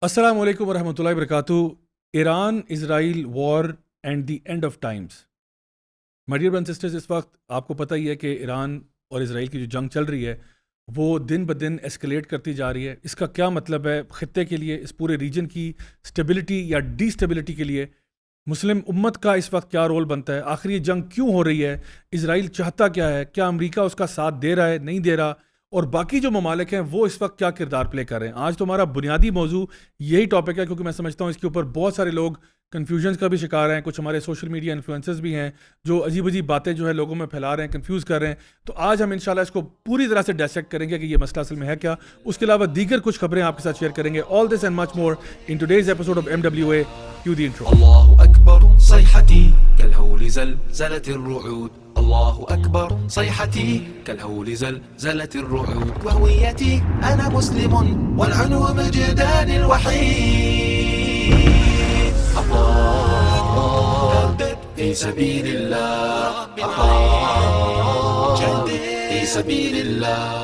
السلام علیکم ورحمۃ اللہ وبرکاتہ. Iran Israel war and the end of times. My dear brothers and sisters, اس وقت آپ کو پتہ ہی ہے کہ ایران اور اسرائیل کی جو جنگ چل رہی ہے وہ دن بدن ایسکلیٹ کرتی جا رہی ہے. اس کا کیا مطلب ہے خطے کے لیے، اس پورے ریجن کی اسٹیبلٹی یا ڈی اسٹیبلٹی کے لیے؟ مسلم امت کا اس وقت کیا رول بنتا ہے؟ آخر یہ جنگ کیوں ہو رہی ہے؟ اسرائیل چاہتا کیا ہے؟ کیا امریکہ اس کا ساتھ دے رہا ہے، نہیں دے رہا؟ اور باقی جو ممالک ہیں وہ اس وقت کیا کردار پلے کر رہے ہیں؟ آج تو ہمارا بنیادی موضوع یہی ٹاپک ہے، کیونکہ میں سمجھتا ہوں اس کے اوپر بہت سارے لوگ کنفیوژنس کا بھی شکار ہیں. کچھ ہمارے سوشل میڈیا انفلوئنسرز بھی ہیں جو عجیب عجیب باتیں جو ہے لوگوں میں پھیلا رہے ہیں، کنفیوز کر رہے ہیں. تو آج ہم انشاءاللہ اس کو پوری طرح سے ڈیسیکٹ کریں گے کہ یہ مسئلہ اصل میں ہے کیا. اس کے علاوہ دیگر کچھ خبریں آپ کے ساتھ شیئر کریں گے. All this and much more in today's episode of MWA. Cue the intro. الله أكبر صيحتي كالهول زلزلت الرعود. الله أكبر صيحتي كالهول زلزلت الرعود. وهويتي أنا مسلم والعنو مجدان الوحيد. الله جدد في سبيل الله. الله جدد في سبيل الله.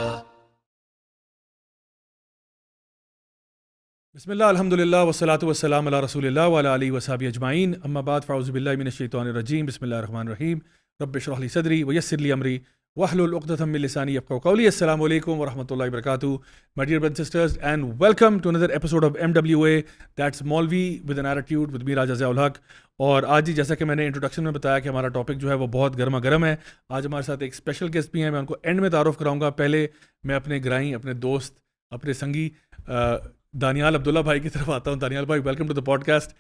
بسم اللہ الحمد للہ والصلاۃ والسلام علی رسول اللہ وعلی آلہ وصحبہ اجمعین. اما بعد فاعوذ باللہ من الشیطان الرجیم. بسم اللہ الرحمن الرحیم. رب اشرح لی صدری ویسر لی امری واحلل عقدۃ من لسانی یفقہوا قولی. السلام علیکم ورحمۃ اللہ وبرکاتہ. My dear brothers and sisters, and welcome to another episode of MWA. That's Maulvi with an attitude with me Raja Zia الحق. اور آج جی جیسا کہ میں نے انٹروڈکشن میں بتایا کہ ہمارا ٹاپک جو ہے وہ بہت گرما گرم ہے. آج ہمارے ساتھ ایک اسپیشل گیسٹ بھی ہیں. میں ان کو اینڈ میں تعارف کراؤں گا. پہلے میں اپنے گرائی، اپنے دوست، اپنے سنگی دانیال عبداللہ بھائی کی طرف آتا ہوں. دانیال بھائی، welcome to the podcast.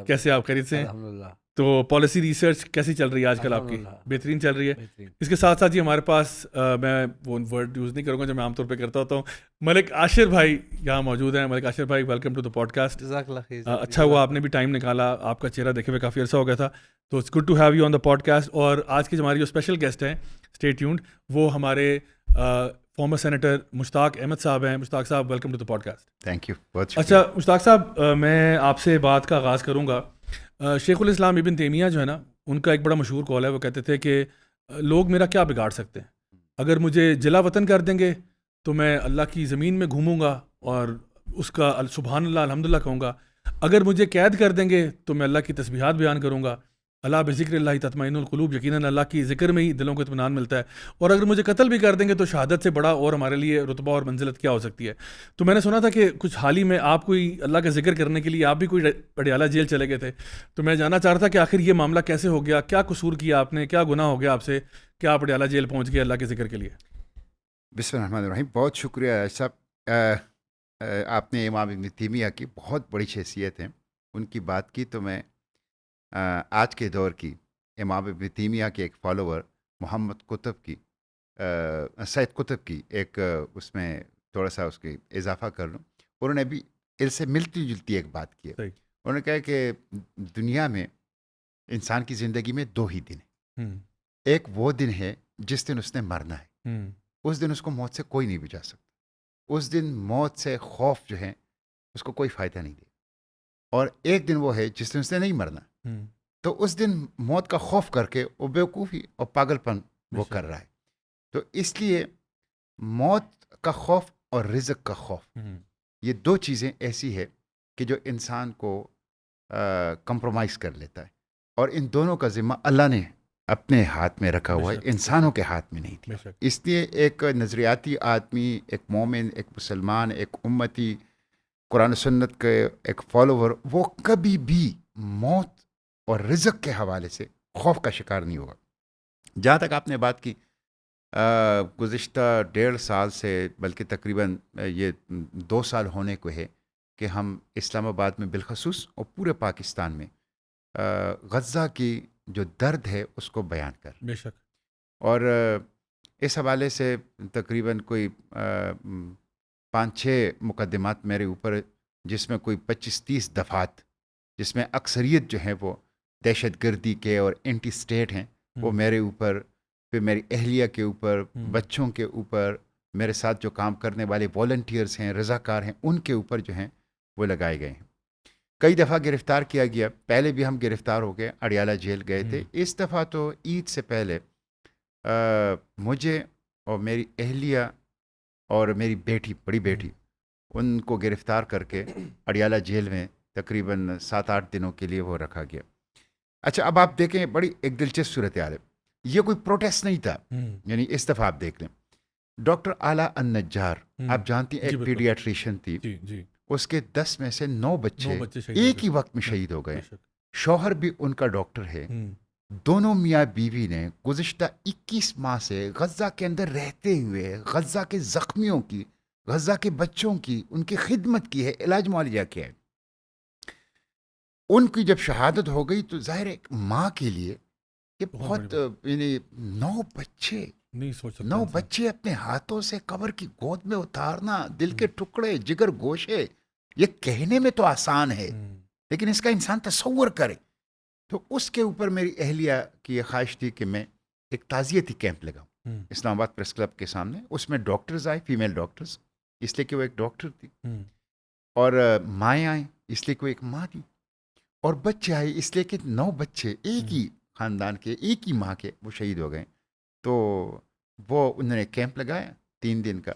کیسے آپ؟ خیریت سے ہیں؟ الحمدللہ. تو پالیسی ریسرچ کیسی چل رہی ہے آج کل آپ کی؟ الحمدللہ. بہترین چل رہی ہے. بہترین. اس کے ساتھ ساتھ ہی ہمارے پاس میں وہ ورڈ یوز نہیں کروں گا جو میں عام طور پہ کرتا ہوتا ہوں، ملک عاشر بھائی یہاں موجود ہیں. ملک عاشر بھائی، welcome to the podcast. جزاک اللہ خیر. اچھا ہوا آپ نے بھی ٹائم نکالا، آپ کا چہرہ دیکھے ہوئے کافی عرصہ ہو گیا تھا. تو it's good to have you on the podcast. اور آج کی جو ہماری جو اسپیشل گیسٹ ہیں، اسٹے ٹیونڈ، وہ ہمارے فارمر سینیٹر مشتاق احمد صاحب ہیں. مشتاق صاحب، welcome to the podcast. Thank you, بہت شکریہ. اچھا مشتاق صاحب، میں آپ سے بات کا آغاز کروں گا. شیخ الاسلام ابن تیمیہ جو ہے نا، ان کا ایک بڑا مشہور قول ہے. وہ کہتے تھے کہ لوگ میرا کیا بگاڑ سکتے ہیں؟ اگر مجھے جلا وطن کر دیں گے تو میں اللہ کی زمین میں گھوموں گا اور اس کا سبحان اللہ الحمدللہ کہوں گا. اگر مجھے قید کر دیں گے تو میں اللہ کی تسبیحات بیان کروں گا. اللہ بذکر اللہ تطمئن القلوب، یقیناً اللہ کی ذکر میں ہی دلوں کو اطمینان ملتا ہے. اور اگر مجھے قتل بھی کر دیں گے تو شہادت سے بڑا اور ہمارے لیے رتبہ اور منزلت کیا ہو سکتی ہے؟ تو میں نے سنا تھا کہ کچھ حال ہی میں آپ کوئی اللہ کا ذکر کرنے کے لیے آپ بھی کوئی پٹیالہ جیل چلے گئے تھے. تو میں جاننا چاہ رہا تھا کہ آخر یہ معاملہ کیسے ہو گیا؟ کیا قصور کیا آپ نے؟ کیا گناہ ہو گیا آپ سے کہ آپ پٹیالہ جیل پہنچ گئے اللہ کے ذکر کے لیے؟ بسم اللہ الرحمن الرحیم. بہت شکریہ صاحب. آپ نے امام ابن تیمیہ کی بہت بڑی شخصیت ہیں، ان کی بات کی. تو میں آج کے دور کی امام ابن تیمیہ کے ایک فالوور محمد قطب کی، سید قطب کی ایک اس میں تھوڑا سا اس کی اضافہ کر لوں. انہوں نے بھی اس سے ملتی جلتی ایک بات کی ہے. انہوں نے کہا کہ دنیا میں انسان کی زندگی میں دو ہی دن ہیں. ایک وہ دن ہے جس دن اس نے مرنا ہے، اس دن اس کو موت سے کوئی نہیں بچا سکتا. اس دن موت سے خوف جو ہے اس کو کوئی فائدہ نہیں دے. اور ایک دن وہ ہے جس دن اس نے نہیں مرنا، تو اس دن موت کا خوف کر کے وہ بیوقوفی اور پاگل پن وہ کر رہا ہے. تو اس لیے موت کا خوف اور رزق کا خوف، یہ دو چیزیں ایسی ہے کہ جو انسان کو کمپرومائز کر لیتا ہے. اور ان دونوں کا ذمہ اللہ نے اپنے ہاتھ میں رکھا ہوا ہے، انسانوں کے ہاتھ میں نہیں دیا. اس لیے ایک نظریاتی آدمی، ایک مومن، ایک مسلمان، ایک امتی، قرآن و سنت کے ایک فالوور، وہ کبھی بھی موت اور رزق کے حوالے سے خوف کا شکار نہیں ہوگا. جہاں تک آپ نے بات کی، گزشتہ 1.5 سال سے، بلکہ تقریباً یہ 2 سال ہونے کو ہے کہ ہم اسلام آباد میں بالخصوص اور پورے پاکستان میں غزہ کی جو درد ہے اس کو بیان کر. بے شک. اور اس حوالے سے تقریباً کوئی 5-6 مقدمات میرے اوپر، جس میں کوئی 25-30 دفعات، جس میں اکثریت جو ہیں وہ دہشت گردی کے اور اینٹی اسٹیٹ ہیں، وہ میرے اوپر، پھر میری اہلیہ کے اوپر، بچوں کے اوپر، میرے ساتھ جو کام کرنے والے والنٹیئرز ہیں، رضاکار ہیں، ان کے اوپر جو ہیں وہ لگائے گئے ہیں. کئی دفعہ گرفتار کیا گیا. پہلے بھی ہم گرفتار ہو گئے، اڈیالہ جیل گئے تھے. اس دفعہ تو عید سے پہلے مجھے اور میری اہلیہ اور میری بیٹی، بڑی بیٹی، ان کو گرفتار کر کے اڈیالہ جیل میں تقریباً 7-8 دنوں کے لیے وہ رکھا گیا. اچھا اب آپ دیکھیں بڑی ایک دلچسپ صورتحال ہے. یہ کوئی پروٹیسٹ نہیں تھا, یعنی اس دفعہ آپ دیکھ لیں ڈاکٹر اعلیٰ النجار, آپ جانتی ہیں ایک پیڈیاٹریشین تھی, جی اس کے 10 میں سے 9 بچے شہید ایک ہی وقت میں شہید ہو گئے. شوہر بھی ان کا ڈاکٹر ہے. دونوں میاں بیوی نے گزشتہ 21 ماہ سے غزہ کے اندر رہتے ہوئے غزہ کے زخمیوں کی, غزہ کے بچوں کی ان کی خدمت کی ہے, علاج معالجہ کیا ہے. ان کی جب شہادت ہو گئی تو ظاہر ایک ماں کے لیے یہ بہت, یعنی 9 بچے نہیں سوچ سکتا 9 بچے اپنے ہاتھوں سے قبر کی گود میں اتارنا, دل کے ٹکڑے, جگر گوشے, یہ کہنے میں تو آسان ہے لیکن اس کا انسان تصور کرے. تو اس کے اوپر میری اہلیہ کی یہ خواہش تھی کہ میں ایک تعزیتی کیمپ لگاؤں اسلام آباد پریس کلب کے سامنے. اس میں ڈاکٹرز آئے, فیمیل ڈاکٹرز, اس لیے کہ وہ ایک ڈاکٹر تھی, اور مائیں آئیں اس لیے کہ وہ ایک ماں تھی, اور بچے آئے اس لیے کہ 9 بچے ایک ہی خاندان کے, ایک ہی ماں کے, وہ شہید ہو گئے. تو وہ انہوں نے کیمپ لگایا 3 دن کا,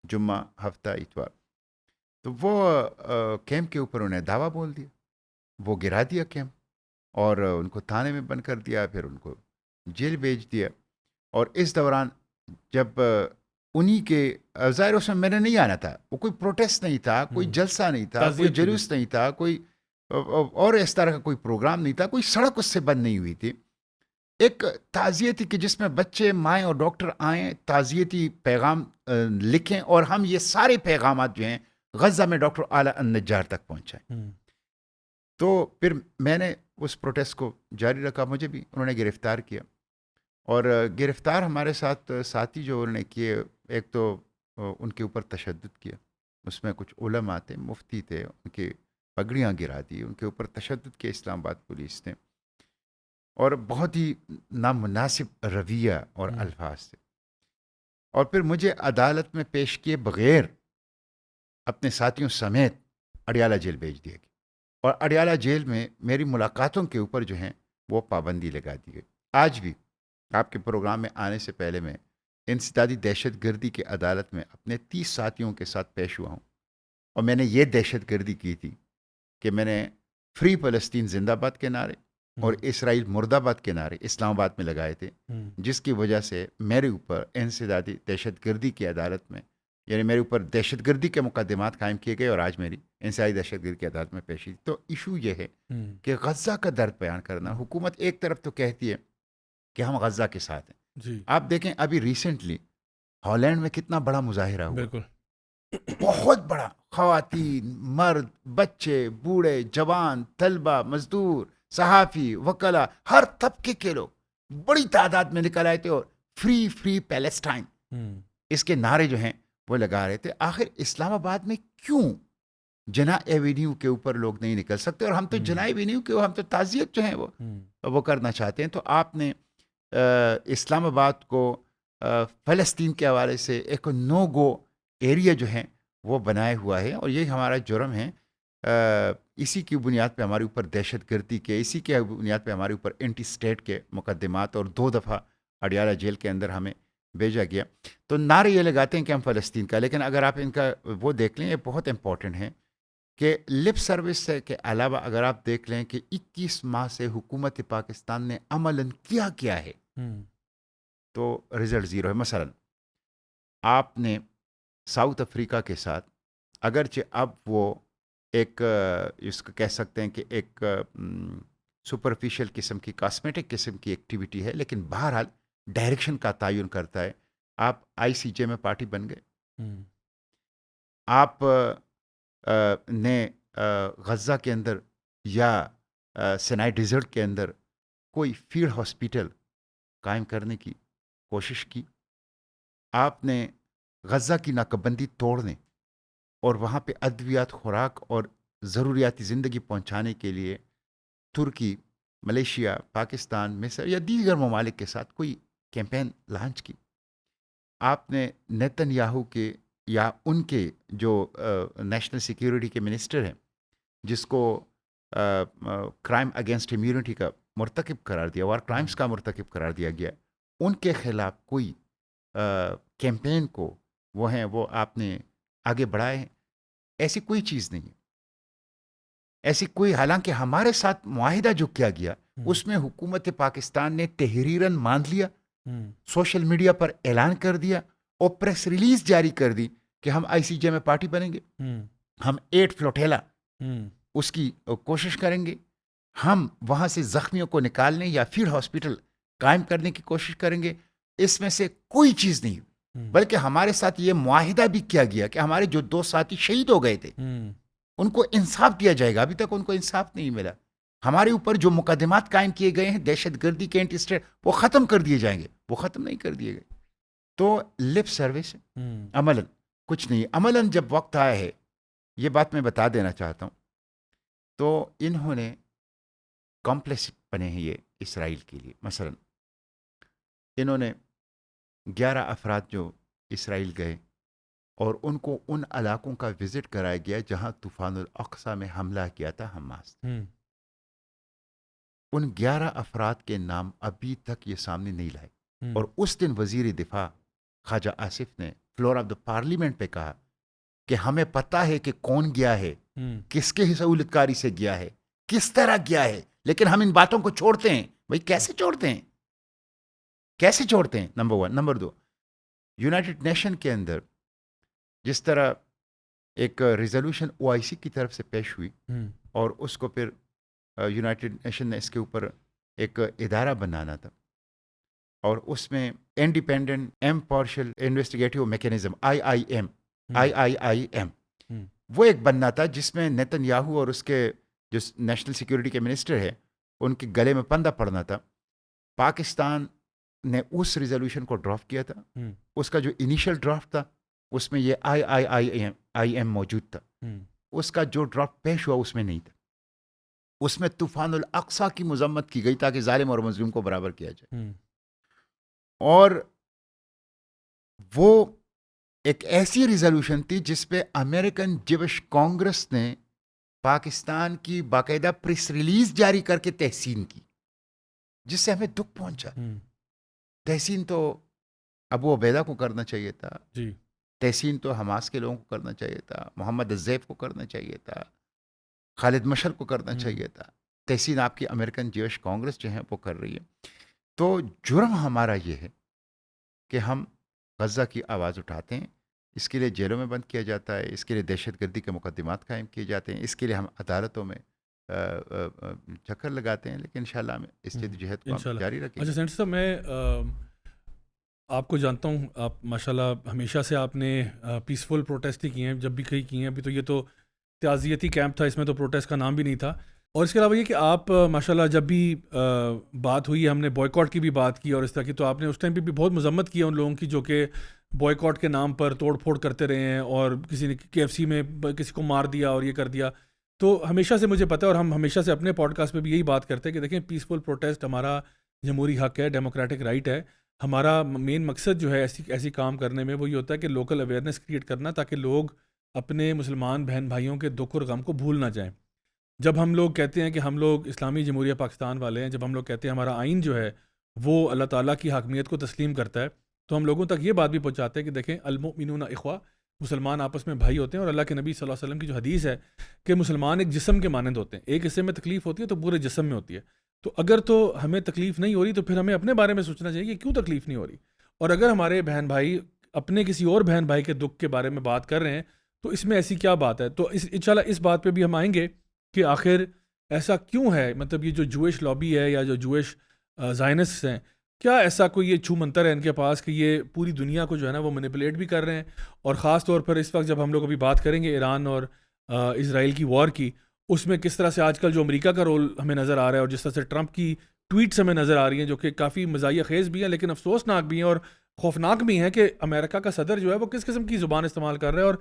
جمعہ, ہفتہ, اتوار. تو وہ کیمپ کے اوپر انہیں دعویٰ بول دیا, وہ گرا دیا کیمپ, اور ان کو تھانے میں بند کر دیا, پھر ان کو جیل بھیج دیا. اور اس دوران جب انہی کے ظاہر اس میں میرے نہیں آنا تھا, وہ کوئی پروٹیسٹ نہیں تھا, کوئی جلسہ نہیں تھا, کوئی جلوس نہیں تھا, کوئی اور اس طرح کا کوئی پروگرام نہیں تھا, کوئی سڑک اس سے بند نہیں ہوئی تھی. ایک تعزیتی کہ جس میں بچے, مائیں اور ڈاکٹر آئیں, تعزیتی پیغام لکھیں, اور ہم یہ سارے پیغامات جو ہیں غزہ میں ڈاکٹر اعلیٰ النجار تک پہنچائیں. تو پھر میں نے اس پروٹیسٹ کو جاری رکھا. مجھے بھی انہوں نے گرفتار کیا, اور گرفتار ہمارے ساتھ ساتھی جو انہوں نے کیے, ایک تو ان کے اوپر تشدد کیا, اس میں کچھ علماء تھے, مفتی تھے, ان کی پگڑیاں گرا دی, ان کے اوپر تشدد کیا اسلام آباد پولیس نے, اور بہت ہی نامناسب رویہ اور الفاظ تھے. اور پھر مجھے عدالت میں پیش کیے بغیر اپنے ساتھیوں سمیت اڈیالہ جیل بھیج دیا گیا, اور اڈیالہ جیل میں میری ملاقاتوں کے اوپر جو ہیں وہ پابندی لگا دی گئی. آج بھی آپ کے پروگرام میں آنے سے پہلے میں انسدادی دہشت گردی کی عدالت میں اپنے 30 ساتھیوں کے ساتھ پیش ہوا ہوں, اور میں نے یہ دہشت گردی کی تھی کہ میں نے فری فلسطین زندہ باد کے نعرے اور اسرائیل مرد آباد کے نعرے اسلام آباد میں لگائے تھے, جس کی وجہ سے میرے اوپر انسدادی دہشت گردی کی عدالت میں, یعنی میرے اوپر دہشت گردی کے مقدمات قائم کیے گئے, اور آج میری انسدادی دہشت گردی کی عدالت میں پیشی. تو ایشو یہ ہے کہ غزہ کا درد بیان کرنا. حکومت ایک طرف تو کہتی ہے کہ ہم غزہ کے ساتھ ہیں, آپ دیکھیں ابھی ریسنٹلی ہالینڈ میں کتنا بڑا مظاہرہ ہوا, بہت بڑا, خواتین, مرد, بچے, بوڑھے, جوان, طلبہ, مزدور, صحافی, وکلا, ہر طبقے کے لوگ بڑی تعداد میں نکل آئے تھے, اور فری فری پیلسٹائن اس کے نعرے جو ہیں وہ لگا رہے تھے. آخر اسلام آباد میں کیوں جناح ایوینیو کے اوپر لوگ نہیں نکل سکتے, اور ہم تو جناح ایوینیو کے, ہم تو تعزیت جو ہیں وہ کرنا چاہتے ہیں. تو آپ نے اسلام آباد کو فلسطین کے حوالے سے ایک نو گو ایریا جو ہیں وہ بنایا ہوا ہے, اور یہی ہمارا جرم ہے. اسی کی بنیاد پہ ہمارے اوپر دہشت گردی کے, اسی کے بنیاد پہ ہمارے اوپر اینٹی اسٹیٹ کے مقدمات, اور 2 دفعہ اڈیالہ جیل کے اندر ہمیں بھیجا گیا. تو نعرے یہ لگاتے ہیں کہ ہم فلسطین کا, لیکن اگر آپ ان کا وہ دیکھ لیں, یہ بہت امپورٹنٹ ہے کہ لپ سروس کے علاوہ اگر آپ دیکھ لیں کہ 21 ماہ سے حکومت پاکستان نے عملاً کیا ہے, تو رزلٹ زیرو ہے. مثلا آپ نے ساؤتھ افریقہ کے ساتھ, اگرچہ اب وہ ایک اس کو کہہ سکتے ہیں کہ ایک سپرفیشل قسم کی, کاسمیٹک قسم کی ایکٹیویٹی ہے, لیکن بہرحال ڈائریکشن کا تعین کرتا ہے. آپ ICJ میں پارٹی بن گئے, آپ نے غزہ کے اندر یا سینائی ڈیزرٹ کے اندر کوئی فیلڈ ہاسپیٹل قائم کرنے کی کوشش کی, آپ نے غزہ کی ناکہ توڑنے اور وہاں پہ ادویات, خوراک اور ضروریاتی زندگی پہنچانے کے لیے ترکی, ملیشیا, پاکستان, مصر یا دیگر ممالک کے ساتھ کوئی کیمپین لانچ کی. آپ نے نیتن یاہو کے یا ان کے جو نیشنل سیکیورٹی کے منسٹر ہیں, جس کو کرائم اگینسٹ ہیومینٹی کا مرتکب قرار دیا, وار کرائمز کا مرتکب قرار دیا گیا, ان کے خلاف کوئی کیمپین کو وہ آپ نے آگے بڑھائے ہیں. ایسی کوئی چیز نہیں ہے، ایسی کوئی، حالانکہ ہمارے ساتھ معاہدہ جو کیا گیا اس میں حکومت پاکستان نے تحریراً مان لیا، سوشل میڈیا پر اعلان کر دیا اور پریس ریلیز جاری کر دی کہ ہم آئی سی جے میں پارٹی بنیں گے، ہم 8 فلوٹیلا اس کی کوشش کریں گے، ہم وہاں سے زخمیوں کو نکالنے یا پھر ہاسپٹل قائم کرنے کی کوشش کریں گے۔ اس میں سے کوئی چیز نہیں، بلکہ ہمارے ساتھ یہ معاہدہ بھی کیا گیا کہ ہمارے جو 2 ساتھی شہید ہو گئے تھے ان کو انصاف دیا جائے گا۔ ابھی تک ان کو انصاف نہیں ملا۔ ہمارے اوپر جو مقدمات قائم کیے گئے ہیں دہشت گردی کے اینٹی اسٹیٹ، وہ ختم کر دیے جائیں گے، وہ ختم نہیں کر دیے گئے۔ تو لپ سروس عملاً کچھ نہیں۔ عملاً جب وقت آیا ہے، یہ بات میں بتا دینا چاہتا ہوں، تو انہوں نے کمپلیکس بنے ہیں یہ اسرائیل کے لیے۔ مثلا انہوں نے 11 افراد جو اسرائیل گئے اور ان کو ان علاقوں کا وزٹ کرایا گیا جہاں طوفان الاقصی میں حملہ کیا تھا حماس۔ ان 11 افراد کے نام ابھی تک یہ سامنے نہیں لائے، اور اس دن وزیر دفاع خواجہ آصف نے فلور آف دا پارلیمنٹ پہ کہا کہ ہمیں پتہ ہے کہ کون گیا ہے، کس کے سہولت کاری سے گیا ہے، کس طرح گیا ہے، لیکن ہم ان باتوں کو چھوڑتے ہیں۔ بھائی کیسے چھوڑتے ہیں، کیسے چھوڑتے ہیں؟ نمبر 1۔ نمبر 2، یونائٹڈ نیشن کے اندر جس طرح ایک ریزولوشن OIC کی طرف سے پیش ہوئی اور اس کو پھر یونائٹڈ نیشن نے اس کے اوپر ایک ادارہ بنانا تھا، اور اس میں independent impartial investigative mechanism IIM وہ ایک بننا تھا، جس میں نیتن یاہو اور اس کے جو نیشنل سیکیورٹی کے منسٹر ہے ان کے گلے میں پندہ پڑنا تھا۔ پاکستان نے اس ریزولوشن کو ڈرافٹ کیا تھا، اس کا جو انیشل ڈرافٹ تھا اس میں یہ IIM موجود تھا، اس کا جو ڈرافٹ پیش ہوا اس میں نہیں تھا۔ اس میں طوفان الاقصی کی مذمت کی گئی تاکہ ظالم اور مظلوم کو برابر کیا جائے، اور وہ ایک ایسی ریزولوشن تھی جس پہ امریکن جوش کانگریس نے پاکستان کی باقاعدہ پریس ریلیز جاری کر کے تحسین کی، جس سے ہمیں دکھ پہنچا۔ تحسین تو ابو عبیدہ کو کرنا چاہیے تھا، تحسین تو حماس کے لوگوں کو کرنا چاہیے تھا، محمد الزیف کو کرنا چاہیے تھا، خالد مشعل کو کرنا چاہیے تھا۔ تحسین آپ کی امریکن جوش کانگریس جو ہے وہ کر رہی ہے۔ تو جرم ہمارا یہ ہے کہ ہم غزہ کی آواز اٹھاتے ہیں، اس کے لیے جیلوں میں بند کیا جاتا ہے، اس کے لیے دہشت گردی کے مقدمات قائم کیے جاتے ہیں، اس کے لیے ہم عدالتوں میں چکر لگاتے ہیں، لیکن انشاءاللہ ہم اس جدوجہد کو جاری رکھیں گے۔ اچھا سینٹر صاحب، میں آپ کو جانتا ہوں، آپ ماشاءاللہ ہمیشہ سے آپ نے پیسفل پروٹیسٹ ہی کیے ہیں، جب بھی کہیں کیے ہیں۔ ابھی تو یہ تو تعزیتی کیمپ تھا، اس میں تو پروٹیسٹ کا نام بھی نہیں تھا۔ اور اس کے علاوہ یہ کہ آپ ماشاءاللہ جب بھی بات ہوئی، ہم نے بوائیکاٹ کی بھی بات کی اور اس طرح کی، تو آپ نے اس ٹائم پہ بھی بہت مذمت کی ان لوگوں کی جو کہ بوائیکاٹ کے نام پر توڑ پھوڑ کرتے رہے ہیں، اور کسی نے KFC میں کسی کو مار دیا اور یہ کر دیا۔ تو ہمیشہ سے مجھے پتہ ہے، اور ہم ہمیشہ سے اپنے پوڈ کاسٹ پہ بھی یہی بات کرتے ہیں کہ دیکھیں، پیسفل پروٹیسٹ ہمارا جمہوری حق ہے، ڈیموکریٹک رائٹ ہے۔ ہمارا مین مقصد جو ہے ایسی کام کرنے میں وہ یہ ہوتا ہے کہ لوکل اویئرنیس کریٹ کرنا، تاکہ لوگ اپنے مسلمان بہن بھائیوں کے دکھ اور غم کو بھول نہ جائیں۔ جب ہم لوگ کہتے ہیں کہ ہم لوگ اسلامی جمہوریہ پاکستان والے ہیں، جب ہم لوگ کہتے ہیں ہمارا آئین جو ہے وہ اللہ تعالیٰ کی حاکمیت کو تسلیم کرتا ہے، تو ہم لوگوں تک یہ بات بھی پہنچاتے ہیں کہ دیکھیں، المؤمنون اخوہ، مسلمان آپس میں بھائی ہوتے ہیں، اور اللہ کے نبی صلی اللہ علیہ وسلم کی جو حدیث ہے کہ مسلمان ایک جسم کے مانند ہوتے ہیں، ایک حصے میں تکلیف ہوتی ہے تو پورے جسم میں ہوتی ہے۔ تو اگر تو ہمیں تکلیف نہیں ہو رہی تو پھر ہمیں اپنے بارے میں سوچنا چاہیے کہ کیوں تکلیف نہیں ہو رہی، اور اگر ہمارے بہن بھائی اپنے کسی اور بہن بھائی کے دکھ کے بارے میں بات کر رہے ہیں تو اس میں ایسی کیا بات ہے۔ تو انشاءاللہ اس بات پہ بھی ہم آئیں گے کہ آخر ایسا کیوں ہے، مطلب یہ جو جوئش لابی ہے یا جو جوئش زائنسٹس ہیں، کیا ایسا کوئی یہ چھو منتر ہے ان کے پاس کہ یہ پوری دنیا کو جو ہے نا وہ مینیپولیٹ بھی کر رہے ہیں؟ اور خاص طور پر اس وقت جب ہم لوگ ابھی بات کریں گے ایران اور اسرائیل کی وار کی، اس میں کس طرح سے آج کل جو امریکہ کا رول ہمیں نظر آ رہا ہے، اور جس طرح سے ٹرمپ کی ٹویٹس ہمیں نظر آ رہی ہیں جو کہ کافی مزاحیہ خیز بھی ہیں لیکن افسوسناک بھی ہیں اور خوفناک بھی ہیں، کہ امریکہ کا صدر جو ہے وہ کس قسم کی زبان استعمال کر رہا ہے اور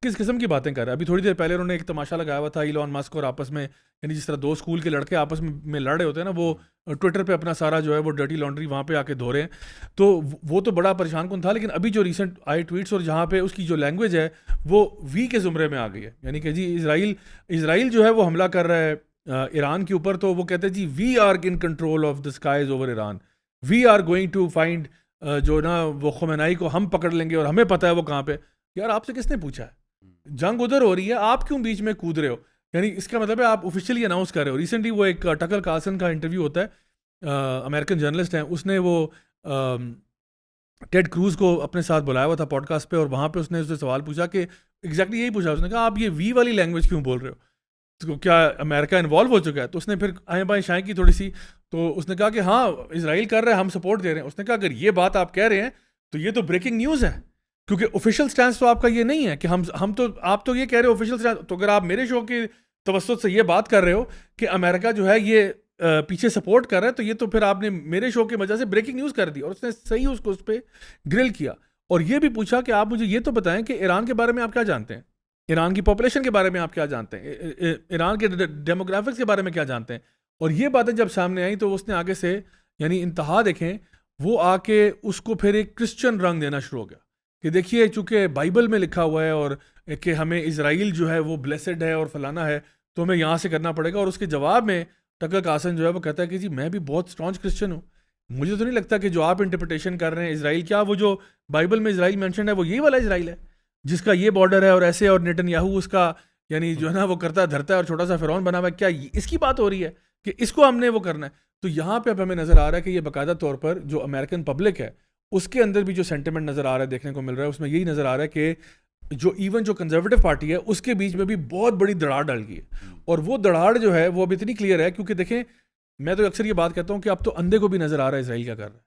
کس قسم کی باتیں کر رہا ہے۔ ابھی تھوڑی دیر پہلے انہوں نے ایک تماشا لگایا ہوا تھا ایلون مسک اور آپس میں، یعنی جس طرح 2 اسکول کے لڑکے آپس میں لڑ رہے ہوتے ہیں نا، وہ ٹویٹر پہ اپنا سارا جو ہے وہ ڈرٹی لانڈری وہاں پہ آ کے دھو رہے ہیں۔ تو وہ تو بڑا پریشان کن تھا، لیکن ابھی جو ریسنٹ آئے ٹویٹس اور جہاں پہ اس کی جو لینگویج ہے وہ وی کے زمرے میں آ گئی ہے، یعنی کہ جی اسرائیل جو ہے وہ حملہ کر رہا ہے ایران کے اوپر، تو وہ کہتے ہیں جی we are in control of the skies over Iran, we are going to find جو نا وہ خمینائی کو ہم پکڑ لیں گے اور ہمیں پتہ ہے وہ کہاں پہ۔ یار آپ سے کس نے پوچھا ہے؟ جنگ ادھر ہو رہی ہے, آپ کیوں بیچ میں کود رہے ہو؟ یعنی اس کا مطلب ہے آپ آفیشیلی اناؤنس کر رہے ہو. ریسنٹلی وہ ایک ٹکر کارلسن کا انٹرویو ہوتا ہے, امریکن جرنلسٹ ہیں, اس نے وہ ٹیڈ کروز کو اپنے ساتھ بلایا ہوا تھا پوڈ کاسٹ پہ, اور وہاں پہ اس نے سوال پوچھا کہ ایگزیکٹلی یہی پوچھا, اس نے کہا آپ یہ وی والی لینگویج کیوں بول رہے ہو, تو کیا امریکہ انوالو ہو چکا ہے؟ تو اس نے پھر آئیں بائیں شائیں کی تھوڑی سی, تو اس نے کہا کہ ہاں اسرائیل کر رہا ہے, ہم سپورٹ دے رہے ہیں. اس نے کہا اگر یہ بات آپ کہہ رہے ہیں تو یہ تو بریکنگ نیوز ہے, کیونکہ آفیشیل سٹینس تو آپ کا یہ نہیں ہے کہ ہم تو, آپ تو یہ کہہ رہے ہو آفیشیل سٹینس, تو اگر آپ میرے شو کی توسط سے یہ بات کر رہے ہو کہ امریکہ جو ہے یہ پیچھے سپورٹ کر رہا ہے, تو یہ تو پھر آپ نے میرے شو کی وجہ سے بریکنگ نیوز کر دی. اور اس نے صحیح اس کو اس پہ گرل کیا, اور یہ بھی پوچھا کہ آپ مجھے یہ تو بتائیں کہ ایران کے بارے میں آپ کیا جانتے ہیں, ایران کی پاپولیشن کے بارے میں آپ کیا جانتے ہیں, ایران کے ڈیموگرافکس کے بارے میں کیا جانتے ہیں. اور یہ باتیں جب سامنے آئیں تو اس نے آگے سے یعنی انتہا دیکھیں, وہ آ کے اس کو پھر ایک کرسچن رنگ دینا شروع ہو گیا کہ دیکھیے چونکہ بائبل میں لکھا ہوا ہے اور کہ ہمیں اسرائیل جو ہے وہ بلیسڈ ہے اور فلانا ہے, تو ہمیں یہاں سے کرنا پڑے گا. اور اس کے جواب میں ٹکر کارلسن جو ہے وہ کہتا ہے کہ جی میں بھی بہت اسٹرانگ کرسچن ہوں, مجھے تو نہیں لگتا کہ جو آپ انٹرپریٹیشن کر رہے ہیں اسرائیل, کیا وہ جو بائبل میں اسرائیل مینشنڈ ہے وہ یہی والا اسرائیل ہے جس کا یہ بارڈر ہے اور ایسے, اور نیتن یاہو اس کا یعنی جو ہے نا وہ کرتا دھرتا ہے اور چھوٹا سا فرعون بنا ہوا ہے, کیا اس کی بات ہو رہی ہے کہ اس کو ہم نے وہ کرنا ہے؟ تو یہاں پہ اب ہمیں نظر آ رہا ہے کہ یہ باقاعدہ طور پر جو امریکن پبلک ہے اس کے اندر بھی جو سینٹیمنٹ نظر آ رہا ہے, دیکھنے کو مل رہا ہے, اس میں یہی نظر آ رہا ہے کہ جو ایون جو کنزرویٹو پارٹی ہے اس کے بیچ میں بھی بہت بڑی دراڑ ڈال گئی ہے. اور وہ دراڑ جو ہے وہ اب اتنی کلیئر ہے, کیونکہ دیکھیں میں تو اکثر یہ بات کہتا ہوں کہ اب تو اندھے کو بھی نظر آ رہا ہے اسرائیل کیا کر رہا ہے,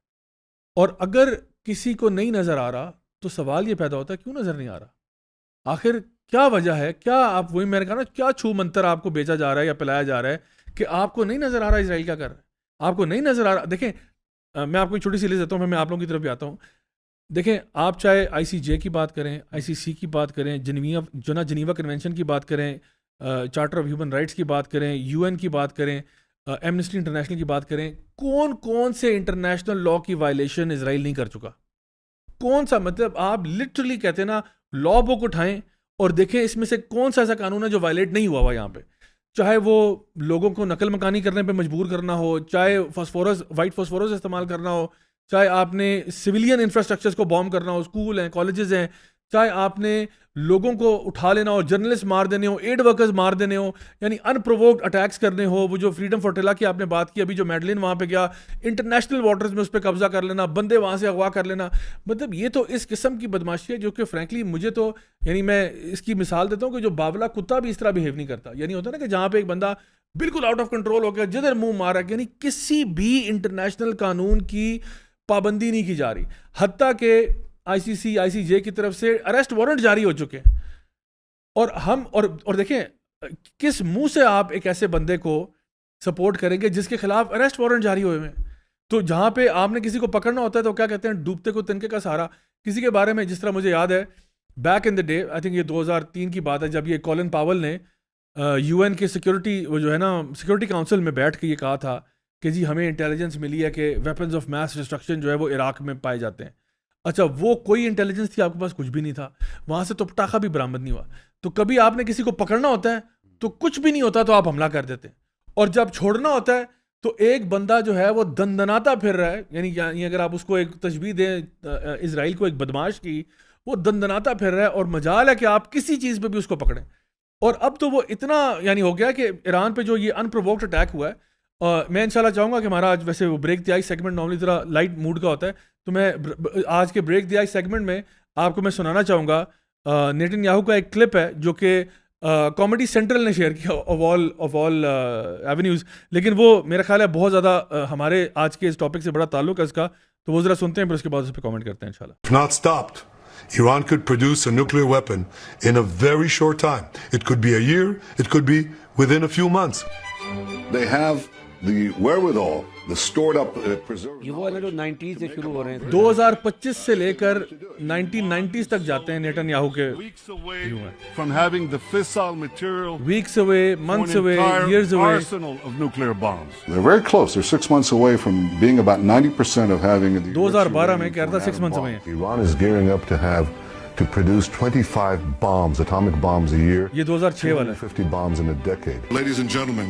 اور اگر کسی کو نہیں نظر آ رہا تو سوال یہ پیدا ہوتا ہے کیوں نظر نہیں آ رہا, آخر کیا وجہ ہے؟ کیا آپ وہی میں نے کہا نا, کیا چھو منتر آپ کو بیچا جا رہا ہے یا پلایا جا رہا ہے کہ آپ کو نہیں نظر آ رہا اسرائیل کیا کر رہا ہے, آپ کو نہیں نظر آ رہا. دیکھیں میں آپ کو ایک چھوٹی سی لسٹ دیتا ہوں, پھر میں آپ لوگوں کی طرف بھی آتا ہوں. دیکھیں آپ چاہے آئی سی جے کی بات کریں, آئی سی سی کی بات کریں, جنیوا کنونشن کی بات کریں, چارٹر آف ہیومن رائٹس کی بات کریں, یو این کی بات کریں, ایمنسٹی انٹرنیشنل کی بات کریں, کون سے انٹرنیشنل لا کی وائلیشن اسرائیل نہیں کر چکا؟ کون سا, مطلب آپ لٹرلی کہتے ہیں نا لا بک اٹھائیں اور دیکھیں اس میں سے کون سا ایسا قانون ہے جو وائلیٹ نہیں ہوا یہاں پہ, چاہے وہ لوگوں کو نقل مکانی کرنے پہ مجبور کرنا ہو, چاہے وائٹ فاسفورس استعمال کرنا ہو, چاہے آپ نے سویلین انفراسٹرکچرز کو بوم کرنا ہو, اسکول ہیں, کالجز ہیں, چاہے آپ نے لوگوں کو اٹھا لینا ہو, جرنلسٹ مار دینے ہو, ایڈ ورکرز مار دینے ہو, یعنی ان پرووکڈ اٹیکس کرنے ہو, وہ جو فریڈم فورٹیلا کی آپ نے بات کی ابھی, جو میڈلین وہاں پہ گیا انٹرنیشنل واٹرز میں اس پہ قبضہ کر لینا, بندے وہاں سے اغوا کر لینا, مطلب یہ تو اس قسم کی بدماشی ہے جو کہ فرینکلی مجھے تو یعنی میں اس کی مثال دیتا ہوں کہ جو باولا کتا بھی اس طرح بیہیو نہیں کرتا. یعنی ہوتا ہے نا کہ جہاں پہ ایک بندہ بالکل آؤٹ آف کنٹرول ہو گیا, جدھر منہ مارا, یعنی کسی بھی انٹرنیشنل قانون کی پابندی نہیں کی جا رہی, حتیٰ کہ آئی سی سی آئی سی جے کی طرف سے اریسٹ وارنٹ جاری ہو چکے ہیں. اور ہم اور دیکھیں کس منہ سے آپ ایک ایسے بندے کو سپورٹ کریں گے جس کے خلاف اریسٹ وارنٹ جاری ہوئے ہیں. تو جہاں پہ آپ نے کسی کو پکڑنا ہوتا ہے تو کیا کہتے ہیں, ڈوبتے کو تنکے کا سہارا. کسی کے بارے میں جس طرح مجھے یاد ہے back in the day, I think یہ 2003 کی بات ہے, جب یہ کولن پاول نے یو این کے سیکورٹی وہ جو ہے نا سیکورٹی کاؤنسل میں بیٹھ کے یہ کہا تھا کہ جی ہمیں انٹیلیجنس ملی ہے کہ ویپنز آف میس ڈسٹرکشن جو ہے وہ عراق میں پائے جاتے ہیں. اچھا وہ کوئی انٹیلیجنس تھی آپ کے پاس؟ کچھ بھی نہیں تھا, وہاں سے تو پٹاخہ بھی برآمد نہیں ہوا. تو کبھی آپ نے کسی کو پکڑنا ہوتا ہے تو کچھ بھی نہیں ہوتا تو آپ حملہ کر دیتے ہیں, اور جب چھوڑنا ہوتا ہے تو ایک بندہ جو ہے وہ دندناتا پھر رہا ہے. یعنی اگر آپ اس کو ایک تشبیہ دیں اسرائیل کو ایک بدماش کی, وہ دندناتا پھر رہا ہے, اور مجال ہے کہ آپ کسی چیز پہ بھی اس کو پکڑیں. اور اب تو وہ اتنا یعنی ہو گیا کہ ایران پہ جو یہ ان پرووکڈ اٹیک ہوا ہے, میں انشاءاللہ چاہوں گا کہ ہمارا آج ویسے وہ break the I segment normally ذرا لائٹ موڈ کا ہوتا ہے, تو میں آج کے بریک دی آئی سیگمنٹ میں آپ کو میں سنانا چاہوں گا نیتن یاہو کا ایک کلپ ہے جو کہ کامیڈی سینٹرل نے شیئر کیا آف آل ایونیوز, لیکن وہ میرا خیال ہے بہت زیادہ ہمارے آج کے اس ٹاپک سے بڑا تعلق ہے اس کا, تو وہ ذرا سنتے ہیں پھر اس کے بعد اس پہ کامنٹ کرتے ہیں انشاءاللہ. If not stopped, Iran could produce a nuclear weapon in a very short time. It could be a year, it could be within a few months. They have the wherewithal, the stored up preserved. یہ وہ ہے جو 90s سے شروع ہو رہے ہیں. 2025 سے لے کر 1990s تک جاتے ہیں نیتن یاہو کے, Weeks away from having the fissile material weeks away, for months an away, entire years away. arsenal of nuclear bombs. They're very close. They're 6 months away from being about 90% of having the 2012 میں کہہ رہا تھا 6 months away. Iran is gearing up to produce 25 bombs, atomic bombs a year. یہ 2006 والا ہے. 50 bombs in a decade. Ladies and gentlemen,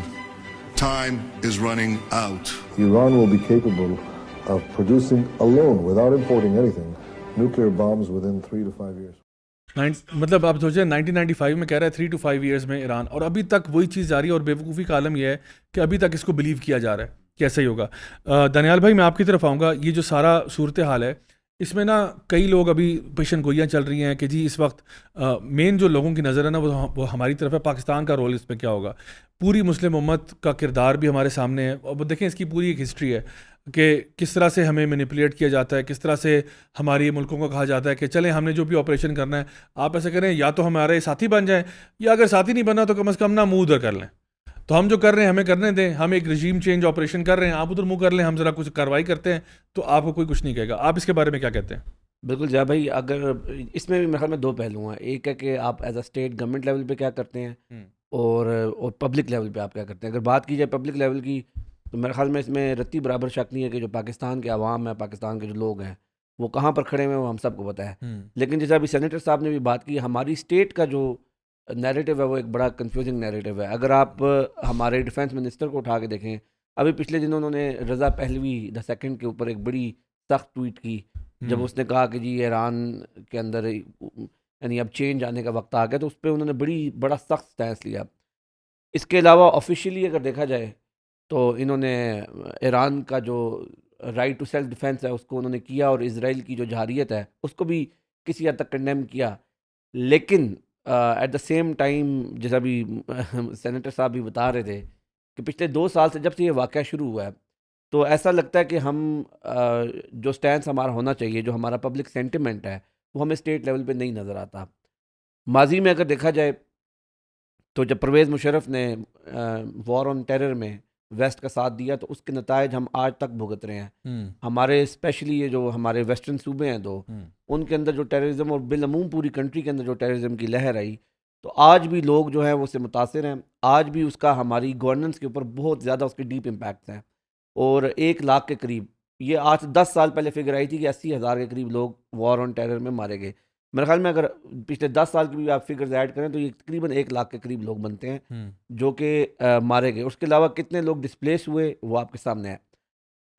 time is running out. Iran will be capable of producing alone, without importing anything, nuclear bombs within 3 to 5 years. مطلب آپ سوچیں 1995 میں کہہ رہا ہے 3 to 5 ایئرز میں ایران, اور ابھی تک وہی چیز جاری ہے, اور بیوقوفی کا عالم یہ ہے کہ ابھی تک اس کو بلیو کیا جا رہا ہے کہ ایسا ہی ہوگا. دانیال بھائی میں آپ کی طرف آؤں گا. یہ جو سارا صورتحال ہے اس میں نا کئی لوگ ابھی پیشن گوئیاں چل رہی ہیں کہ جی اس وقت مین جو لوگوں کی نظر ہے نا وہ ہماری طرف ہے, پاکستان کا رول اس پہ کیا ہوگا. پوری مسلم امت کا کردار بھی ہمارے سامنے ہے, اور دیکھیں اس کی پوری ایک ہسٹری ہے کہ کس طرح سے ہمیں مینیپولیٹ کیا جاتا ہے, کس طرح سے ہماری ملکوں کو کہا جاتا ہے کہ چلیں ہم نے جو بھی آپریشن کرنا ہے آپ ایسے کریں, یا تو ہمارے ساتھی بن جائیں, یا اگر ساتھی نہیں بنا تو کم از کم نا منہ ادھر کر لیں. تو ہم جو کر رہے ہیں ہمیں کرنے دیں, ہم ایک رجیم چینج آپریشن کر رہے ہیں, آپ ادھر منہ کر لیں, ہم ذرا کچھ کارروائی کرتے ہیں تو آپ کو کوئی کچھ نہیں کہے گا. آپ اس کے بارے میں کیا کہتے ہیں؟ بالکل جا بھائی, اگر اس میں بھی میرے خیال میں دو پہلو ہیں. ایک ہے کہ آپ as a state government level پہ کیا کرتے ہیں, اور پبلک لیول پہ آپ کیا کرتے ہیں. اگر بات کی جائے پبلک لیول کی تو میرے خیال میں اس میں رتی برابر شک نہیں ہے کہ جو پاکستان کے عوام ہے, پاکستان کے جو لوگ ہیں وہ کہاں پر کھڑے ہوئے ہیں وہ ہم سب کو پتہ ہے. لیکن جیسے ابھی سینیٹر صاحب نے بھی بات کی, ہماری اسٹیٹ کا جو نیریٹو ہے وہ ایک بڑا کنفیوزنگ نیریٹو ہے. اگر آپ ہمارے ڈیفینس منسٹر کو اٹھا کے دیکھیں, ابھی پچھلے دنوں انہوں نے رضا پہلوی دا سیکنڈ کے اوپر ایک بڑی سخت ٹویٹ کی, جب اس نے کہا کہ جی ایران کے اندر یعنی اب چینج آنے کا وقت آ گیا, تو اس پہ انہوں نے بڑا سخت سٹینس لیا. اس کے علاوہ آفیشیلی اگر دیکھا جائے تو انہوں نے ایران کا جو رائٹ ٹو سیلف ڈیفینس ہے اس کو انہوں نے کیا, اور اسرائیل کی جو جارحیت ہے اس کو بھی کسی حد تک کنڈیم کیا. لیکن ایٹ دا سیم ٹائم جیسا بھی سینیٹر صاحب بھی بتا رہے تھے کہ پچھلے 2 سال سے جب سے یہ واقعہ شروع ہوا ہے تو ایسا لگتا ہے کہ ہم جو سٹینس ہمارا ہونا چاہیے, جو ہمارا پبلک سینٹیمنٹ ہے, وہ ہمیں اسٹیٹ لیول پہ نہیں نظر آتا. ماضی میں اگر دیکھا جائے تو جب پرویز مشرف نے وار آن ٹیرر میں ویسٹ کا ساتھ دیا تو اس کے نتائج ہم آج تک بھگت رہے ہیں. ہمارے اسپیشلی یہ جو ہمارے ویسٹرن صوبے ہیں دو, ان کے اندر جو ٹیررزم, اور بالعموم پوری کنٹری کے اندر جو ٹیررزم کی لہر آئی, تو آج بھی لوگ جو ہیں وہ اس سے متاثر ہیں. آج بھی اس کا ہماری گورننس کے اوپر بہت زیادہ اس کے ڈیپ امپیکٹس ہیں. اور 1 لاکھ کے قریب, یہ آج 10 سال پہلے فگر آئی تھی کہ 80,000 کے قریب لوگ وار آن ٹیرر میں مارے گئے. میرے خیال میں اگر پچھلے 10 سال کی بھی آپ فگرز ایڈ کریں تو یہ تقریباً 1 لاکھ کے قریب لوگ بنتے ہیں جو کہ مارے گئے. اس کے علاوہ کتنے لوگ ڈسپلیس ہوئے وہ آپ کے سامنے ہے.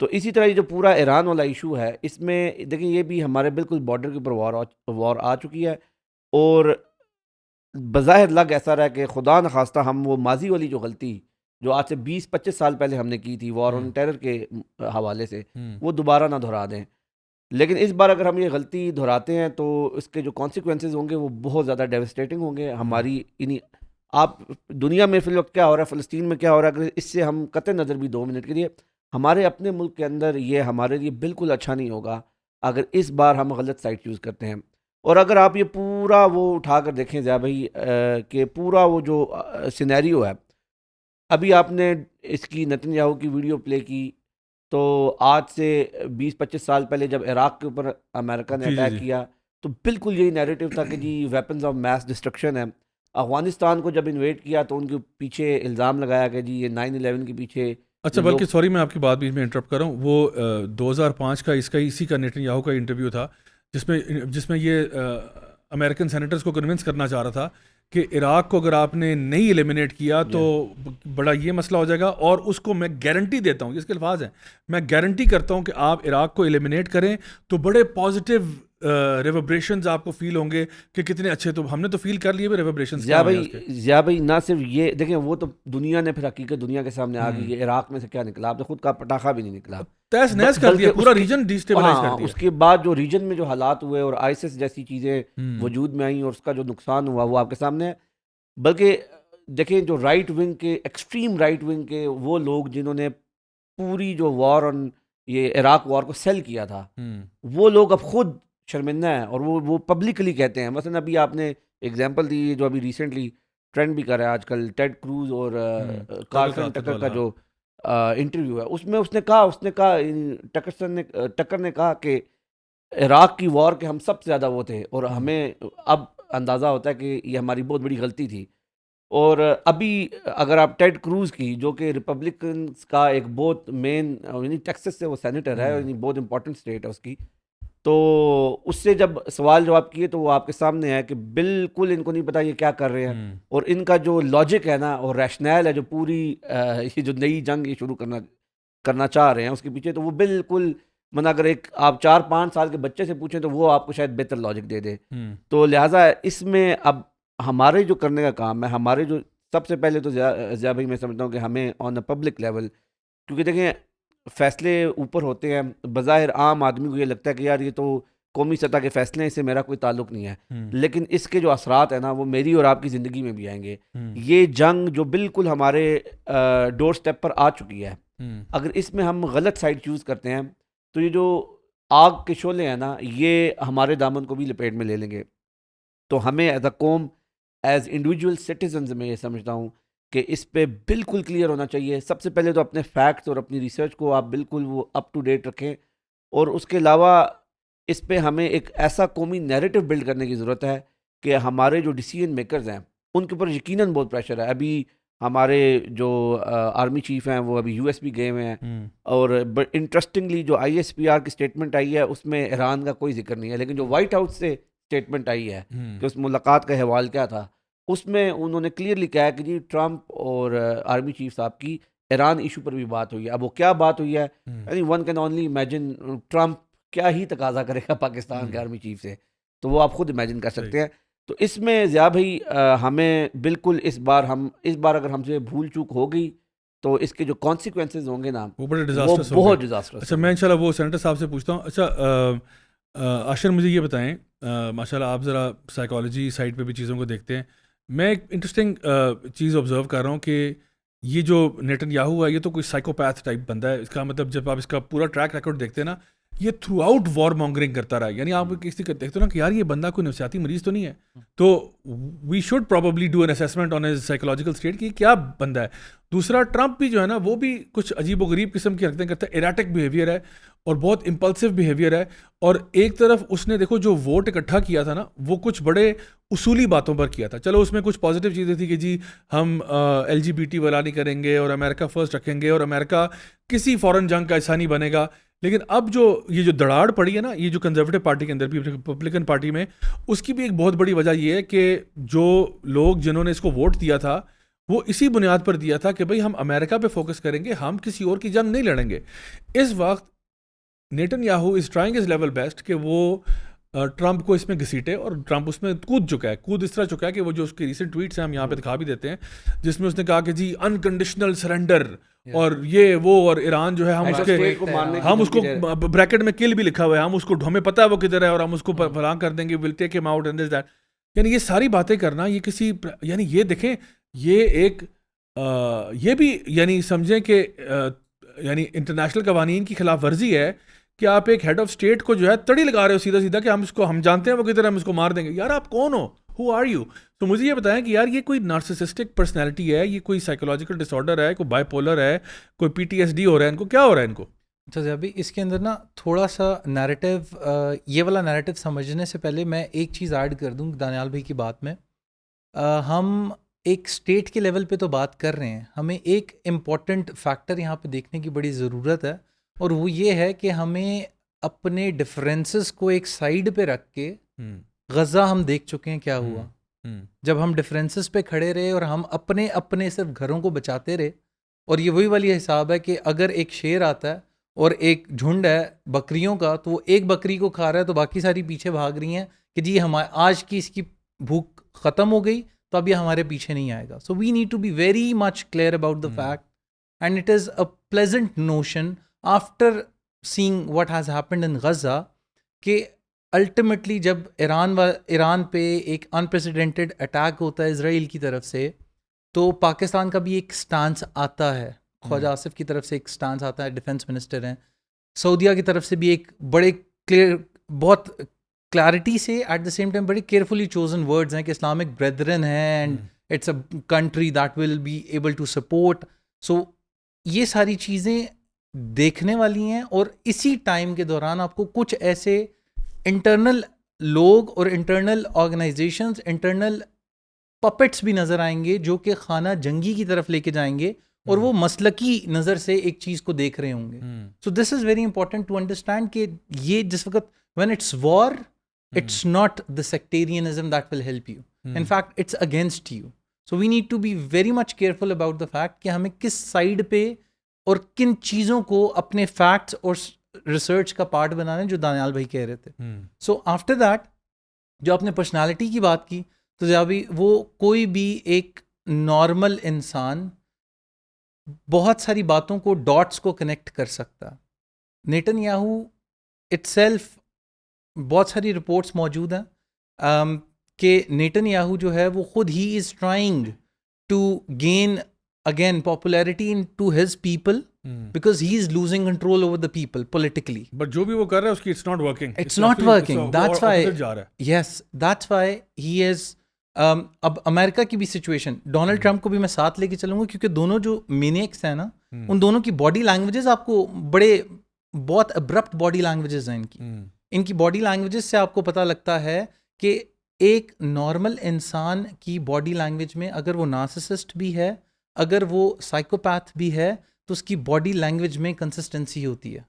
تو اسی طرح یہ جو پورا ایران والا ایشو ہے, اس میں دیکھیں یہ بھی ہمارے بالکل بارڈر کے اوپر وار آ چکی ہے, اور بظاہر لگ ایسا رہا ہے کہ خدا نخواستہ ہم وہ ماضی والی جو غلطی جو آج سے 20-25 سال پہلے ہم نے کی تھی وار آن ٹیرر کے حوالے سے, وہ دوبارہ نہ دہرا دیں. لیکن اس بار اگر ہم یہ غلطی دہراتے ہیں تو اس کے جو کانسیکوینسز ہوں گے وہ بہت زیادہ ڈیوسٹیٹنگ ہوں گے. ہماری آپ دنیا میں فی الوقت کیا ہو رہا ہے, فلسطین میں کیا ہو رہا ہے, اگر اس سے ہم قطع نظر بھی 2 منٹ کے لیے, ہمارے اپنے ملک کے اندر یہ ہمارے لیے بالکل اچھا نہیں ہوگا اگر اس بار ہم غلط سائٹ یوز کرتے ہیں. اور اگر آپ یہ پورا وہ اٹھا کر دیکھیں ضیاء بھائی کہ پورا وہ جو سینیریو ہے, ابھی آپ نے اس کی نتن یاہو کی ویڈیو پلے کی, تو آج سے 20-25 سال پہلے جب عراق کے اوپر امریکہ نے اٹیک کیا تو بالکل یہی نیریٹو تھا کہ جی ویپنز آف میس ڈسٹرکشن ہے. افغانستان کو جب انویٹ کیا تو ان کے پیچھے الزام لگایا کہ جی یہ 9/11 کے پیچھے. اچھا, بلکہ سوری میں آپ کی بات بیچ میں انٹرپٹ کر رہا ہوں, وہ 2005 کا اسی کا نیتن یاہو کا انٹرویو تھا جس میں یہ امریکن سینیٹرز کو کنونس کرنا چاہ رہا تھا کہ عراق کو اگر آپ نے نہیں ایلیمنیٹ کیا تو بڑا یہ مسئلہ ہو جائے گا, اور اس کو میں گارنٹی دیتا ہوں, اس کے الفاظ ہیں, میں گارنٹی کرتا ہوں کہ آپ عراق کو ایلیمنیٹ کریں تو بڑے پازیٹیو ریوربریشنز آپ کو فیل ہوں گے کہ کتنے اچھے. تو ہم نے تو فیل کر لیے ریوربریشنز. ضیاء بھائی نہ صرف یہ دیکھیں, وہ تو دنیا نے پھر حقیقت دنیا کے سامنے آ گئی. عراق میں سے کیا نکلا, آپ نے خود کا پٹاخہ بھی نہیں نکلا, تہس نہس کر دیا, پورا ریجن ڈیسٹیبلائز کر دیا. اس کے بعد جو ریجن میں جو حالات ہوئے اور آئیسس جیسی چیزیں وجود میں آئیں اور اس کا جو نقصان ہوا وہ آپ کے سامنے ہے. بلکہ دیکھیں جو رائٹ ونگ کے, ایکسٹریم رائٹ ونگ کے وہ لوگ جنہوں نے پوری جو وار آن یہ عراق وار کو سیل کیا تھا, وہ لوگ اب خود شرمندہ ہیں اور وہ پبلکلی کہتے ہیں. مثلا ابھی آپ نے ایگزامپل دی جو ابھی ریسنٹلی ٹرینڈ بھی کر رہا ہے آج کل, ٹیڈ کروز اور کارل ٹکر کا جو انٹرویو ہے, اس میں اس نے کہا ٹکر نے کہا کہ عراق کی وار کے ہم سب سے زیادہ وہ تھے, اور ہمیں اب اندازہ ہوتا ہے کہ یہ ہماری بہت بڑی غلطی تھی. اور ابھی اگر آپ ٹیڈ کروز کی, جو کہ ریپبلکنس کا ایک بہت مین, یعنی ٹیکسس سے وہ سینیٹر ہے, یعنی بہت امپورٹنٹ اسٹیٹ ہے اس کی, تو اس سے جب سوال جواب کیے تو وہ آپ کے سامنے ہے کہ بالکل ان کو نہیں پتا یہ کیا کر رہے ہیں, اور ان کا جو لاجک ہے نا اور ریشنل ہے جو پوری یہ جو نئی جنگ یہ شروع کرنا چاہ رہے ہیں اس کے پیچھے, تو وہ بالکل ورنہ اگر ایک آپ 4-5 سال کے بچے سے پوچھیں تو وہ آپ کو شاید بہتر لاجک دے دے. ہوں تو لہٰذا اس میں اب ہمارے جو کرنے کا کام ہے، ہمارے جو سب سے پہلے تو ضیاء بھائی میں سمجھتا ہوں کہ ہمیں آن اے پبلک لیول، کیونکہ دیکھیں فیصلے اوپر ہوتے ہیں، بظاہر عام آدمی کو یہ لگتا ہے کہ یار یہ تو قومی سطح کے فیصلے ہیں، اس سے میرا کوئی تعلق نہیں ہے، لیکن اس کے جو اثرات ہیں نا وہ میری اور آپ کی زندگی میں بھی آئیں گے. یہ جنگ جو بالکل ہمارے ڈور سٹیپ پر آ چکی ہے، اگر اس میں ہم غلط سائڈ چوز کرتے ہیں تو یہ جو آگ کے شعلے ہیں نا یہ ہمارے دامن کو بھی لپیٹ میں لے لیں گے. تو ہمیں ایز اے قوم، ایز انڈیویجول سٹیزنز میں یہ سمجھتا ہوں کہ اس پہ بالکل کلیئر ہونا چاہیے. سب سے پہلے تو اپنے فیکٹس اور اپنی ریسرچ کو آپ بالکل وہ اپ ٹو ڈیٹ رکھیں، اور اس کے علاوہ اس پہ ہمیں ایک ایسا قومی نیریٹو بلڈ کرنے کی ضرورت ہے کہ ہمارے جو ڈیسیژن میکرز ہیں ان کے اوپر یقیناً بہت پریشر ہے. ابھی ہمارے جو آرمی چیف ہیں وہ ابھی یو ایس بھی گئے ہوئے ہیں، اور انٹرسٹنگلی جو آئی ایس پی آر کی اسٹیٹمنٹ آئی ہے اس میں ایران کا کوئی ذکر نہیں ہے، لیکن جو وائٹ ہاؤس سے اسٹیٹمنٹ آئی ہے کہ اس ملاقات کا حوال کیا تھا، اس میں انہوں نے کلیئرلی کہا ہے کہ جی ٹرمپ اور آرمی چیف صاحب کی ایران ایشو پر بھی بات ہوئی ہے. اب وہ کیا بات ہوئی ہے، یعنی one can only imagine Trump کیا ہی تقاضا کرے گا پاکستان کے آرمی چیف سے، تو وہ آپ خود امیجن کر سکتے ہیں. تو اس میں ضیاء بھائی ہمیں بالکل اس بار اگر ہم سے بھول چوک ہو گئی تو اس کے جو کانسیکوینسز ہوں گے نا وہ بڑے وہ ڈیزاسٹرس بہت ڈیزاسٹرس. اچھا میں انشاءاللہ وہ سینیٹر صاحب سے پوچھتا ہوں. اچھا عاشر مجھے یہ بتائیں، ماشاءاللہ آپ ذرا سائیکالوجی سائڈ پہ بھی چیزوں کو دیکھتے ہیں. میں ایک انٹرسٹنگ چیز آبزرو کر رہا ہوں کہ یہ جو نیتن یاہو ہے یہ تو کوئی سائیکوپیتھ ٹائپ بندہ ہے. اس کا مطلب جب آپ اس کا پورا ٹریک ریکارڈ دیکھتے ہیں نا یہ تھرو آؤٹ وار مانگرنگ کرتا رہا ہے. یعنی آپ کسی کا دیکھتے ہو نا کہ یار یہ بندہ کوئی نفسیاتی مریض تو نہیں ہے، تو we should probably do an assessment on his psychological state کہ کیا بندہ ہے. دوسرا ٹرمپ بھی جو ہے نا وہ بھی کچھ عجیب و غریب قسم کی حرکتیں کرتا ہے، ایراٹک بیہیویئر ہے اور بہت امپلسو بیہیویئر ہے. اور ایک طرف اس نے دیکھو جو ووٹ اکٹھا کیا تھا نا وہ کچھ بڑے اصولی باتوں پر کیا تھا. چلو اس میں کچھ پازیٹیو چیزیں تھی کہ جی ہم LGBT والا نہیں کریں گے اور امریکہ فرسٹ رکھیں گے اور امریکہ کسی فورن جنگ کا حصہ نہیں بنے گا. لیکن اب جو یہ جو دڑاڑ پڑی ہے نا یہ جو کنزرویٹو پارٹی کے اندر بھی ریپبلکن پارٹی میں، اس کی بھی ایک بہت بڑی وجہ یہ ہے کہ جو لوگ جنہوں نے اس کو ووٹ دیا تھا وہ اسی بنیاد پر دیا تھا کہ بھئی ہم امریکہ پہ فوکس کریں گے، ہم کسی اور کی جنگ نہیں لڑیں گے. اس وقت Nitin Yahoo is trying his level best کہ وہ ٹرمپ کو اس میں گھسیٹے، اور ٹرمپ اس میں کود چکا ہے. کود اس طرح چکا ہے کہ وہ جو اس کی ریسنٹ ٹویٹس ہیں ہم یہاں پہ دکھا بھی دیتے ہیں، جس میں اس نے کہا کہ جی انکنڈیشنل سرنڈر اور یہ وہ، اور ایران جو ہے ہم اس کو بریکٹ میں کل بھی لکھا ہوا ہے، ہم اس کو ہمیں پتہ ہے وہ کدھر ہے اور ہم اس کو فلاں کر دیں گے، ول ٹیک ہم آؤٹ اینڈ دس دیٹ. یعنی یہ ساری باتیں کرنا یہ کسی یعنی یہ دیکھیں یہ ایک یہ بھی یعنی سمجھیں کہ یعنی انٹرنیشنل قوانین کی خلاف ورزی ہے کہ آپ ایک ہیڈ آف اسٹیٹ کو جو ہے تڑی لگا رہے ہو سیدھا سیدھا کہ ہم جانتے ہیں وہ کدھر ہم اس کو مار دیں گے. یار آپ کون ہو؟ Who are you? تو مجھے یہ بتائیں کہ یار یہ کوئی نارسسسٹک پرسنالٹی ہے، یہ کوئی سائیکولوجیکل ڈس آرڈر ہے، کوئی بائی پولر ہے، کوئی PTSD ہو رہا ہے ان کو، کیا ہو رہا ہے ان کو؟ اچھا ضیاء بھائی اس کے اندر نا تھوڑا سا نیریٹیو، یہ والا نیریٹیو سمجھنے سے پہلے میں ایک چیز ایڈ کر دوں دانیال بھائی کی بات میں. ہم ایک اسٹیٹ کے لیول پہ تو بات کر رہے ہیں، ہمیں ایک امپورٹنٹ فیکٹر یہاں پہ دیکھنے کی بڑی ضرورت ہے، اور وہ یہ ہے کہ ہمیں اپنے ڈفرینسز کو ایک سائڈ پہ رکھ کے، غزہ ہم دیکھ چکے ہیں کیا ہوا جب ہم ڈفرینسز پہ کھڑے رہے اور ہم اپنے صرف گھروں کو بچاتے رہے. اور یہ وہی والی حساب ہے کہ اگر ایک شیر آتا ہے اور ایک جھنڈ ہے بکریوں کا تو وہ ایک بکری کو کھا رہا ہے تو باقی ساری پیچھے بھاگ رہی ہیں کہ جی آج کی اس کی بھوک ختم ہو گئی تو اب یہ ہمارے پیچھے نہیں آئے گا. So we need to be very much clear about the fact and it is a pleasant notion after saying what has happened in Gaza کہ الٹیمیٹلی جب ایران پہ ایک انپریسیڈنٹڈ اٹیک ہوتا ہے اسرائیل کی طرف سے تو پاکستان کا بھی ایک سٹانس آتا ہے. خواجہ آصف کی طرف سے ایک سٹانس آتا ہے، ڈیفنس منسٹر ہیں. سعودیہ کی طرف سے بھی ایک بڑے کلیئر، بہت کلیئرٹی سے، ایٹ دا سیم ٹائم بڑی کیئرفلی چوزن ورڈز ہیں کہ اسلامک بریدرن ہیں and it's a country that will be able to support. So یہ ساری چیزیں دیکھنے والی ہیں، اور اسی ٹائم کے دوران آپ کو کچھ ایسے انٹرنل لوگ اور انٹرنل آرگنائزیشنز، انٹرنل پپٹس بھی نظر آئیں گے جو کہ خانہ جنگی کی طرف لے کے جائیں گے اور وہ مسلکی نظر سے ایک چیز کو دیکھ رہے ہوں گے. So this is very important to understand کہ یہ جس وقت when it's war it's not the sectarianism that will help you, in fact it's against you. So we need to be very much careful about the fact کہ ہمیں کس side پہ اور کن چیزوں کو اپنے فیکٹس اور ریسرچ کا پارٹ بنانا جو دانیال بھائی کہہ رہے تھے. سو آفٹر دیٹ جو آپ نے پرسنالٹی کی بات کی تو جابھی وہ کوئی بھی ایک نارمل انسان بہت ساری باتوں کو ڈاٹس کو کنیکٹ کر سکتا. نیتن یاہو اٹ سیلف بہت ساری رپورٹس موجود ہیں کہ نیتن یاہو جو ہے وہ خود ہی is trying to gain again popularity into his people because he is losing control over the people politically. But جو بھی وہ کر رہا ہے اس کی it's not working. It's not working. That's why. جا رہا ہے. Yes, that's why he is. اب امریکہ کی بھی سچویشن ڈونلڈ ٹرمپ کو بھی میں ساتھ لے کے چلوں گا کیونکہ دونوں جو مینیکس ہیں نا ان دونوں کی باڈی لینگویجز آپ کو بہت ابرپٹ باڈی لینگویجز ہیں ان کی باڈی لینگویجز سے آپ کو پتہ لگتا ہے کہ ایک نارمل انسان کی باڈی لینگویج میں اگر وہ نارسسسٹ بھی ہے اگر وہ سائیکوپیتھ بھی ہے تو اس کی باڈی لینگویج میں کنسسٹنسی ہوتی ہے.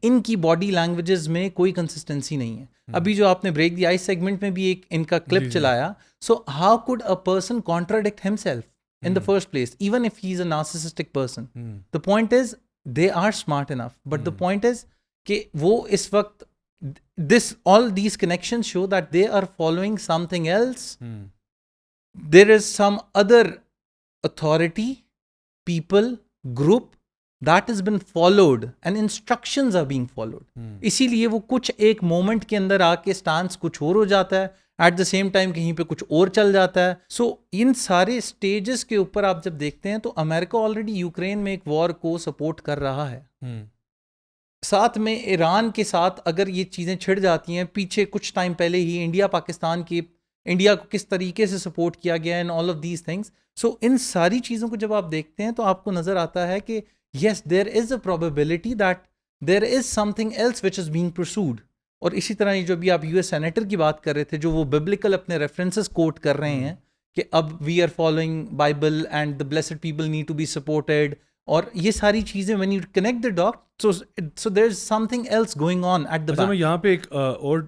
ان کی باڈی لینگویجز میں کوئی کنسسٹنسی نہیں ہے. ابھی جو آپ نے بریک دی آئس سیگمنٹ میں بھی ایک ان کا کلپ چلایا. So how could a person contradict himself in the first place, even if he is a narcissistic person? The point is they are smart enough, but the point is کہ وہ اس وقت all these connections show that they are following something else. There is some other authority, people, group that has been followed and instructions are being followed. اسی لیے وہ کچھ ایک moment کے اندر آ کے سٹانس کچھ اور ہو جاتا ہے, ایٹ دا سیم ٹائم کہیں پہ کچھ اور چل جاتا ہے. سو ان سارے اسٹیجز کے اوپر آپ جب دیکھتے ہیں تو امریکہ آلریڈی یوکرین میں ایک وار کو سپورٹ کر رہا ہے. ساتھ میں ایران کے ساتھ اگر یہ چیزیں چھڑ جاتی ہیں, پیچھے کچھ ٹائم پہلے ہی انڈیا کو کس طریقے سے سپورٹ کیا گیا ان آل آف دیز تھنگس. سو ان ساری چیزوں کو جب آپ دیکھتے ہیں تو آپ کو نظر آتا ہے کہ yes there is a probability that there is something else which is being pursued. اور اسی طرح جو بھی آپ یو ایس سینیٹر کی بات کر رہے تھے جو وہ ببلیکل اپنے ریفرنسز کوٹ کر رہے ہیں کہ اب we are following Bible and the blessed people need to be supported, اور یہ ساری چیزیں when you connect the dots so there is something else going on at the back. میں یہاں پہ ایک اور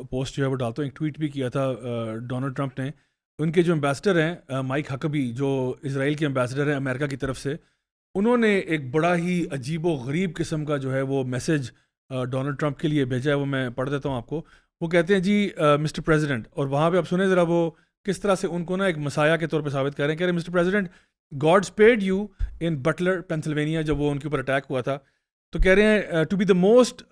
پوسٹ جو ہے وہ ڈالتا ہوں, ایک ٹویٹ بھی کیا تھا ڈونلڈ ٹرمپ نے. ان کے جو امبیسڈر ہیں مائک ہکبی, جو اسرائیل کے امبیسڈر ہیں امریکہ کی طرف سے, انہوں نے ایک بڑا ہی عجیب و غریب قسم کا جو ہے وہ میسج ڈونلڈ ٹرمپ کے لیے بھیجا ہے. وہ میں پڑھ دیتا ہوں آپ کو. وہ کہتے ہیں جی مسٹر پریزیڈنٹ, اور وہاں پہ آپ سنیں ذرا وہ کس طرح سے ان کو نا ایک مسایہ کے طور پہ ثابت کر رہے ہیں. کہہ رہے ہیں mister president God spared you in Butler Pennsylvania, جب وہ ان کے اوپر اٹیک ہوا تھا. تو کہہ رہے ہیں to be the most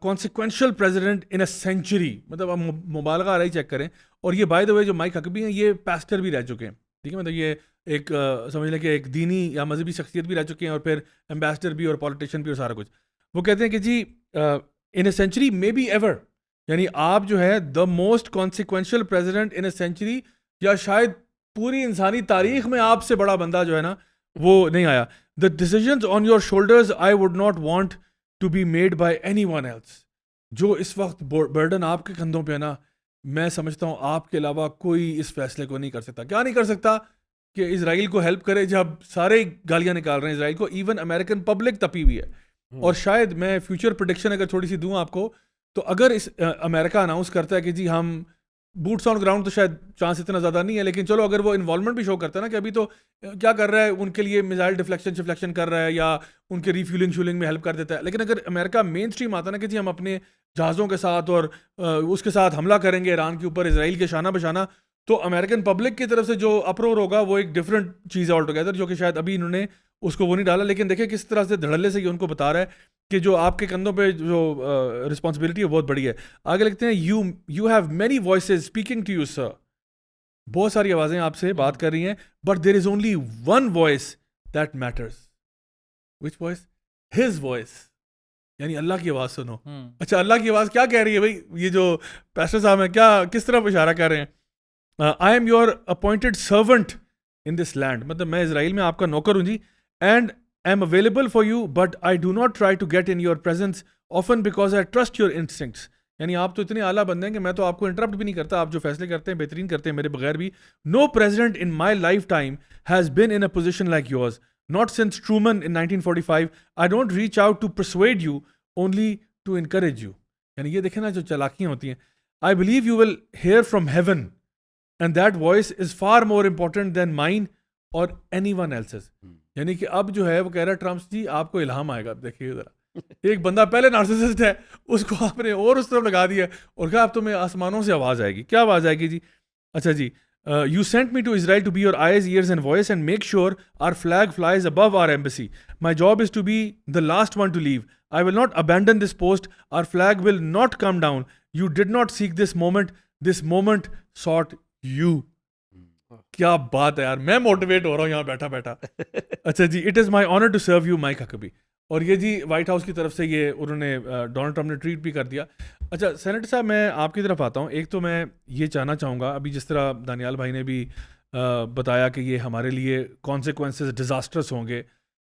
consequential president in a century, مطلب آپ مبالغہ آ رہی چیک کریں. اور یہ بائی دا وے جو مائک ہکبی ہیں یہ پیسٹر بھی رہ چکے ہیں, ٹھیک ہے, مطلب یہ ایک سمجھ لیں کہ ایک دینی یا مذہبی شخصیت بھی رہ چکے ہیں, اور پھر امبیسڈر بھی اور پولیٹیشین بھی اور سارا کچھ. وہ کہتے ہیں کہ جی in a century maybe ever, یعنی آپ جو ہے the most consequential president in a century, یا شاید پوری انسانی تاریخ میں آپ سے بڑا بندہ جو ہے نا وہ نہیں آیا. The decisions on your shoulders I would not want to be made by anyone else. جو اس وقت برڈن آپ کے کندھوں پہ ہے نا, میں سمجھتا ہوں آپ کے علاوہ کوئی اس فیصلے کو نہیں کر سکتا. کیا نہیں کر سکتا کہ اسرائیل کو ہیلپ کرے جب سارے گالیاں نکال رہے ہیں اسرائیل کو, ایون امریکن پبلک تپی ہوئی ہے. اور شاید میں فیوچر پریڈکشن اگر تھوڑی سی دوں آپ کو, تو اگر اس امریکہ اناؤنس کرتا ہے کہ جی ہم بوٹس آن گراؤنڈ, تو شاید چانس اتنا زیادہ نہیں ہے, لیکن چلو اگر وہ انوالومنٹ بھی شو کرتا ہے نا کہ ابھی تو کیا کر رہا ہے ان کے لیے میزائل ڈیفلیکشن کر رہا ہے یا ان کے ریفیولنگ میں ہیلپ کر دیتا ہے. لیکن اگر امریکہ مین اسٹریم آتا ہے نا کہ جی ہم اپنے جہازوں کے ساتھ اور اس کے ساتھ حملہ کریں گے ایران کے اوپر, اسرائیل کے شانہ بشانہ, تو امریکن پبلک کی طرف سے جو اپرور ہوگا وہ ایک ڈفرینٹ چیز ہے آل ٹوگیدر, جو کہ شاید ابھی انہوں نے اس کو وہ نہیں ڈالا. لیکن دیکھیں کس طرح سے دھڑلے سے یہ ان کو بتا رہا ہے کہ جو آپ کے کندھوں پہ جو رسپانسبلٹی ہے بہت بڑی ہے. آگے لکھتے ہیں you have many voices speaking to you sir, بہت ساری آوازیں آپ سے بات کر رہی ہیں, but there is only one voice that matters. Which voice? His voice, یعنی اللہ کی آواز سنو. اچھا اللہ کی آواز کیا کہہ رہی ہے بھائی؟ یہ جو پیسٹر صاحب ہیں کیا کس طرف اشارہ کر رہے ہیں؟ I am your appointed servant in this land, مطلب میں اسرائیل میں آپ کا نوکر ہوں جی. And I am available for you, but I do not try to get in your presence often because I trust your instincts. یعنی آپ تو اتنے اعلیٰ بندے ہیں کہ میں تو آپ کو انٹرپٹ بھی نہیں کرتا, آپ جو فیصلے کرتے ہیں بہترین کرتے ہیں میرے بغیر بھی. No president in my lifetime has been in a position like yours. Not since Truman in 1945. I don't reach out to persuade you, only to encourage you. یعنی یہ دیکھیں نا جو چالاکیاں ہوتی ہیں. I believe you will hear from heaven, and that voice is far more important than mine or anyone else's. یعنی کہ اب جو ہے وہ کہہ رہا ہے ٹرمپ جی آپ کو الہام آئے گا. اب دیکھیے ذرا ایک بندہ پہلے نارسسسٹ ہے, اس کو آپ نے اور اس طرف لگا دیا اور کہا اب تو میں آسمانوں سے آواز آئے گی. کیا آواز آئے گی جی؟ اچھا جی, you sent me to Israel to be your eyes, ears and voice and make sure our flag flies above our embassy. My job is to be the last one to leave. I will not abandon this post. Our flag will not come down. You did not seek this moment. This moment sought you. کیا بات ہے یار, میں motivate ہو رہا ہوں یہاں بیٹھا بیٹھا. اچھا جی, it is my honour to serve you Mike Huckabee. اور یہ جی وائٹ ہاؤس کی طرف سے یہ انہوں نے ڈونلڈ ٹرمپ نے ٹویٹ بھی کر دیا. اچھا سینیٹر صاحب, میں آپ کی طرف آتا ہوں. ایک تو میں یہ چاہنا چاہوں گا, ابھی جس طرح دانیال بھائی نے بھی بتایا کہ یہ ہمارے لیے کانسیکوینسز ڈیزاسٹرس ہوں گے,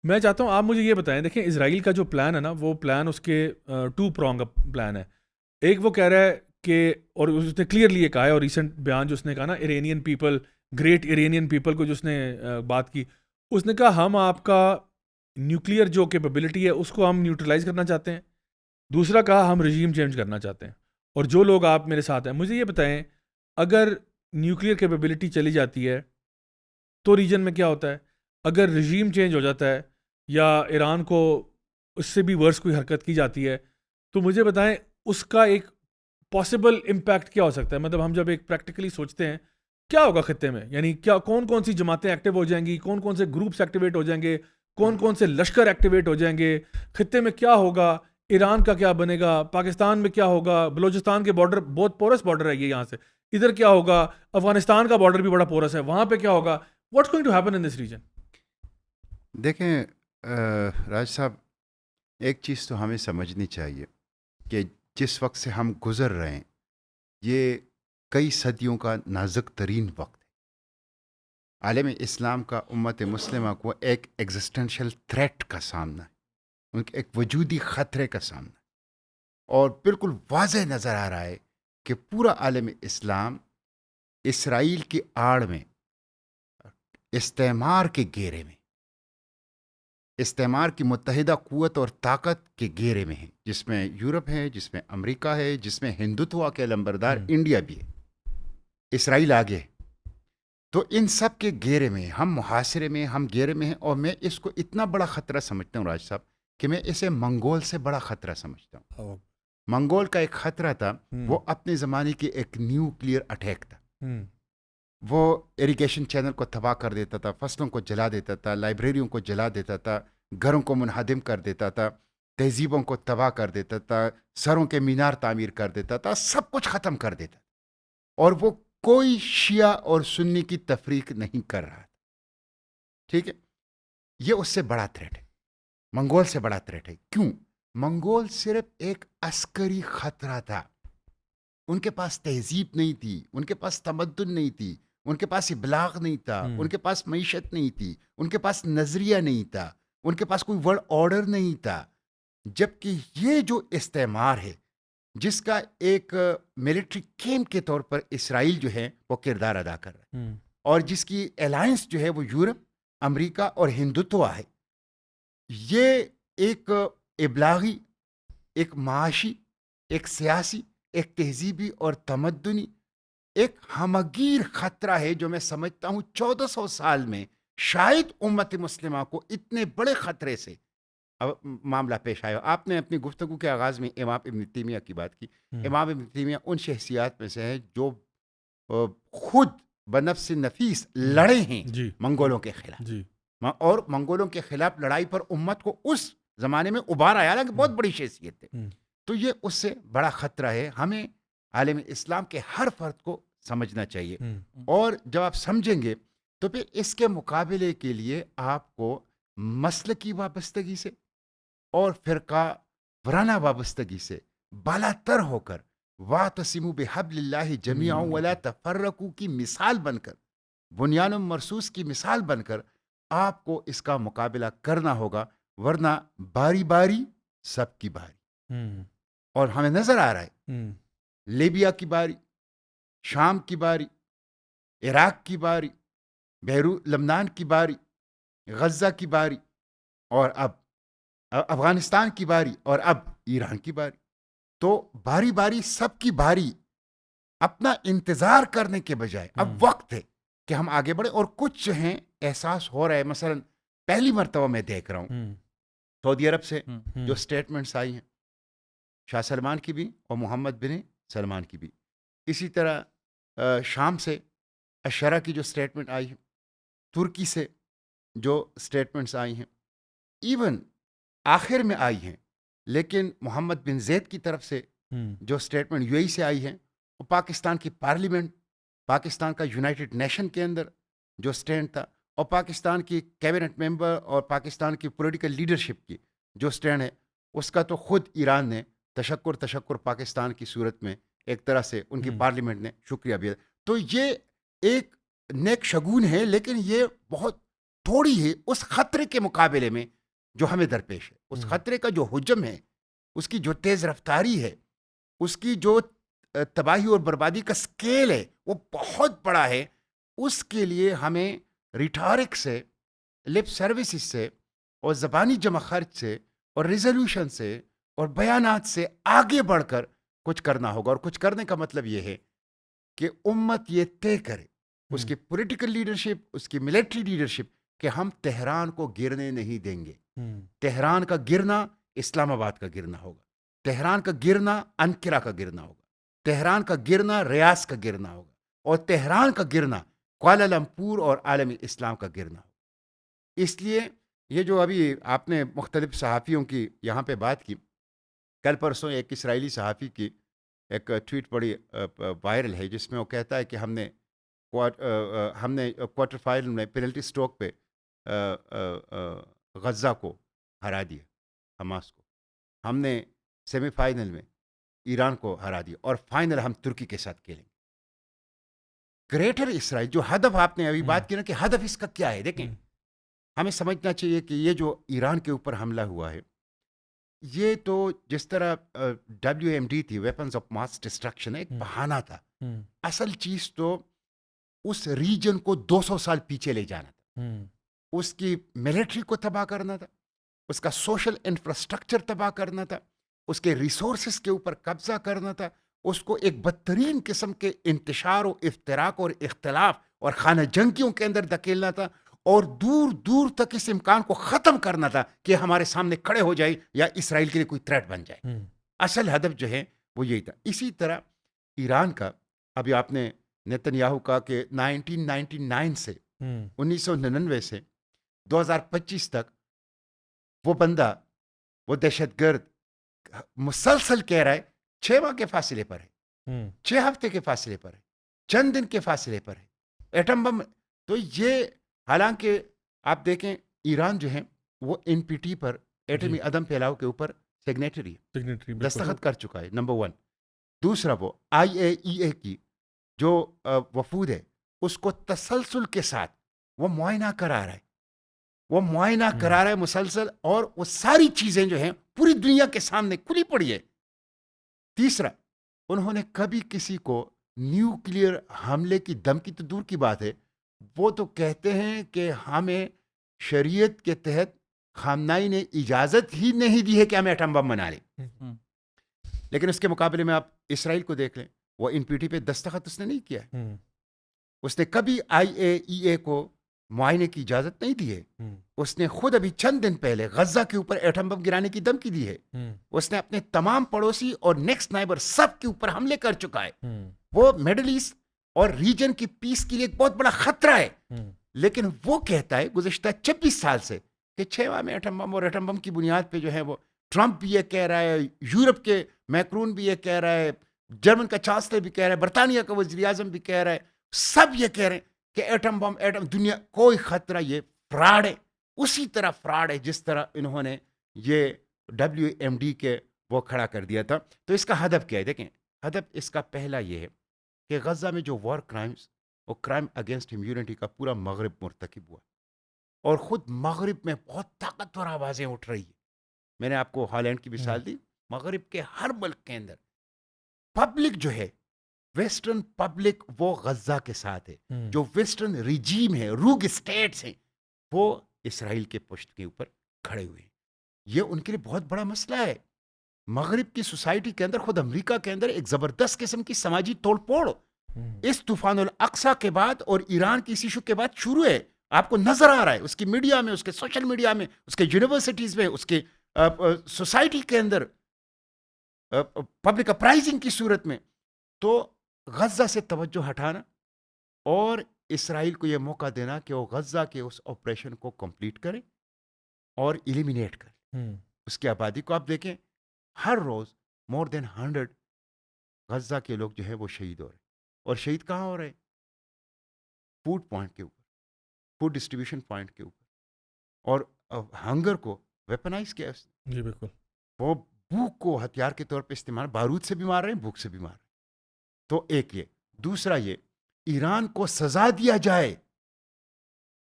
میں چاہتا ہوں آپ مجھے یہ بتائیں. دیکھیں اسرائیل کا جو پلان ہے نا, وہ پلان اس کے 2 پرونگ پلان ہے. ایک وہ کہہ رہا ہے کہ, اور اس نے کلیئرلی یہ کہا ہے, اور ریسنٹ بیان جو اس نے کہا نا, Iranian people, great Iranian people کو جو اس نے بات کی, اس نے کہا ہم آپ کا نیوکلیئر جو کیپیبلٹی ہے اس کو ہم نیوٹرلائز کرنا چاہتے ہیں. دوسرا کہا ہم رجیم چینج کرنا چاہتے ہیں. اور جو لوگ آپ میرے ساتھ ہیں, مجھے یہ بتائیں, اگر نیوکلیئر کیپیبلٹی چلی جاتی ہے تو ریجن میں کیا ہوتا ہے؟ اگر رجیم چینج ہو جاتا ہے یا ایران کو اس سے بھی ورس کوئی حرکت کی جاتی ہے, تو مجھے بتائیں اس کا ایک پاسبل امپیکٹ کیا ہو سکتا ہے؟ مطلب ہم جب ایک پریکٹیکلی سوچتے ہیں کیا ہوگا خطے میں, یعنی کیا کون کون سی جماعتیں ایکٹیو ہو جائیں گی, کون کون سے گروپس ایکٹیویٹ ہو جائیں گے, کون کون سے لشکر ایکٹیویٹ ہو جائیں گے, خطے میں کیا ہوگا, ایران کا کیا بنے گا, پاکستان میں کیا ہوگا, بلوچستان کے بارڈر بہت پورس بارڈر ہے یہ یہاں سے, ادھر کیا ہوگا, افغانستان کا بارڈر بھی بڑا پورس ہے, وہاں پہ کیا ہوگا, what's going to happen in this region? دیکھیں راج صاحب, ایک چیز تو ہمیں سمجھنی چاہیے کہ جس وقت سے ہم گزر رہے ہیں یہ کئی صدیوں کا نازک ترین وقت ہے. عالم اسلام کا, امت مسلمہ کو ایک ایگزسٹینشیل تھریٹ کا سامنا ہے, ان کے ایک وجودی خطرے کا سامنا ہے, اور بالکل واضح نظر آ رہا ہے کہ پورا عالم اسلام اسرائیل کی آڑ میں, استعمار کے گھیرے میں, استعمار کی متحدہ قوت اور طاقت کے گھیرے میں ہے, جس میں یورپ ہے, جس میں امریکہ ہے, جس میں ہندوتوا کے لمبردار انڈیا بھی ہے, اسرائیل آگے ہے. تو ان سب کے گھیرے میں ہم محاصرے میں, ہم گھیرے میں ہیں. اور میں اس کو اتنا بڑا خطرہ سمجھتا ہوں راج صاحب کہ میں اسے منگول سے بڑا خطرہ سمجھتا ہوں. منگول کا ایک خطرہ تھا, وہ اپنے زمانے کی ایک نیوکلیئر اٹیک تھا. وہ اریگیشن چینل کو تباہ کر دیتا تھا, فصلوں کو جلا دیتا تھا, لائبریریوں کو جلا دیتا تھا, گھروں کو منہدم کر دیتا تھا, تہذیبوں کو تباہ کر دیتا تھا, سروں کے مینار تعمیر کر دیتا تھا, سب کچھ ختم کر دیتا تھا. اور وہ کوئی شیعہ اور سنی کی تفریق نہیں کر رہا تھا. ٹھیک ہے, یہ اس سے بڑا تھریٹ ہے, منگول سے بڑا تھریٹ ہے. کیوں؟ منگول صرف ایک عسکری خطرہ تھا. ان کے پاس تہذیب نہیں تھی, ان کے پاس تمدن نہیں تھی, ان کے پاس ابلاغ نہیں تھا, ان کے پاس معیشت نہیں تھی, ان کے پاس نظریہ نہیں تھا, ان کے پاس کوئی ورلڈ آرڈر نہیں تھا. جبکہ یہ جو استعمار ہے, جس کا ایک ملٹری کیمپ کے طور پر اسرائیل جو ہے وہ کردار ادا کر رہا ہے, اور جس کی الائنس جو ہے وہ یورپ, امریکہ اور ہندوتوا ہے, یہ ایک ابلاغی, ایک معاشی, ایک سیاسی, ایک تہذیبی اور تمدنی ایک ہمگیر خطرہ ہے, جو میں سمجھتا ہوں 1400 سال میں شاید امت مسلمہ کو اتنے بڑے خطرے سے معاملہ پیش آیا. آپ نے اپنی گفتگو کے آغاز میں امام ابن تیمیہ کی بات کی. امام ابن تیمیہ ان شخصیات میں سے ہیں جو خود بنفس نفیس لڑے ہیں منگولوں کے خلاف, اور منگولوں کے خلاف لڑائی پر امت کو اس زمانے میں ابھار آیا نا, کہ بہت بڑی شخصیت ہے. تو یہ اس سے بڑا خطرہ ہے. ہمیں عالم اسلام کے ہر فرد کو سمجھنا چاہیے, اور جب آپ سمجھیں گے تو پھر اس کے مقابلے کے لیے آپ کو مسلکی وابستگی سے اور فرقہ ورانہ وابستگی سے بالا تر ہو کر وَاعْتَصِمُوا بِحَبْلِ اللَّهِ جَمِيعًا وَلَا تَفَرَّقُوا کی مثال بن کر, بنیان مرصوص کی مثال بن کر آپ کو اس کا مقابلہ کرنا ہوگا, ورنہ باری باری سب کی باری. اور ہمیں نظر آ رہا ہے لیبیا کی باری, شام کی باری, عراق کی باری, لبنان کی باری, غزہ کی باری, اور اب افغانستان کی باری, اور اب ایران کی باری. تو باری باری سب کی باری. اپنا انتظار کرنے کے بجائے اب وقت ہے کہ ہم آگے بڑھیں. اور کچھ جو ہیں احساس ہو رہا ہے, مثلا پہلی مرتبہ میں دیکھ رہا ہوں سعودی عرب سے ہوں، جو اسٹیٹمنٹس آئی ہیں، شاہ سلمان کی بھی اور محمد بن سلمان کی بھی. اسی طرح شام سے اشرا کی جو اسٹیٹمنٹ آئی ہے، ترکی سے جو اسٹیٹمنٹس آئی ہیں، ایون آخر میں آئی ہیں، لیکن محمد بن زید کی طرف سے جو اسٹیٹمنٹ یو اے ای سے آئی ہے، وہ پاکستان کی پارلیمنٹ، پاکستان کا یونائٹڈ نیشن کے اندر جو اسٹینڈ تھا، اور پاکستان کی کیبنٹ ممبر اور پاکستان کی پولیٹیکل لیڈرشپ کی جو اسٹینڈ ہے، اس کا تو خود ایران نے تشکر پاکستان کی صورت میں ایک طرح سے ان کی پارلیمنٹ نے شکریہ بھی. تو یہ ایک نیک شگون ہے، لیکن یہ بہت تھوڑی ہے اس خطرے کے مقابلے میں جو ہمیں درپیش ہے. اس خطرے کا جو حجم ہے، اس کی جو تیز رفتاری ہے، اس کی جو تباہی اور بربادی کا سکیل ہے، وہ بہت بڑا ہے. اس کے لیے ہمیں ریٹارک سے، لپ سروسز سے، اور زبانی جمع خرچ سے، اور ریزولوشن سے، اور بیانات سے آگے بڑھ کر کچھ کرنا ہوگا. اور کچھ کرنے کا مطلب یہ ہے کہ امت یہ طے کرے، اس کی پولیٹیکل لیڈرشپ، اس کی ملٹری لیڈرشپ، کہ ہم تہران کو گرنے نہیں دیں گے. تہران کا گرنا اسلام آباد کا گرنا ہوگا، تہران کا گرنا انقرہ کا گرنا ہوگا، تہران کا گرنا ریاض کا گرنا ہوگا، اور تہران کا گرنا کوالالمپور اور عالمی اسلام کا گرنا ہوگا. اس لیے یہ جو ابھی آپ نے مختلف صحافیوں کی یہاں پہ بات کی، کل پرسوں ایک اسرائیلی صحافی کی ایک ٹویٹ بڑی وائرل ہے، جس میں وہ کہتا ہے کہ ہم نے کوارٹر فائنل میں پینلٹی اسٹروک پہ غزہ کو ہرا دیا، حماس کو. ہم نے سیمی فائنل میں ایران کو ہرا دیا، اور فائنل ہم ترکی کے ساتھ کھیلیں گے. گریٹر اسرائیل جو ہدف آپ نے ابھی بات کی نا، کہ ہدف اس کا کیا ہے، دیکھیں ہمیں سمجھنا چاہیے کہ یہ جو ایران کے اوپر حملہ ہوا ہے، یہ تو جس طرح WMD تھی، ویپنز آف ماس ڈسٹرکشن، ایک بہانہ تھا. اصل چیز تو اس ریجن کو 200 سال پیچھے لے جانا تھا، اس کی ملٹری کو تباہ کرنا تھا، اس کا سوشل انفراسٹرکچر تباہ کرنا تھا، اس کے ریسورسز کے اوپر قبضہ کرنا تھا، اس کو ایک بدترین قسم کے انتشار و افتراق اور اختلاف اور خانہ جنگیوں کے اندر دھکیلنا تھا، اور دور دور تک اس امکان کو ختم کرنا تھا کہ ہمارے سامنے کھڑے ہو جائے یا اسرائیل کے لیے کوئی تھریٹ بن جائے. اصل ہدف جو ہے وہ یہی تھا. اسی طرح ایران کا، ابھی آپ نے نیتن یاہو کا کہ 1999 سے 1999 سے 2025 تک وہ بندہ، وہ دہشت گرد مسلسل کہہ رہا ہے 6 ماہ کے فاصلے پر ہے، 6 ہفتے کے فاصلے پر ہے، چند دن کے فاصلے پر ہے ایٹم بم. تو یہ حالانکہ آپ دیکھیں ایران جو ہے وہ NPT پر، ایٹمی عدم پھیلاؤ کے اوپر سگنیٹری ہے، دستخط کر چکا ہے، نمبر 1. دوسرا وہ IAEA کی جو وفود ہے، اس کو تسلسل کے ساتھ وہ معائنہ کرا رہا ہے، وہ معائنہ کرا رہا ہے مسلسل، اور وہ ساری چیزیں جو ہیں پوری دنیا کے سامنے کھلی پڑی ہے. تیسرا، انہوں نے کبھی کسی کو نیوکلیئر حملے کی دھمکی تو دور کی بات ہے، وہ تو کہتے ہیں کہ ہمیں شریعت کے تحت خامنائی نے اجازت ہی نہیں دی ہے کہ ہمیں ایٹم بم بنا لیں. لیکن اس کے مقابلے میں آپ اسرائیل کو دیکھ لیں، وہ NPT پہ دستخط اس نے نہیں کیا ہے، اس نے کبھی IAEA کو معائنے کی اجازت نہیں دی ہے. اس نے خود ابھی چند دن پہلے غزہ کے اوپر ایٹم بم گرانے کی دھمکی دی ہے. اس نے اپنے تمام پڑوسی اور نیکسٹ نائبر سب کے اوپر حملے کر چکا ہے. وہ میڈل ایسٹ اور ریجن کی پیس کے لیے ایک بہت بڑا خطرہ ہے. لیکن وہ کہتا ہے گزشتہ 26 سال سے کہ 6 ماہ میں ایٹم بم، اور ایٹم بم کی بنیاد پہ جو ہے وہ ٹرمپ بھی یہ کہہ رہا ہے، یورپ کے میکرون بھی یہ کہہ رہا ہے، جرمن کا چانسلر بھی کہہ رہا ہے، برطانیہ کا وزیر اعظم بھی کہہ رہا ہے، سب یہ کہہ رہے ہیں کہ ایٹم بم، دنیا کوئی خطرہ، یہ فراڈ ہے. اسی طرح فراڈ ہے جس طرح انہوں نے یہ WMD کے وہ کھڑا کر دیا تھا. تو اس کا ہدف کیا ہے؟ دیکھیں ہدف اس کا پہلا یہ ہے کہ غزہ میں جو وار کرائمز اور کرائم اگینسٹ ہیومینٹی کا پورا مغرب مرتکب ہوا، اور خود مغرب میں بہت طاقتور آوازیں اٹھ رہی ہیں. میں نے آپ کو ہالینڈ کی مثال دی. مغرب کے ہر ملک کے اندر پبلک جو ہے، ویسٹرن پبلک، وہ غزہ کے ساتھ ہے. جو ویسٹرن ریجیم ہے، روگ اسٹیٹس ہیں، وہ اسرائیل کے پشت کے اوپر کھڑے ہوئے ہیں. یہ ان کے لیے بہت بڑا مسئلہ ہے. مغرب کی سوسائٹی کے اندر، خود امریکہ کے اندر ایک زبردست قسم کی سماجی توڑ پھوڑ اس طوفان الاقصی کے بعد اور ایران کی اس ایشو کے بعد شروع ہے. آپ کو نظر آ رہا ہے اس کی میڈیا میں, اس کے سوشل میڈیا میں, اس کے یونیورسٹیز میں, اس کے سوسائٹی کے اندر, پبلک اپرائزنگ کی صورت میں. تو غزہ سے توجہ ہٹانا اور اسرائیل کو یہ موقع دینا کہ وہ غزہ کے اس آپریشن کو کمپلیٹ کرے اور ایلیمینیٹ کرے. اس کی آبادی کو آپ دیکھیں, ہر روز مور دین 100 غزہ کے لوگ جو ہے وہ شہید ہو رہے ہیں. اور شہید کہاں ہو رہے ہیں؟ فوڈ پوائنٹ کے اوپر, فوڈ ڈسٹریبیوشن پوائنٹ کے اوپر. اور ہنگر کو ویپنائز کیا اس نے. جی بالکل. وہ بھوک کو ہتھیار کے طور پہ استعمال, بارود سے بھی مار رہے ہیں, بھوک سے بھی مار رہے ہیں. تو ایک یہ. دوسرا یہ, ایران کو سزا دیا جائے.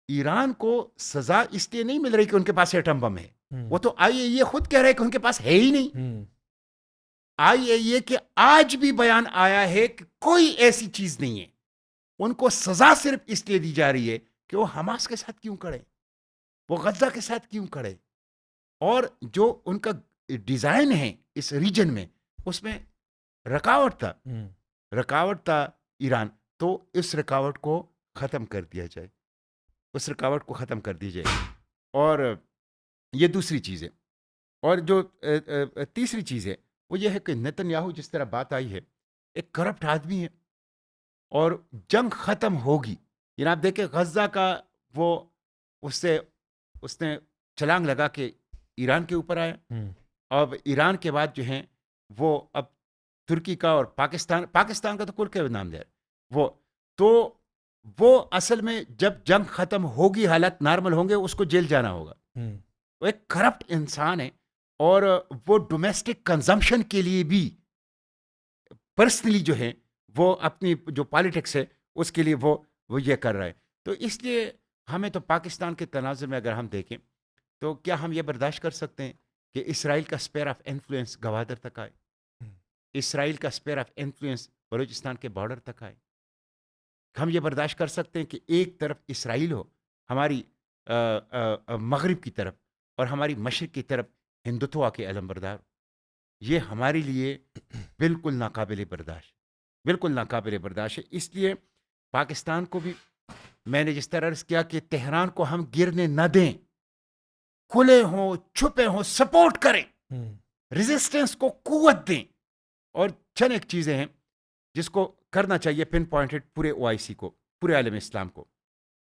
ایران کو سزا اس لیے نہیں مل رہی کہ ان کے پاس ایٹم بم ہے. وہ تو IAEA خود کہہ رہے کہ ان کے پاس ہے ہی نہیں. IAEA کے آج بھی بیان آیا ہے کہ کوئی ایسی چیز نہیں ہے. ان کو سزا صرف اس لیے دی جا رہی ہے کہ وہ حماس کے ساتھ کیوں کھڑے, وہ غزہ کے ساتھ کیوں کھڑے. اور جو ان کا ڈیزائن ہے اس ریجن میں, اس میں رکاوٹ تھا ایران. تو اس رکاوٹ کو ختم کر دیا جائے, اس رکاوٹ کو ختم کر دی جائے. اور یہ دوسری چیز ہے. اور جو تیسری چیز ہے وہ یہ ہے کہ نیتن یاہو, جس طرح بات آئی ہے, ایک کرپٹ آدمی ہے اور جنگ ختم ہوگی. یعنی آپ دیکھیں غزہ کا وہ اس نے چھلانگ لگا کے ایران کے اوپر آیا. اب ایران کے بعد جو ہیں وہ اب ترکی کا اور پاکستان کا تو کل کے نام دے وہ اصل میں جب جنگ ختم ہوگی, حالات نارمل ہوں گے, اس کو جیل جانا ہوگا. وہ ایک کرپٹ انسان ہے اور وہ ڈومیسٹک کنزمپشن کے لیے بھی پرسنلی جو ہے وہ اپنی جو پالیٹکس ہے اس کے لیے وہ یہ کر رہا ہے. تو اس لیے ہمیں تو پاکستان کے تناظر میں اگر ہم دیکھیں تو کیا ہم یہ برداشت کر سکتے ہیں کہ اسرائیل کا اسپیئر آف انفلوئنس گوادر تک آئے, اسرائیل کا اسپیئر آف انفلوئنس بلوچستان کے بارڈر تک آئے؟ ہم یہ برداشت کر سکتے ہیں کہ ایک طرف اسرائیل ہو ہماری مغرب کی طرف اور ہماری مشرق کی طرف ہندوتوا کے علم بردار ہو؟ یہ ہمارے لیے بالکل ناقابل برداشت, بالکل ناقابل برداشت ہے. اس لیے پاکستان کو بھی میں نے جس طرح عرض کیا کہ تہران کو ہم گرنے نہ دیں, کھلے ہوں چھپے ہوں سپورٹ کریں, ریزسٹنس کو قوت دیں. اور چند ایک چیزیں ہیں جس کو کرنا چاہیے پن پوائنٹڈ پورے OIC کو, پورے عالم اسلام کو.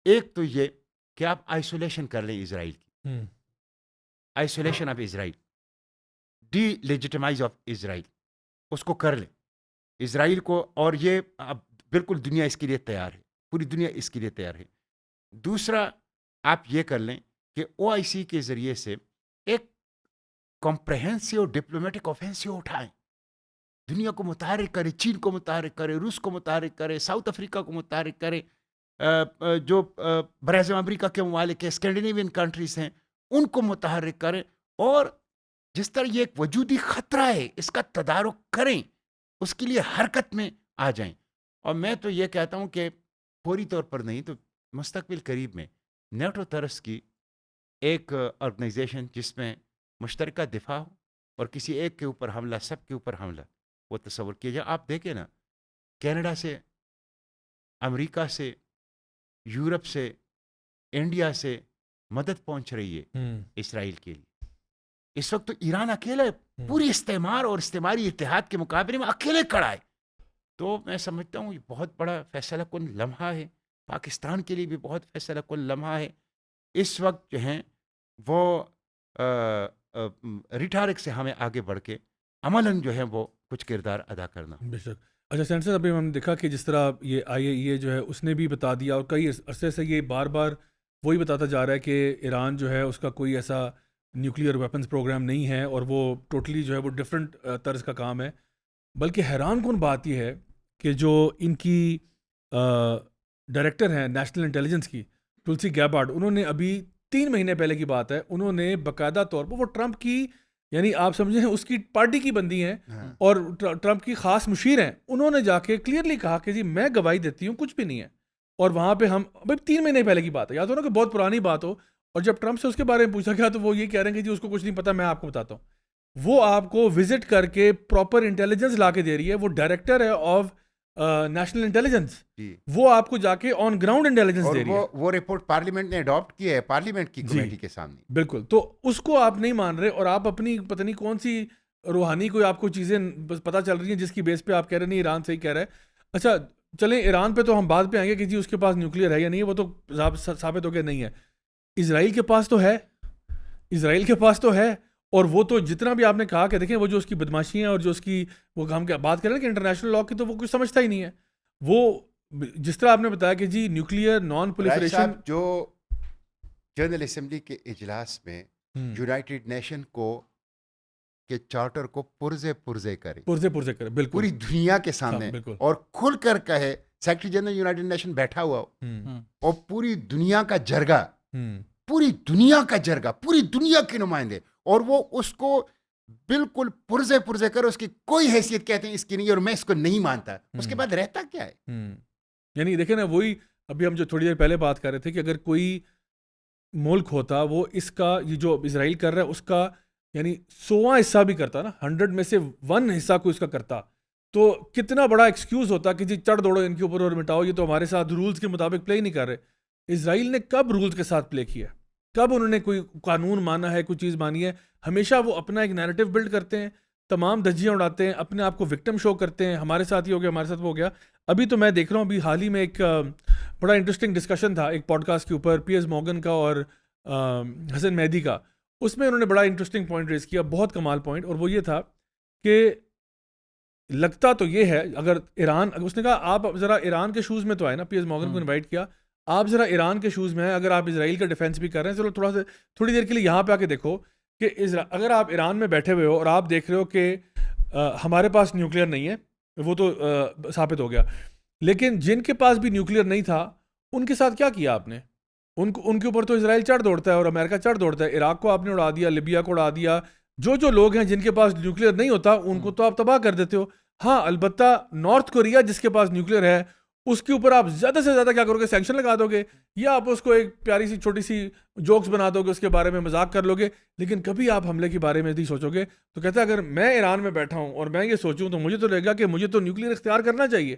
ایک تو یہ کہ آپ آئسولیشن کر لیں اسرائیل کی, isolation of Israel, delegitimise of Israel, اس کو کر لیں اسرائیل کو. اور یہ اب بالکل دنیا اس کے لیے تیار ہے, پوری دنیا اس کے لیے تیار ہے. دوسرا آپ یہ کر لیں کہ OIC کے ذریعے سے ایک کمپریہنسو ڈپلومیٹک آفینسو اٹھائیں, دنیا کو متحرک کرے, چین کو متحرک کرے, روس کو متحرک کرے, ساؤتھ افریقہ کو متحرک کرے, جو براعظم امریکہ کے ممالک ہیں, اسکینڈینیوین کنٹریز ہیں, ان کو متحرک کریں. اور جس طرح یہ ایک وجودی خطرہ ہے اس کا تدارک کریں, اس کے لیے حرکت میں آ جائیں. اور میں تو یہ کہتا ہوں کہ فوری طور پر نہیں تو مستقبل قریب میں نیٹو طرز کی ایک آرگنائزیشن جس میں مشترکہ دفاع ہو اور کسی ایک کے اوپر حملہ, سب کے اوپر حملہ, وہ تصور کیا جائے. آپ دیکھیں نا, کینیڈا سے, امریکہ سے, یورپ سے, انڈیا سے مدد پہنچ رہی ہے اسرائیل کے لیے. اس وقت تو ایران اکیلا پوری استعمار اور استعماری اتحاد کے مقابلے میں اکیلے کھڑا ہے. تو میں سمجھتا ہوں یہ بہت بڑا فیصلہ کن لمحہ ہے, پاکستان کے لیے بھی بہت فیصلہ کن لمحہ ہے. اس وقت جو ہیں وہ ریٹارک سے ہمیں آگے بڑھ کے عملاً جو ہے وہ کچھ کردار ادا کرنا. بے شک. اچھا سینسر, ابھی ہم نے دیکھا کہ جس طرح یہ IAEA جو ہے اس نے بھی بتا دیا اور کئی عرصے سے یہ بار بار وہی بتاتا جا رہا ہے کہ ایران جو ہے اس کا کوئی ایسا نیوکلیئر ویپنز پروگرام نہیں ہے اور وہ ٹوٹلی جو ہے وہ ڈفرینٹ طرز کا کام ہے. بلکہ حیران کن بات یہ ہے کہ جو ان کی ڈائریکٹر ہیں نیشنل انٹیلیجنس کی, تلسی گیبارڈ, انہوں نے ابھی 3 مہینے پہلے کی بات ہے, انہوں نے باقاعدہ طور پر, وہ ٹرمپ کی یعنی آپ سمجھیں اس کی پارٹی کی بندی ہیں اور ٹرمپ کی خاص مشیر ہیں, انہوں نے جا کے کلیئرلی کہا کہ جی میں گواہی دیتی ہوں کچھ بھی نہیں ہے. اور وہاں پہ ہم بھائی 3 مہینے پہلے کی بات ہے, یاد ہو نا کہ بہت پرانی بات ہو, اور جب ٹرمپ سے اس کے بارے میں پوچھا گیا تو وہ یہ کہہ رہے ہیں کہ جی اس کو کچھ نہیں پتا, میں آپ کو بتاتا ہوں. وہ آپ کو وزٹ کر کے پراپر انٹیلیجنس لا کے دے رہی ہے. وہ ڈائریکٹر ہے آف نیشنل انٹیلیجنس جی وہ آپ کو جا کے آن گراؤنڈ انٹیلیجنس اور دے رہی ہے. وہ رپورٹ پارلیمنٹ نے اڈاپٹ کی ہے پارلیمنٹ کی کمیٹی کے سامنے. بالکل. تو اس کو آپ نہیں مان رہے اور آپ اپنی پتہ نہیں کون سی روحانی کوئی آپ کو چیزیں پتہ چل رہی ہیں جس کی بیس پہ آپ کہہ رہے ہیں نہیں ایران صحیح کہہ رہا ہے. اچھا چلیں ایران پہ تو ہم بعد پہ آئیں گے کہ جی اس کے پاس نیوکلیئر ہے یا نہیں ہے, وہ تو ثابت ہو گیا نہیں ہے. اسرائیل کے پاس تو ہے, اسرائیل کے پاس تو ہے. اور وہ تو جتنا بھی آپ نے کہا کہ دیکھیں وہ جو اس کی بدماشی ہیں اور جو اس کی وہ ہم کیا بات کر رہے ہیں کہ انٹرنیشنل لا کی تو وہ کچھ سمجھتا ہی نہیں ہے. وہ جس طرح آپ نے بتایا کہ جی نیوکلیئر نان پولیفریشن, جو جنرل اسمبلی کے اجلاس میں یونائٹڈ نیشن کو کے چارٹر کو پرزے کرے بالکل پوری دنیا کے سامنے بالکل. اور کھل کر کہے, سیکرٹری جنرل یونائٹڈ نیشن بیٹھا ہوا ہو اور پوری دنیا کا جرگہ, پوری دنیا کے نمائندے, اور وہ اس کو بالکل پرزے کرے, اس کی کوئی حیثیت کہتے ہیں اس کی نہیں اور میں اس کو نہیں مانتا, اس کے بعد رہتا کیا ہے. یعنی دیکھیں نا وہی ابھی ہم جو تھوڑی دیر پہلے بات کر رہے تھے کہ اگر کوئی ملک ہوتا وہ اس کا یہ جو اسرائیل کر رہا ہے اس کا یعنی 100واں حصہ بھی کرتا نا, 100 میں سے 1 حصہ کو اس کا کرتا, تو کتنا بڑا ایکسکیوز ہوتا کہ جی چڑھ دوڑو ان کے اوپر اور مٹاؤ, یہ تو ہمارے ساتھ رولز کے مطابق پلے ہی نہیں کر رہے. اسرائیل نے کب رولز کے ساتھ پلے کیا, کب انہوں نے کوئی قانون مانا ہے, کوئی چیز مانی ہے؟ ہمیشہ وہ اپنا ایک نیریٹو بلڈ کرتے ہیں, تمام دھجیاں اڑاتے ہیں, اپنے آپ کو وکٹم شو کرتے ہیں, ہمارے ساتھ ہی ہو گیا, ہمارے ساتھ وہ ہو گیا. ابھی تو میں دیکھ رہا ہوں ابھی حال ہی میں ایک بڑا انٹرسٹنگ ڈسکشن تھا ایک پوڈ کاسٹ کے اوپر, پی ایس مورگن کا اور حسن مہدی کا. اس میں انہوں نے بڑا انٹرسٹنگ پوائنٹ ریز کیا, بہت کمال پوائنٹ, اور وہ یہ تھا کہ لگتا تو یہ ہے اگر ایران, اس نے کہا آپ ذرا ایران کے شوز میں تو آئے نا, پی ایس مورگن کو انوائٹ کیا, آپ ذرا ایران کے شوز میں ہیں, اگر آپ اسرائیل کا ڈیفینس بھی کر رہے ہیں, چلو تھوڑی دیر کے لیے یہاں پہ آ کے دیکھو کہ اگر آپ ایران میں بیٹھے ہوئے ہو اور آپ دیکھ رہے ہو کہ ہمارے پاس نیوکلیئر نہیں ہے, وہ تو ثابت ہو گیا, لیکن جن کے پاس بھی نیوکلیئر نہیں تھا ان کے ساتھ کیا کیا آپ نے؟ ان کے اوپر تو اسرائیل چڑھ دوڑتا ہے اور امریکہ چڑھ دوڑتا ہے. عراق کو آپ نے اڑا دیا, لیبیا کو اڑا دیا, جو لوگ ہیں جن کے پاس نیوکلیئر نہیں ہوتا ان کو تو آپ تباہ کر دیتے ہو. ہاں البتہ نارتھ کوریا جس کے پاس نیوکلیئر ہے اس کے اوپر آپ زیادہ سے زیادہ کیا کرو گے, سینکشن لگا دو گے, یا آپ اس کو ایک پیاری سی چھوٹی سی جوکس بنا دو گے, اس کے بارے میں مذاق کر لو گے, لیکن کبھی آپ حملے کے بارے میں نہیں سوچو گے. تو کہتا ہے اگر میں ایران میں بیٹھا ہوں اور میں یہ سوچوں تو مجھے تو لگے گا کہ مجھے تو نیوکلیئر اختیار کرنا چاہیے,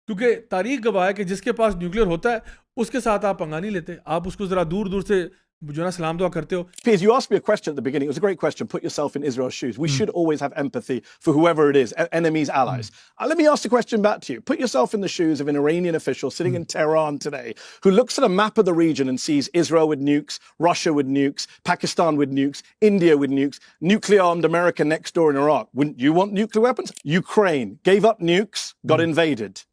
کیونکہ تاریخ گواہ ہے کہ جس کے پاس نیوکلیئر ہوتا ہے اس کے ساتھ آپ پنگا نہیں لیتے, آپ اس کو ذرا دور سے جو نا سلام دعا کرتے ہو. Piers, you asked me a question at the beginning. It was a great question. Put yourself in Israel's shoes. We should always have empathy for whoever it is, enemies, allies. Let me ask the question back to you. Put yourself in the shoes of an Iranian official sitting in Tehran today who looks at a map of the region and sees Israel with nukes, Russia with nukes, Pakistan with nukes, India with nukes, nuclear-armed America next door in Iraq. Wouldn't you want nuclear weapons? Ukraine gave up nukes, got invaded.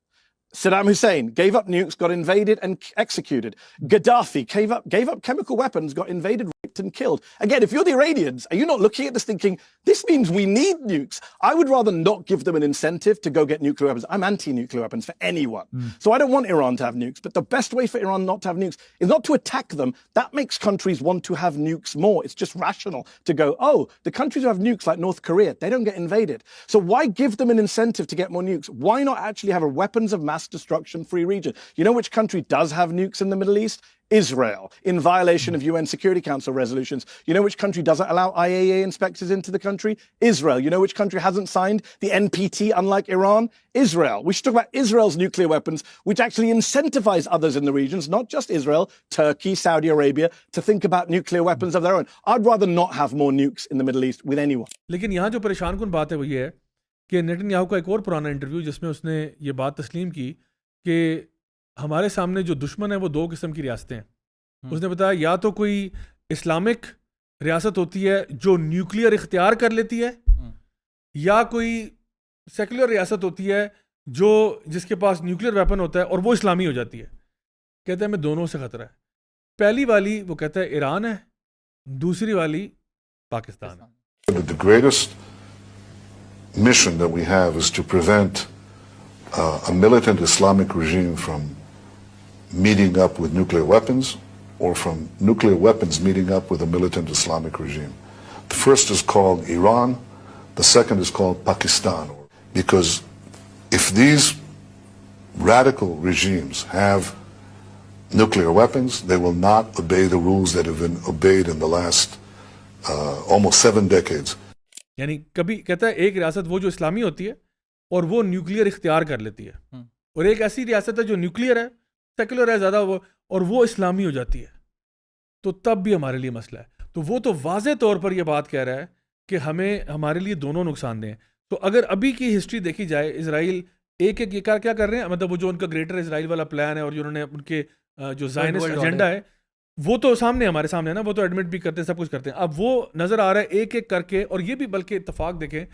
Saddam Hussein gave up nukes, got invaded and executed. Gaddafi gave up chemical weapons, got invaded, raped and killed. Again, if you're the Iranians, are you not looking at this thinking, this means we need nukes? I would rather not give them an incentive to go get nuclear weapons. I'm anti-nuclear weapons for anyone. So I don't want Iran to have nukes. But the best way for Iran not to have nukes is not to attack them. That makes countries want to have nukes more. It's just rational to go, oh, the countries who have nukes like North Korea, they don't get invaded. So why give them an incentive to get more nukes? Why not actually have a weapons of mass destruction free region? You know which country does have nukes in the Middle East? Israel, in violation of UN Security Council resolutions. You know which country doesn't allow IAEA inspectors into the country? Israel. You know which country hasn't signed the NPT, unlike Iran? Israel. We should talk about Israel's nuclear weapons, which actually incentivize others in the regions, not just Israel, Turkey, Saudi Arabia, to think about nuclear weapons of their own. I'd rather not have more nukes in the Middle East with anyone. لیکن یہاں جو پریشان کن بات ہے وہ یہ ہے کہ نیتن یاہو کا ایک اور پرانا انٹرویو جس میں اس نے یہ بات تسلیم کی کہ ہمارے سامنے جو دشمن ہے وہ 2 قسم کی ریاستیں ہیں. اس نے بتایا یا تو کوئی اسلامک ریاست ہوتی ہے جو نیوکلیئر اختیار کر لیتی ہے, یا کوئی سیکولر ریاست ہوتی ہے جو جس کے پاس نیوکلیئر ویپن ہوتا ہے اور وہ اسلامی ہو جاتی ہے. کہتا ہے میں دونوں سے خطرہ ہے. پہلی والی وہ کہتا ہے ایران ہے, دوسری والی پاکستان ہے. The greatest mission that we have is to prevent a militant Islamic regime from meeting up with nuclear weapons or from nuclear weapons meeting up with a militant Islamic regime. The first is called Iran, the second is called Pakistan. Because if these radical regimes have nuclear weapons, they will not obey the rules that have been obeyed in the last almost 7 decades. یعنی کبھی کہتا ہے ایک ریاست وہ جو اسلامی ہوتی ہے اور وہ نیوکلیئر اختیار کر لیتی ہے, اور ایک ایسی ریاست ہے جو نیوکلیئر ہے, سیکولر ہے زیادہ وہ, اور وہ اسلامی ہو جاتی ہے, تو تب بھی ہمارے لیے مسئلہ ہے. تو وہ تو واضح طور پر یہ بات کہہ رہا ہے کہ ہمارے لیے دونوں نقصان دہ ہیں. تو اگر ابھی کی ہسٹری دیکھی جائے, اسرائیل ایک یہ کیا کر رہے ہیں, مطلب وہ جو ان کا گریٹر اسرائیل والا پلان ہے اور جو انہوں نے ان کے جو زائنسٹ ایجنڈا ہے وہ تو ہمارے سامنے ہے نا, وہ تو ایڈمٹ بھی کرتے ہیں, سب کچھ کرتے ہیں. اب وہ نظر آ رہا ہے ایک ایک کر کے, اور یہ بھی بلکہ اتفاق دیکھیں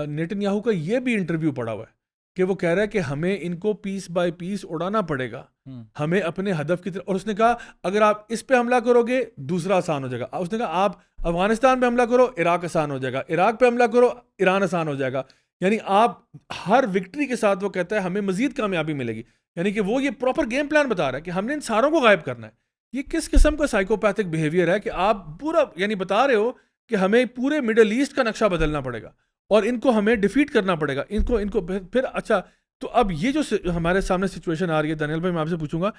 نیتن یاہو کا یہ بھی انٹرویو پڑا ہوا ہے کہ وہ کہہ رہا ہے کہ ہمیں ان کو پیس بائی پیس اڑانا پڑے گا, ہمیں اپنے ہدف کی طرف. اور اس نے کہا اگر آپ اس پہ حملہ کرو گے دوسرا آسان ہو جائے گا. اس نے کہا آپ افغانستان پہ حملہ کرو عراق آسان ہو جائے گا, عراق پہ حملہ کرو ایران آسان ہو جائے گا. یعنی آپ ہر وکٹری کے ساتھ وہ کہتا ہے ہمیں مزید کامیابی ملے گی. یعنی کہ وہ یہ پراپر گیم پلان بتا رہا ہے کہ ہم نے ان ساروں کو غائب کرنا ہے. یہ کس قسم کا سائیکوپیتھک بیہیویئر ہے کہ آپ پورا یعنی بتا رہے ہو کہ ہمیں پورے مڈل ایسٹ کا نقشہ بدلنا پڑے گا اور ان کو ہمیں ڈیفیٹ کرنا پڑے گا, ان کو پھر. اچھا تو اب یہ جو ہمارے سامنے سچویشن آ رہی ہے دانیال بھائی, میں آپ سے پوچھوں گا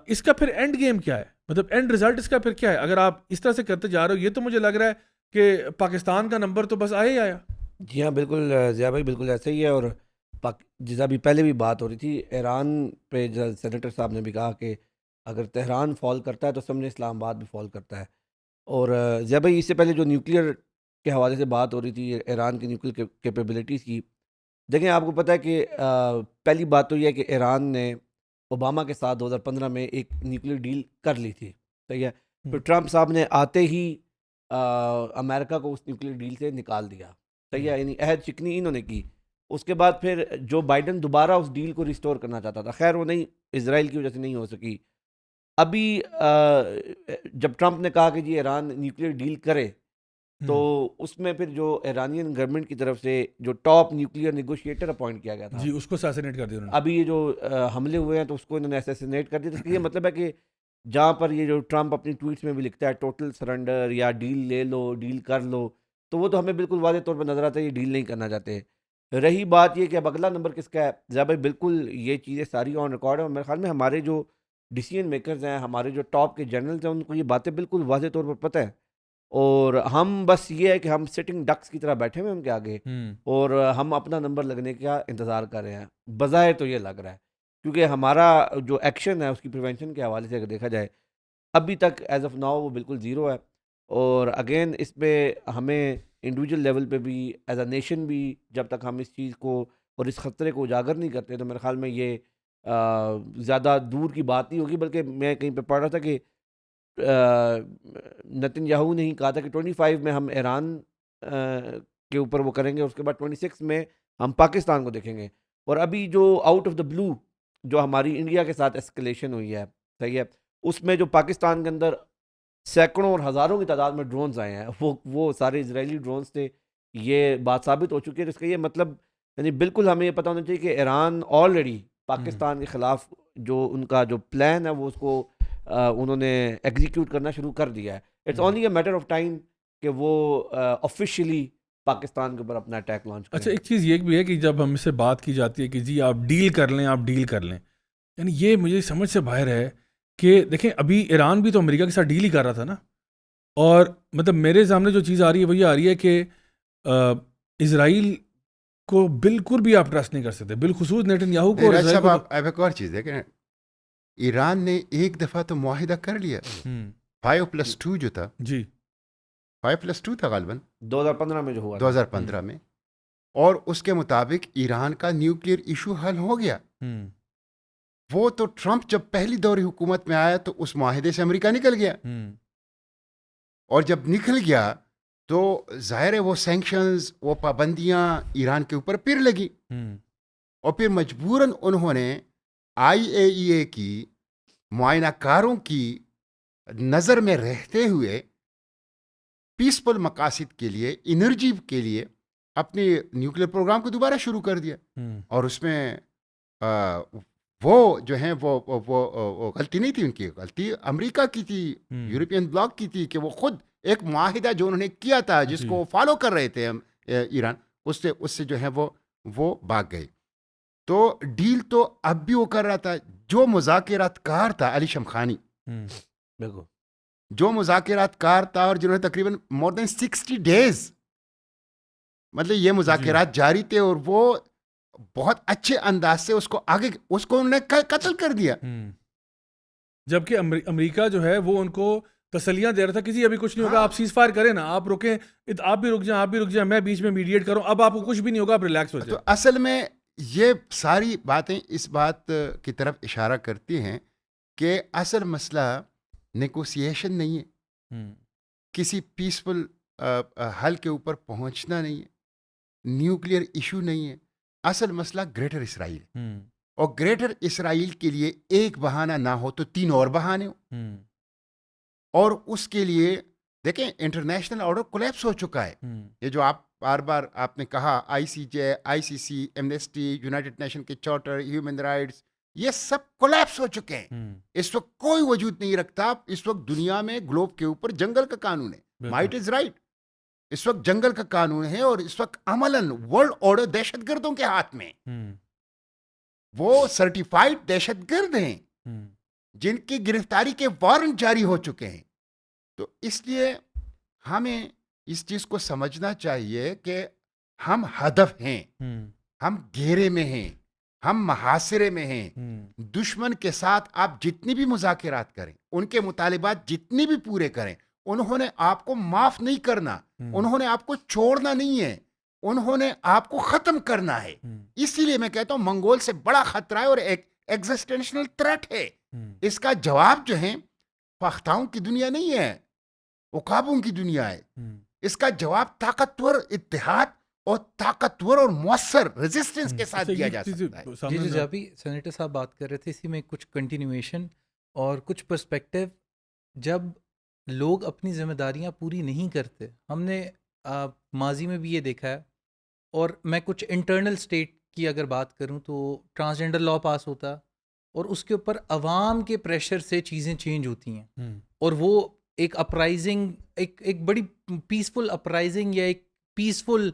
اس کا پھر اینڈ گیم کیا ہے, مطلب اینڈ رزلٹ اس کا پھر کیا ہے اگر آپ اس طرح سے کرتے جا رہے ہو؟ یہ تو مجھے لگ رہا ہے کہ پاکستان کا نمبر تو بس آیا ہی آیا. جی ہاں بالکل ضیاء بھائی, بالکل ایسا ہی ہے. اور جیسا بھی پہلے بھی بات ہو رہی تھی, ایران پہ سینیٹر صاحب نے بھی کہا کہ اگر تہران فال کرتا ہے تو سمجھے اسلام آباد بھی فال کرتا ہے. اور ضیاء بھائی اس سے پہلے جو نیوکلیئر کے حوالے سے بات ہو رہی تھی ایران کی نیوکلیئر کیپیبلٹیز کی, دیکھیں آپ کو پتہ ہے کہ پہلی بات تو یہ ہے کہ ایران نے اوباما کے ساتھ 2015 میں ایک نیوکلیئر ڈیل کر لی تھی, صحیح ہے. پھر ٹرمپ صاحب نے آتے ہی امریکہ کو اس نیوکلیئر ڈیل سے نکال دیا, صحیح ہے. یعنی عہد شکنی انہوں نے کی. اس کے بعد پھر جو بائیڈن دوبارہ اس ڈیل کو ریسٹور کرنا چاہتا تھا, خیر وہ نہیں, اسرائیل کی وجہ سے نہیں ہو سکی. ابھی جب ٹرمپ نے کہا کہ جی ایران نیوکلیئر ڈیل کرے, تو اس میں پھر جو ایرانین گورنمنٹ کی طرف سے جو ٹاپ نیوکلیئر نیگوشیٹر اپوائنٹ کیا گیا تھا, جی اس کو اسیسینیٹ کر دیا انہوں نے. ابھی یہ جو حملے ہوئے ہیں تو اس کو انہوں نے اسیسینیٹ کر دیا. تو یہ مطلب ہے کہ جہاں پر یہ جو ٹرمپ اپنی ٹویٹس میں بھی لکھتا ہے ٹوٹل سرنڈر یا ڈیل لے لو, ڈیل کر لو, تو وہ تو ہمیں بالکل واضح طور پر نظر آتا ہے یہ ڈیل نہیں کرنا چاہتے. رہی بات یہ کہ اب اگلا نمبر کس کا ہے, ضیاء بھائی بالکل یہ چیزیں ساری آن ریکارڈ ہیں, اور میرے خیال میں ہمارے جو ڈیسیژن میکرز ہیں, ہمارے جو ٹاپ کے جنرلز ہیں, ان کو یہ باتیں بالکل واضح طور پر پتہ ہے. اور ہم بس یہ ہے کہ ہم سٹنگ ڈکس کی طرح بیٹھے ہوئے ان کے آگے, اور ہم اپنا نمبر لگنے کا انتظار کر رہے ہیں. بظاہر تو یہ لگ رہا ہے کیونکہ ہمارا جو ایکشن ہے اس کی پریونشن کے حوالے سے اگر دیکھا جائے ابھی تک ایز آف ناؤ وہ بالکل زیرو ہے. اور اگین اس پہ ہمیں انڈیویجول لیول پہ بھی ایز اے نیشن بھی جب تک ہم اس چیز کو اور اس خطرے کو اجاگر نہیں کرتے تو میرے خیال میں یہ زیادہ دور کی بات نہیں ہوگی. بلکہ میں کہیں پہ پڑھ رہا تھا کہ نیتن یاہو نے ہی کہا تھا کہ 25 میں ہم ایران کے اوپر وہ کریں گے, اس کے بعد 26 میں ہم پاکستان کو دیکھیں گے. اور ابھی جو آؤٹ آف دا بلو جو ہماری انڈیا کے ساتھ اسکلیشن ہوئی ہے, صحیح ہے, اس میں جو پاکستان کے اندر سینکڑوں اور ہزاروں کی تعداد میں ڈرونز آئے ہیں, وہ سارے اسرائیلی ڈرونز تھے. یہ بات ثابت ہو چکی ہے. اس کا یہ مطلب یعنی بالکل ہمیں یہ پتہ ہونا چاہیے کہ ایران آلریڈی پاکستان کے خلاف جو ان کا جو پلان ہے وہ اس کو انہوں نے ایگزیکیوٹ کرنا شروع کر دیا ہے. It's only a matter of time کہ وہ آفیشیلی پاکستان کے اوپر اپنا اٹیک لانچ کریں. اچھا ایک چیز یہ بھی ہے کہ جب ہم سے بات کی جاتی ہے کہ جی آپ ڈیل کر لیں, آپ ڈیل کر لیں, یعنی یہ مجھے سمجھ سے باہر ہے کہ دیکھیں ابھی ایران بھی تو امریکہ کے ساتھ ڈیل ہی کر رہا تھا نا. اور مطلب میرے سامنے جو چیز آ رہی ہے وہ یہ آ رہی ہے کہ اسرائیل کو بالکل بھی آپ ٹرسٹ نہیں کر سکتے, بالخصوص نیتن یاہو کو. آپ ایک اور چیز دیکھیں, ایران نے ایک دفعہ تو معاہدہ کر لیا 5+2 جو تھا, جی 5+2 تھا غالباً 2015 میں جو ہوا 2015 میں, اور اس کے مطابق ایران کا نیوکلیئر ایشو حل ہو گیا. وہ تو ٹرمپ جب پہلی دور حکومت میں آیا تو اس معاہدے سے امریکہ نکل گیا, اور جب نکل گیا تو ظاہر ہے وہ سینکشنز, وہ پابندیاں ایران کے اوپر پھر لگی, اور پھر مجبوراً انہوں نے IAEA کی معائنہ کاروں کی نظر میں رہتے ہوئے پیسفل مقاصد کے لیے, انرجی کے لیے اپنے نیوکلیئر پروگرام کو دوبارہ شروع کر دیا. اور اس میں وہ جو ہیں وہ غلطی نہیں تھی ان کی, غلطی امریکہ کی تھی, یورپین بلاک کی تھی, کہ وہ خود ایک معاہدہ جو انہوں نے کیا تھا جس کو فالو کر رہے تھے ایران, اس سے جو ہے وہ بھاگ گئے. تو ڈیل تو اب بھی وہ کر رہا تھا. جو مذاکرات کار تھا علی شمخانی, جو مذاکرات کار تھا, اور جنہوں نے تقریباً مور دین 60 days مطلب یہ مذاکرات جاری تھے, اور وہ بہت اچھے انداز سے اس کو انہوں نے قتل کر دیا. جبکہ امریکہ جو ہے وہ ان کو تسلیاں دے رہا تھا کسی ابھی کچھ نہیں ہوگا, آپ سیز فائر کریں نا, آپ رکیں, آپ بھی رک جائیں, میں بیچ میں میڈیٹ کروں, اب آپ کو کچھ بھی نہیں ہوگا, آپ ریلیکس ہو جائیں. تو اصل میں یہ ساری باتیں اس بات کی طرف اشارہ کرتی ہیں کہ اصل مسئلہ نیگوسیشن نہیں ہے, کسی پیسفل حل کے اوپر پہنچنا نہیں ہے, نیوکلیئر ایشو نہیں ہے. اصل مسئلہ گریٹر اسرائیل ہے, اور گریٹر اسرائیل کے لیے ایک بہانہ نہ ہو تو 3 اور بہانے ہوں, اور اس کے لیے دیکھیں انٹرنیشنل آرڈر کولیپس ہو چکا ہے. یہ جو آپ بار بار آپ نے کہا ICJ, ICC, Amnesty, United nation کے چارٹر, ہیومن رائٹس, یہ سب کولیپس ہو چکے ہیں. اس وقت کوئی وجود نہیں رکھتا. اس وقت دنیا میں گلوب کے اوپر جنگل کا قانون ہے, مائٹ از رائٹ, اس وقت جنگل کا قانون ہے, اور اس وقت عملاً ورلڈ آرڈر دہشت گردوں کے ہاتھ میں. وہ سرٹیفائڈ دہشت گرد ہیں جن کی گرفتاری کے وارنٹ جاری ہو چکے ہیں. تو اس لیے ہمیں اس چیز کو سمجھنا چاہیے کہ ہم ہدف ہیں, ہم گھیرے میں ہیں, ہم محاصرے میں ہیں. دشمن کے ساتھ آپ جتنی بھی مذاکرات کریں, ان کے مطالبات جتنی بھی پورے کریں, انہوں نے آپ کو معاف نہیں کرنا, انہوں نے آپ کو چھوڑنا نہیں ہے, انہوں نے آپ کو ختم کرنا ہے. اسی لیے میں کہتا ہوں منگول سے بڑا خطرہ ہے اور ایک ایگزسٹینشنل تھریٹ ہے. اس کا جواب جو ہے فختاؤں کی دنیا نہیں ہے, عقابوں کی دنیا ہے. اس کا جواب طاقتور اتحاد اور طاقتور اور مؤثر ریزسٹنس کے ساتھ دیا جا سکتا ہے. جی جابی سینیٹر صاحب بات کر رہے تھے, اسی میں کچھ کنٹینیویشن اور کچھ پرسپیکٹیو. جب لوگ اپنی ذمہ داریاں پوری نہیں کرتے, ہم نے ماضی میں بھی یہ دیکھا ہے, اور میں کچھ انٹرنل اسٹیٹ کی اگر بات کروں تو ٹرانسجنڈر لا پاس ہوتا اور اس کے اوپر عوام کے پریشر سے چیزیں چینج ہوتی ہیں, اور وہ ایک اپرائزنگ, ایک بڑی پیسفل اپرائزنگ یا ایک پیسفل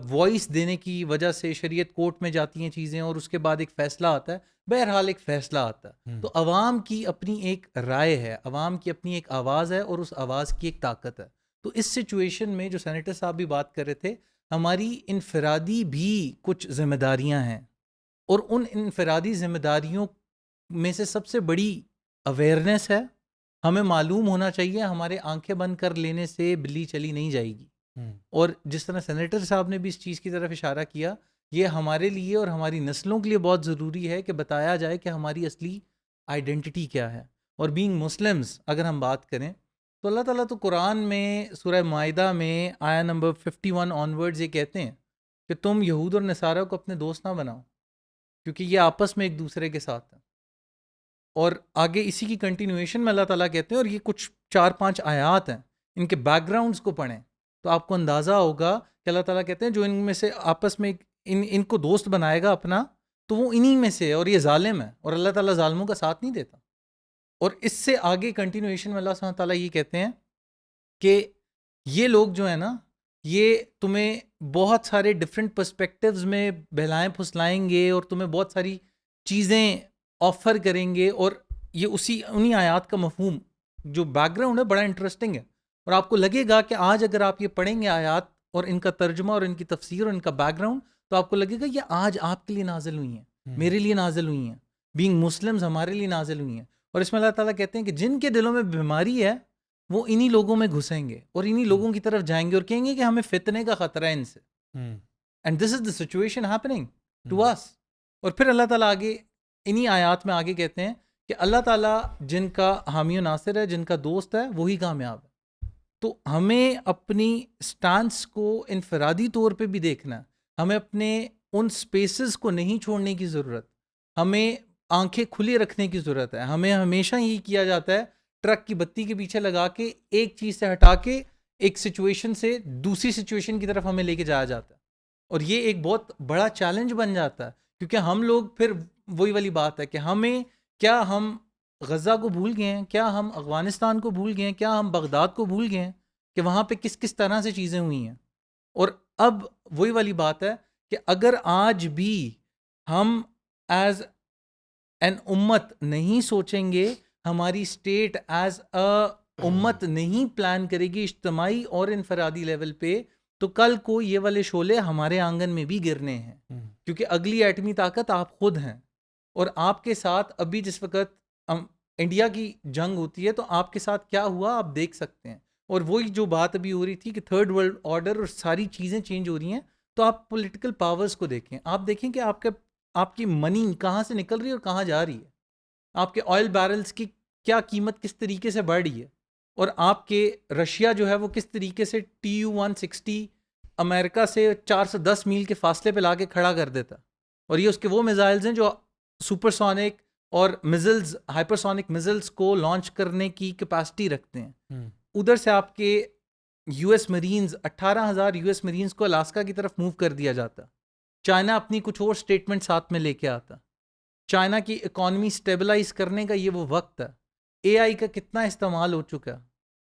وائس دینے کی وجہ سے شریعت کورٹ میں جاتی ہیں چیزیں, اور اس کے بعد ایک فیصلہ آتا ہے. بہرحال ایک فیصلہ آتا ہے, تو عوام کی اپنی ایک رائے ہے, عوام کی اپنی ایک آواز ہے, اور اس آواز کی ایک طاقت ہے. تو اس سچویشن میں جو سینیٹر صاحب بھی بات کر رہے تھے, ہماری انفرادی بھی کچھ ذمہ داریاں ہیں, اور ان انفرادی ذمہ داریوں میں سے سب سے بڑی اویئرنیس ہے. ہمیں معلوم ہونا چاہیے ہمارے آنکھیں بند کر لینے سے بلی چلی نہیں جائے گی. اور جس طرح سینیٹر صاحب نے بھی اس چیز کی طرف اشارہ کیا, یہ ہمارے لیے اور ہماری نسلوں کے لیے بہت ضروری ہے کہ بتایا جائے کہ ہماری اصلی آئیڈینٹی کیا ہے. اور بینگ مسلمز اگر ہم بات کریں تو اللہ تعالیٰ تو قرآن میں سورہ مائدہ میں آیا نمبر 51 آنورڈز یہ کہتے ہیں کہ تم یہود اور نصارہ کو اپنے دوست نہ بناؤ, کیونکہ یہ آپس میں ایک دوسرے کے ساتھ ہیں. اور آگے اسی کی کنٹینویشن میں اللہ تعالیٰ کہتے ہیں, اور یہ کچھ 4-5 آیات ہیں, ان کے بیک گراؤنڈز کو پڑھیں تو آپ کو اندازہ ہوگا کہ اللہ تعالیٰ کہتے ہیں جو ان میں سے آپس میں ان کو دوست بنائے گا اپنا تو وہ انہی میں سے ہے, اور یہ ظالم ہے, اور اللہ تعالیٰ ظالموں کا ساتھ نہیں دیتا. اور اس سے آگے کنٹینویشن میں اللہ سبحانہ تعالیٰ یہ کہتے ہیں کہ یہ لوگ جو ہیں نا, یہ تمہیں بہت سارے ڈفرینٹ پرسپیکٹیوز میں بہلائیں پھسلائیں گے, اور تمہیں بہت ساری چیزیں آفر کریں گے. اور یہ انہی آیات کا مفہوم جو بیک گراؤنڈ ہے بڑا انٹرسٹنگ ہے, اور آپ کو لگے گا کہ آج اگر آپ یہ پڑھیں گے آیات اور ان کا ترجمہ اور ان کی تفسیر اور ان کا بیک گراؤنڈ, تو آپ کو لگے گا یہ آج آپ کے لیے نازل ہوئی ہیں, میرے لیے نازل ہوئی ہیں, بینگ مسلمز ہمارے لیے نازل ہوئی ہیں. اور اس میں اللہ تعالیٰ کہتے ہیں کہ جن کے دلوں میں بیماری ہے وہ انہی لوگوں میں گھسیں گے اور انہی لوگوں کی طرف جائیں گے اور کہیں گے کہ ہمیں فتنے کا خطرہ ہے ان سے. And this is the situation happening to us. اور پھر اللہ تعالیٰ آگے انہی آیات میں آگے کہتے ہیں کہ اللہ تعالیٰ جن کا حامی و ناصر ہے, جن کا دوست ہے, وہی کامیاب ہے. تو ہمیں اپنی سٹانس کو انفرادی طور پہ بھی دیکھنا ہے, ہمیں اپنے ان سپیسز کو نہیں چھوڑنے کی ضرورت, ہمیں آنکھیں کھلی رکھنے کی ضرورت ہے. ہمیں ہمیشہ یہی کیا جاتا ہے, ٹرک کی بتی کے پیچھے لگا کے ایک چیز سے ہٹا کے ایک سچویشن سے دوسری سچویشن کی طرف ہمیں لے کے جایا جاتا ہے, اور یہ ایک بہت بڑا چیلنج بن جاتا ہے, کیونکہ ہم لوگ پھر وہی والی بات ہے کہ کیا ہم غزہ کو بھول گئے ہیں, کیا ہم افغانستان کو بھول گئے ہیں, کیا ہم بغداد کو بھول گئے ہیں کہ وہاں پہ کس طرح سے چیزیں ہوئی ہیں. اور اب وہی والی بات ہے کہ اگر آج بھی ہم ایز این امت نہیں سوچیں گے, ہماری اسٹیٹ ایز اے امت نہیں پلان کرے گی اجتماعی اور انفرادی لیول پہ تو کل کو یہ والے شعلے ہمارے آنگن میں بھی گرنے ہیں، کیونکہ اگلی ایٹمی طاقت آپ خود ہیں، اور آپ کے ساتھ ابھی جس وقت انڈیا کی جنگ ہوتی ہے تو آپ کے ساتھ کیا ہوا آپ دیکھ سکتے ہیں. اور وہی جو بات ابھی ہو رہی تھی کہ تھرڈ ورلڈ آرڈر اور ساری چیزیں چینج ہو رہی ہیں، تو آپ پولیٹیکل پاورز کو دیکھیں، آپ دیکھیں کہ آپ کی منی کہاں سے نکل رہی ہے اور کہاں جا رہی ہے، آپ کے آئل بیرلز کی کیا قیمت کس طریقے سے بڑھ رہی ہے، اور آپ کے رشیا جو ہے وہ کس طریقے سے TU-160 امریکہ سے 410 میل کے فاصلے پہ لا کے کھڑا کر دیتا، اور یہ اس کے وہ میزائلز ہیں جو سپر سونک اور میزلز ہائپر سونک میزلز کو لانچ کرنے کی کیپیسٹی رکھتے ہیں. ادھر سے آپ کے US مرینز 18,000 US مرینز کو الاسکا کی طرف موو کر دیا جاتا. چائنا اپنی کچھ اور سٹیٹمنٹ ساتھ میں لے کے آتا. چائنا کی اکانومی سٹیبلائز کرنے کا یہ وہ وقت ہے. AI کا کتنا استعمال ہو چکا،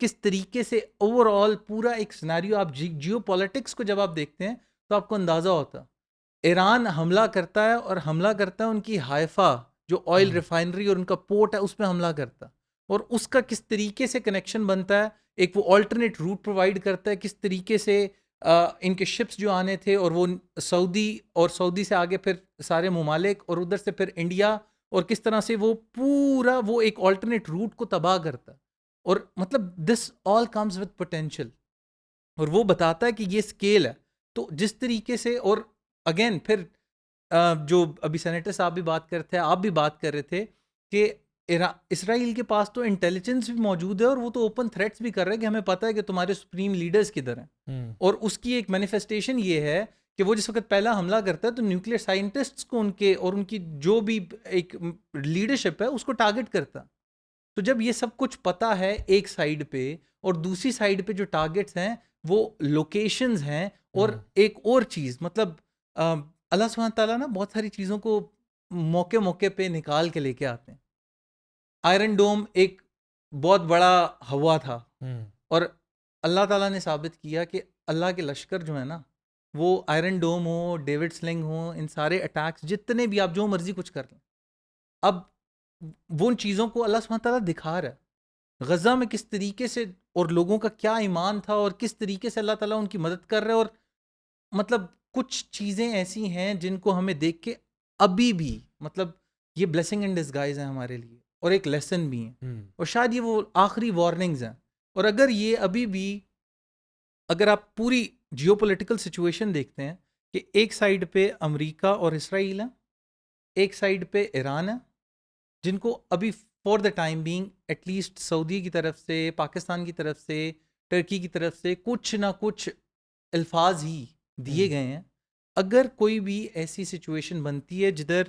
کس طریقے سے اوور آل پورا ایک سینیریو، آپ جیو پولیٹکس کو جب آپ دیکھتے ہیں تو آپ کو اندازہ ہوتا. ایران حملہ کرتا ہے، اور حملہ کرتا ہے ان کی حائفہ جو آئل ریفائنری اور ان کا پورٹ ہے اس پہ حملہ کرتا، اور اس کا کس طریقے سے کنیکشن بنتا ہے، ایک وہ آلٹرنیٹ روٹ پرووائڈ کرتا ہے، کس طریقے سے ان کے شپس جو آنے تھے اور وہ سعودی، اور سعودی سے آگے پھر سارے ممالک، اور ادھر سے پھر انڈیا، اور کس طرح سے وہ پورا وہ ایک آلٹرنیٹ روٹ کو تباہ کرتا. اور مطلب دس آل کمز وتھ پوٹینشیل، اور وہ بتاتا ہے کہ یہ اسکیل ہے. تو جس طریقے سے، اور اگین پھر جو ابھی سینیٹر صاحب بھی بات کرتے ہیں، آپ بھی بات کر رہے تھے کہ اسرائیل کے پاس تو انٹیلیجنس بھی موجود ہے، اور وہ تو اوپن تھریٹس بھی کر رہے ہیں کہ ہمیں پتہ ہے کہ تمہارے سپریم لیڈرز کدھر ہیں. اور اس کی ایک مینیفیسٹیشن یہ ہے کہ وہ جس وقت پہلا حملہ کرتا ہے تو نیوکلیئر سائنٹسٹس کو ان کے اور ان کی جو بھی ایک لیڈرشپ ہے اس کو ٹارگٹ کرتا. تو جب یہ سب کچھ پتہ ہے ایک سائیڈ پہ، اور دوسری سائیڈ پہ جو ٹارگٹس ہیں وہ لوکیشنز ہیں. اور ایک اور چیز، مطلب اللہ سبحانہ تعالیٰ نا بہت ساری چیزوں کو موقع پہ نکال کے لے کے آتے ہیں. آئرن ڈوم ایک بہت بڑا ہوا تھا، اور اللہ تعالیٰ نے ثابت کیا کہ اللہ کے لشکر جو ہے نا، وہ آئرن ڈوم ہو، ڈیوڈ سلنگ ہو، ان سارے اٹیکس جتنے بھی آپ جو مرضی کچھ کر لیں، اب وہ ان چیزوں کو اللہ سبحانہ تعالیٰ دکھا رہا ہے. غزہ میں کس طریقے سے اور لوگوں کا کیا ایمان تھا، اور کس طریقے سے اللہ تعالیٰ ان کی مدد کر رہا ہے. اور مطلب کچھ چیزیں ایسی ہیں جن کو ہمیں دیکھ کے ابھی بھی مطلب یہ بلیسنگ ان ڈسگائز ہیں ہمارے لیے، اور ایک لیسن بھی ہیں، اور شاید یہ وہ آخری وارننگز ہیں. اور اگر یہ ابھی بھی، اگر آپ پوری جیو پولیٹیکل سچویشن دیکھتے ہیں کہ ایک سائیڈ پہ امریکہ اور اسرائیل ہے، ایک سائیڈ پہ ایران ہے، جن کو ابھی for the time being at least Saudi کی طرف سے، پاکستان کی طرف سے، ٹرکی کی طرف سے کچھ نہ کچھ الفاظ ہی دیے گئے ہیں. اگر کوئی بھی ایسی سچویشن بنتی ہے جدھر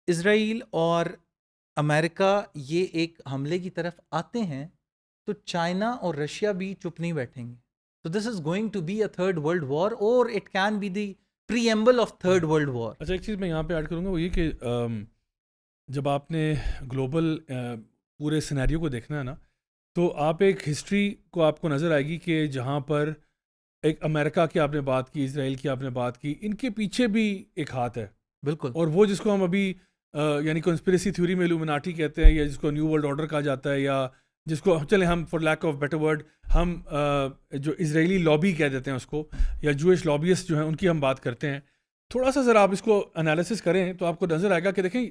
اسرائیل اور امریکہ یہ ایک حملے کی طرف آتے ہیں، تو چائنا اور رشیا بھی چپ نہیں بیٹھیں گے. تو this is going to be a third world war, اور it can be the preamble of third world war. اچھا، ایک چیز میں یہاں پہ ایڈ کروں گا، وہ یہ کہ جب آپ نے گلوبل پورے سینیریو کو دیکھنا ہے نا، تو آپ ایک ہسٹری کو آپ کو نظر آئے گی کہ جہاں پر ایک امریکہ کی آپ نے بات کی، اسرائیل کی آپ نے بات کی، ان کے پیچھے بھی ایک ہاتھ ہے. بالکل. اور وہ جس کو ہم ابھی یعنی کنسپریسی تھیوری میں الومناٹی کہتے ہیں، یا جس کو نیو ورلڈ آرڈر کہا جاتا ہے، یا جس کو چلیں ہم for lack of better word ہم جو اسرائیلی لابی کہہ دیتے ہیں اس کو، یا جوئش لابیسٹ جو ہیں ان کی ہم بات کرتے ہیں. تھوڑا سا ذرا آپ اس کو انالیسس کریں تو آپ کو نظر آئے گا کہ دیکھیں،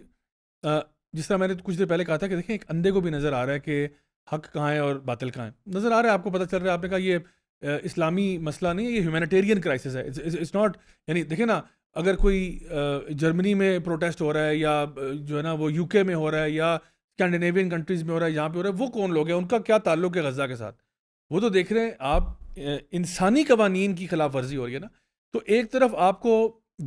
جس طرح میں نے کچھ دیر پہلے کہا تھا کہ دیکھیں ایک اندھے کو بھی نظر آ رہا ہے کہ حق کہاں ہے اور باطل کہاں ہے. نظر آ رہا ہے، آپ کو پتہ چل رہا ہے. آپ نے کہا یہ اسلامی مسئلہ نہیں ہے، یہ ہیومینیٹیرین کرائسس ہے. اٹس ناٹ، یعنی دیکھیں نا، اگر کوئی جرمنی میں پروٹیسٹ ہو رہا ہے، یا جو ہے نا وہ UK میں ہو رہا ہے، یا اسکینڈینیوین کنٹریز میں ہو رہا ہے، یہاں پہ ہو رہا ہے، وہ کون لوگ ہیں، ان کا کیا تعلق ہے غزہ کے ساتھ؟ وہ تو دیکھ رہے ہیں آپ انسانی قوانین کی خلاف ورزی ہو رہی ہے نا. تو ایک طرف آپ کو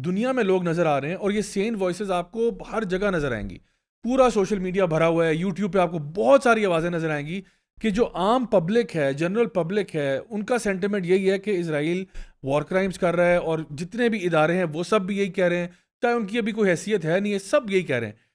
دنیا میں لوگ نظر آ رہے ہیں، اور یہ سین وائسز آپ کو ہر جگہ نظر آئیں گی. پورا سوشل میڈیا بھرا ہوا ہے، یوٹیوب پہ آپ کو بہت ساری آوازیں نظر آئیں گی کہ جو عام پبلک ہے، جنرل پبلک ہے، ان کا سینٹیمنٹ یہی ہے کہ اسرائیل وار کرائمز کر رہا ہے، اور جتنے بھی ادارے ہیں وہ سب بھی یہی کہہ رہے ہیں، چاہے ان کی ابھی کوئی حیثیت ہے نہیں ہے، سب یہی کہہ رہے ہیں.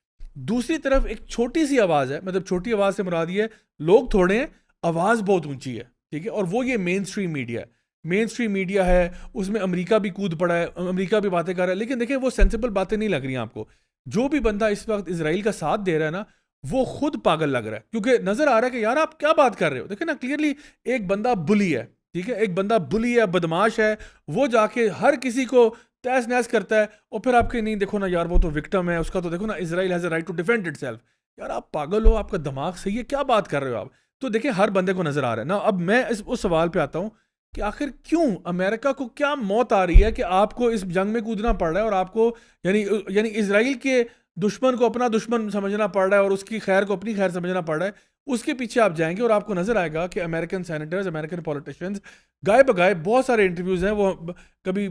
دوسری طرف ایک چھوٹی سی آواز ہے، مطلب چھوٹی آواز سے مراد یہ ہے لوگ تھوڑے ہیں، آواز بہت اونچی ہے، ٹھیک ہے، اور وہ یہ مین اسٹریم میڈیا ہے. مین اسٹریم میڈیا ہے، اس میں امریکہ بھی کود پڑا ہے، امریکہ بھی باتیں کر رہا ہے. لیکن دیکھیں وہ سینسیبل باتیں نہیں لگ رہی ہیں آپ کو. جو بھی بندہ اس وقت اسرائیل کا ساتھ دے رہا ہے نا، وہ خود پاگل لگ رہا ہے، کیونکہ نظر آ رہا ہے کہ یار آپ کیا بات کر رہے ہو. دیکھیں نا کلیئرلی ایک بندہ بلی ہے، ٹھیک ہے. ایک بندہ بلی ہے, بدماش ہے, وہ جا کے ہر کسی کو تیس نیس کرتا ہے, اور پھر آپ کے نہیں دیکھو نا یار وہ تو وکٹم ہے, اس کا تو دیکھو نا Israel has a right to defend itself. یار آپ پاگل ہو, آپ کا دماغ صحیح ہے, کیا بات کر رہے ہو آپ؟ تو دیکھیں ہر بندے کو نظر آ رہا ہے نا. اب میں اس سوال پہ آتا ہوں کہ آخر کیوں امریکہ کو کیا موت آ رہی ہے کہ آپ کو اس جنگ میں کودنا پڑ رہا ہے, اور آپ کو یعنی اسرائیل کے دشمن کو اپنا دشمن سمجھنا پڑ رہا ہے, اور اس کی خیر کو اپنی خیر سمجھنا پڑ رہا ہے. اس کے پیچھے آپ جائیں گے اور آپ کو نظر آئے گا کہ امریکن سینیٹرز, امریکن پولیٹیشینز گائے بگائے, بہت سارے انٹرویوز ہیں, وہ کبھی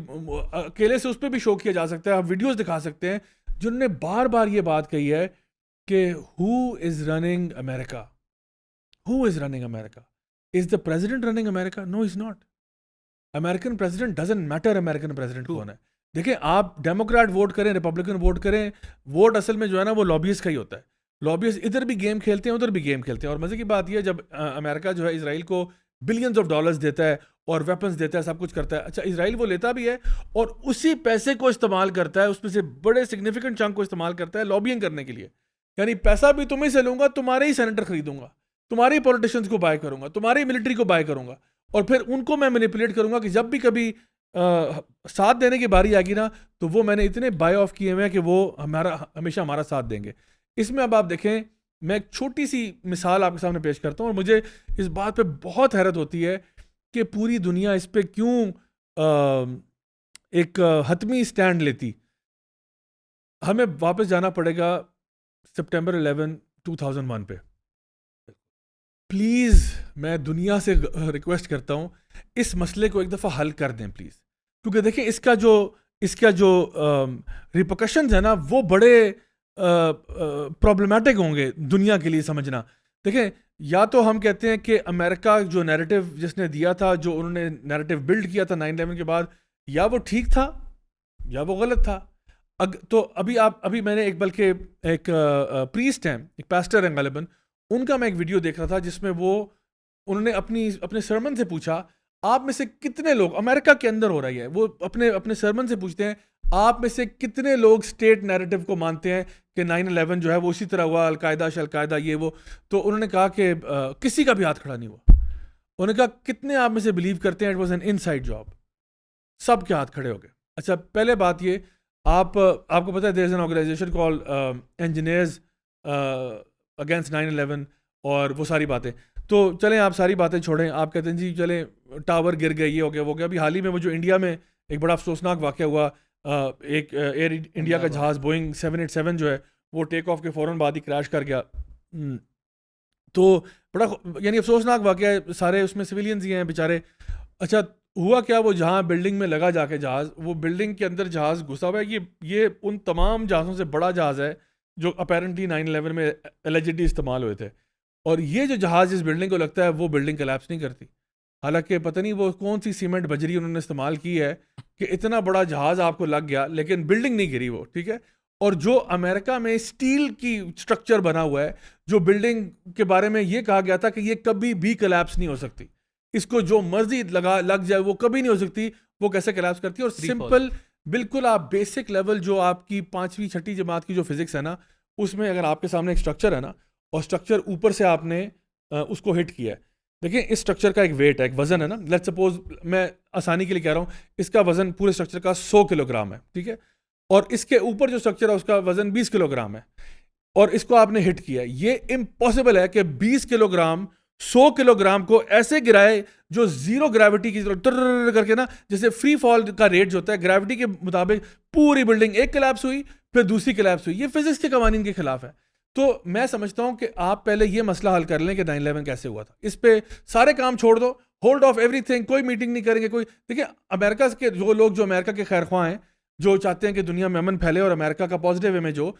اکیلے سے اس پہ بھی شو کیا جا سکتا ہے, آپ ویڈیوز دکھا سکتے ہیں, جنہوں نے بار بار یہ بات کہی ہے کہ who is running America? Who is running America? Is the president running America? No, he's not. American president doesn't matter. American president کون ہے؟ دیکھیں آپ ڈیموکریٹ ووٹ کریں, ریپبلکن ووٹ کریں, ووٹ اصل میں جو ہے نا وہ لابیز کا ہی ہوتا ہے. لابیز ادھر بھی گیم کھیلتے ہیں, ادھر بھی گیم کھیلتے ہیں. اور مزے کی بات یہ ہے جب امریکہ جو ہے اسرائیل کو بلینز آف ڈالرز دیتا ہے اور ویپنز دیتا ہے, سب کچھ کرتا ہے, اچھا اسرائیل وہ لیتا بھی ہے اور اسی پیسے کو استعمال کرتا ہے, اس میں سے بڑے سگنیفیکنٹ چنک کو استعمال کرتا ہے لابینگ کرنے کے لیے. یعنی پیسہ بھی تمہیں سے لوں گا, تمہارے ہی سینیٹر خریدوں گا, تمہارے ہی پولیٹیشنز کو بائی کروں گا, تمہاری ملٹری کو بائی کروں گا, اور پھر ان کو میں مینیپولیٹ کروں گا کہ جب بھی کبھی ساتھ دینے کی باری آئے گی نا, تو وہ میں نے اتنے بائی آف کیے ہوئے ہیں کہ وہ ہمیشہ ہمارا ساتھ دیں گے. اس میں اب آپ دیکھیں, میں ایک چھوٹی سی مثال آپ کے سامنے پیش کرتا ہوں, اور مجھے اس بات پہ بہت حیرت ہوتی ہے کہ پوری دنیا اس پہ کیوں ایک حتمی سٹینڈ لیتی. ہمیں واپس جانا پڑے گا سپٹمبر 11, 2001 پہ. پلیز میں دنیا سے ریکویسٹ کرتا ہوں اس مسئلے کو ایک دفعہ حل کر دیں پلیز, کیونکہ دیکھیں اس کا جو ریپرکشنز ہیں نا وہ بڑے پرابلمٹک ہوں گے دنیا کے لیے سمجھنا. دیکھیں یا تو ہم کہتے ہیں کہ امریکہ جو نیریٹو جس نے دیا تھا, جو انہوں نے نیریٹو بلڈ کیا تھا 9/11 کے بعد, یا وہ ٹھیک تھا یا وہ غلط تھا. تو ابھی میں نے بلکہ ایک پریسٹ ہیں, ایک پیسٹر ہیں غالباً, ان کا میں ایک ویڈیو دیکھ رہا تھا جس میں انہوں نے اپنے سرمن سے پوچھا آپ میں سے کتنے لوگ, امریکہ کے اندر ہو رہی ہے, وہ اپنے سرمن سے پوچھتے ہیں آپ میں سے کتنے لوگ اسٹیٹ نیریٹو کو مانتے ہیں کہ 9/11 جو ہے وہ اسی طرح ہوا, القاعدہ شلقاعدہ یہ وہ. تو انہوں نے کہا کہ کسی کا بھی ہاتھ کھڑا نہیں ہوا. انہوں نے کہا کتنے آپ میں سے بلیو کرتے ہیں it was an inside job? سب کے ہاتھ کھڑے ہو گئے. اچھا پہلے بات یہ, آپ کو پتہ ہے there is an organisation call engineers against 9/11 اور وہ ساری باتیں. تو چلیں آپ ساری باتیں چھوڑیں, آپ کہتے ہیں جی چلیں ٹاور گر گئے, یہ ہو گیا وہ گیا. ابھی حال ہی میں وہ جو انڈیا میں ایک بڑا افسوسناک واقعہ ہوا, ایک ایئر انڈیا کا جہاز بوئنگ 787 جو ہے وہ ٹیک آف کے فوراً بعد ہی کریش کر گیا. تو بڑا یعنی افسوسناک واقعہ ہے, سارے اس میں سویلینز ہی ہیں بیچارے. اچھا ہوا کیا, وہ جہاں بلڈنگ میں لگا جا کے جہاز, وہ بلڈنگ کے اندر جہاز گھسا ہوا ہے. یہ ان تمام جہازوں سے بڑا جہاز ہے جو اپیرنٹلی 9/11 میں اللیجڈلی استعمال ہوئے تھے. اور یہ جو جہاز جس بلڈنگ کو لگتا ہے وہ بلڈنگ کلیپس نہیں کرتی. حالانکہ پتہ نہیں وہ کون سی سیمنٹ بجری انہوں نے استعمال کی ہے کہ اتنا بڑا جہاز آپ کو لگ گیا لیکن بلڈنگ نہیں گری وہ, ٹھیک ہے. اور جو امریکہ میں اسٹیل کی اسٹرکچر بنا ہوا ہے, جو بلڈنگ کے بارے میں یہ کہا گیا تھا کہ یہ کبھی بھی کلیپس نہیں ہو سکتی, اس کو جو مرضی لگ جائے وہ کبھی نہیں ہو سکتی, وہ کیسے کلیپس کرتی ہے. اور سمپل بالکل آپ بیسک لیول جو آپ کی 5ویں 6ٹھی جماعت کی جو فزکس ہے نا, اس میں اگر آپ کے سامنے ایک اسٹرکچر ہے نا, اور اسٹرکچر اوپر سے آپ نے اس کو ہٹ کیا ہے, دیکھیں اس اسٹرکچر کا ایک ویٹ ہے, ایک وزن ہے نا. لیٹ سپوز میں آسانی کے لیے کہہ رہا ہوں, اس کا وزن پورے اسٹرکچر کا 100 کلو گرام ہے, ٹھیک ہے. اور اس کے اوپر جو اسٹرکچر ہے اس کا وزن 20 کلو گرام ہے, اور اس کو آپ نے ہٹ کیا. یہ امپاسبل ہے کہ 20 کلو گرام 100 کلو گرام کو ایسے گرائے جو زیرو گریوٹی کی طرح کر کے نا, جیسے فری فال کا ریٹ جو ہوتا ہے گریوٹی کے مطابق پوری بلڈنگ ایک کلیپس ہوئی پھر دوسری کلیپس ہوئی. یہ فزکس کے قوانین کے خلاف ہے. تو میں سمجھتا ہوں کہ آپ پہلے یہ مسئلہ حل کر لیں کہ 9/11 کیسے ہوا تھا. اس پہ سارے کام چھوڑ دو, ہولڈ آف ایوری تھنگ, کوئی میٹنگ نہیں کریں گے کوئی. دیکھیں امریکہ کے جو لوگ جو امریکہ کے خیر خواہ ہیں, جو چاہتے ہیں کہ دنیا میں امن پھیلے اور امریکہ کا پازیٹیو وے میں, جو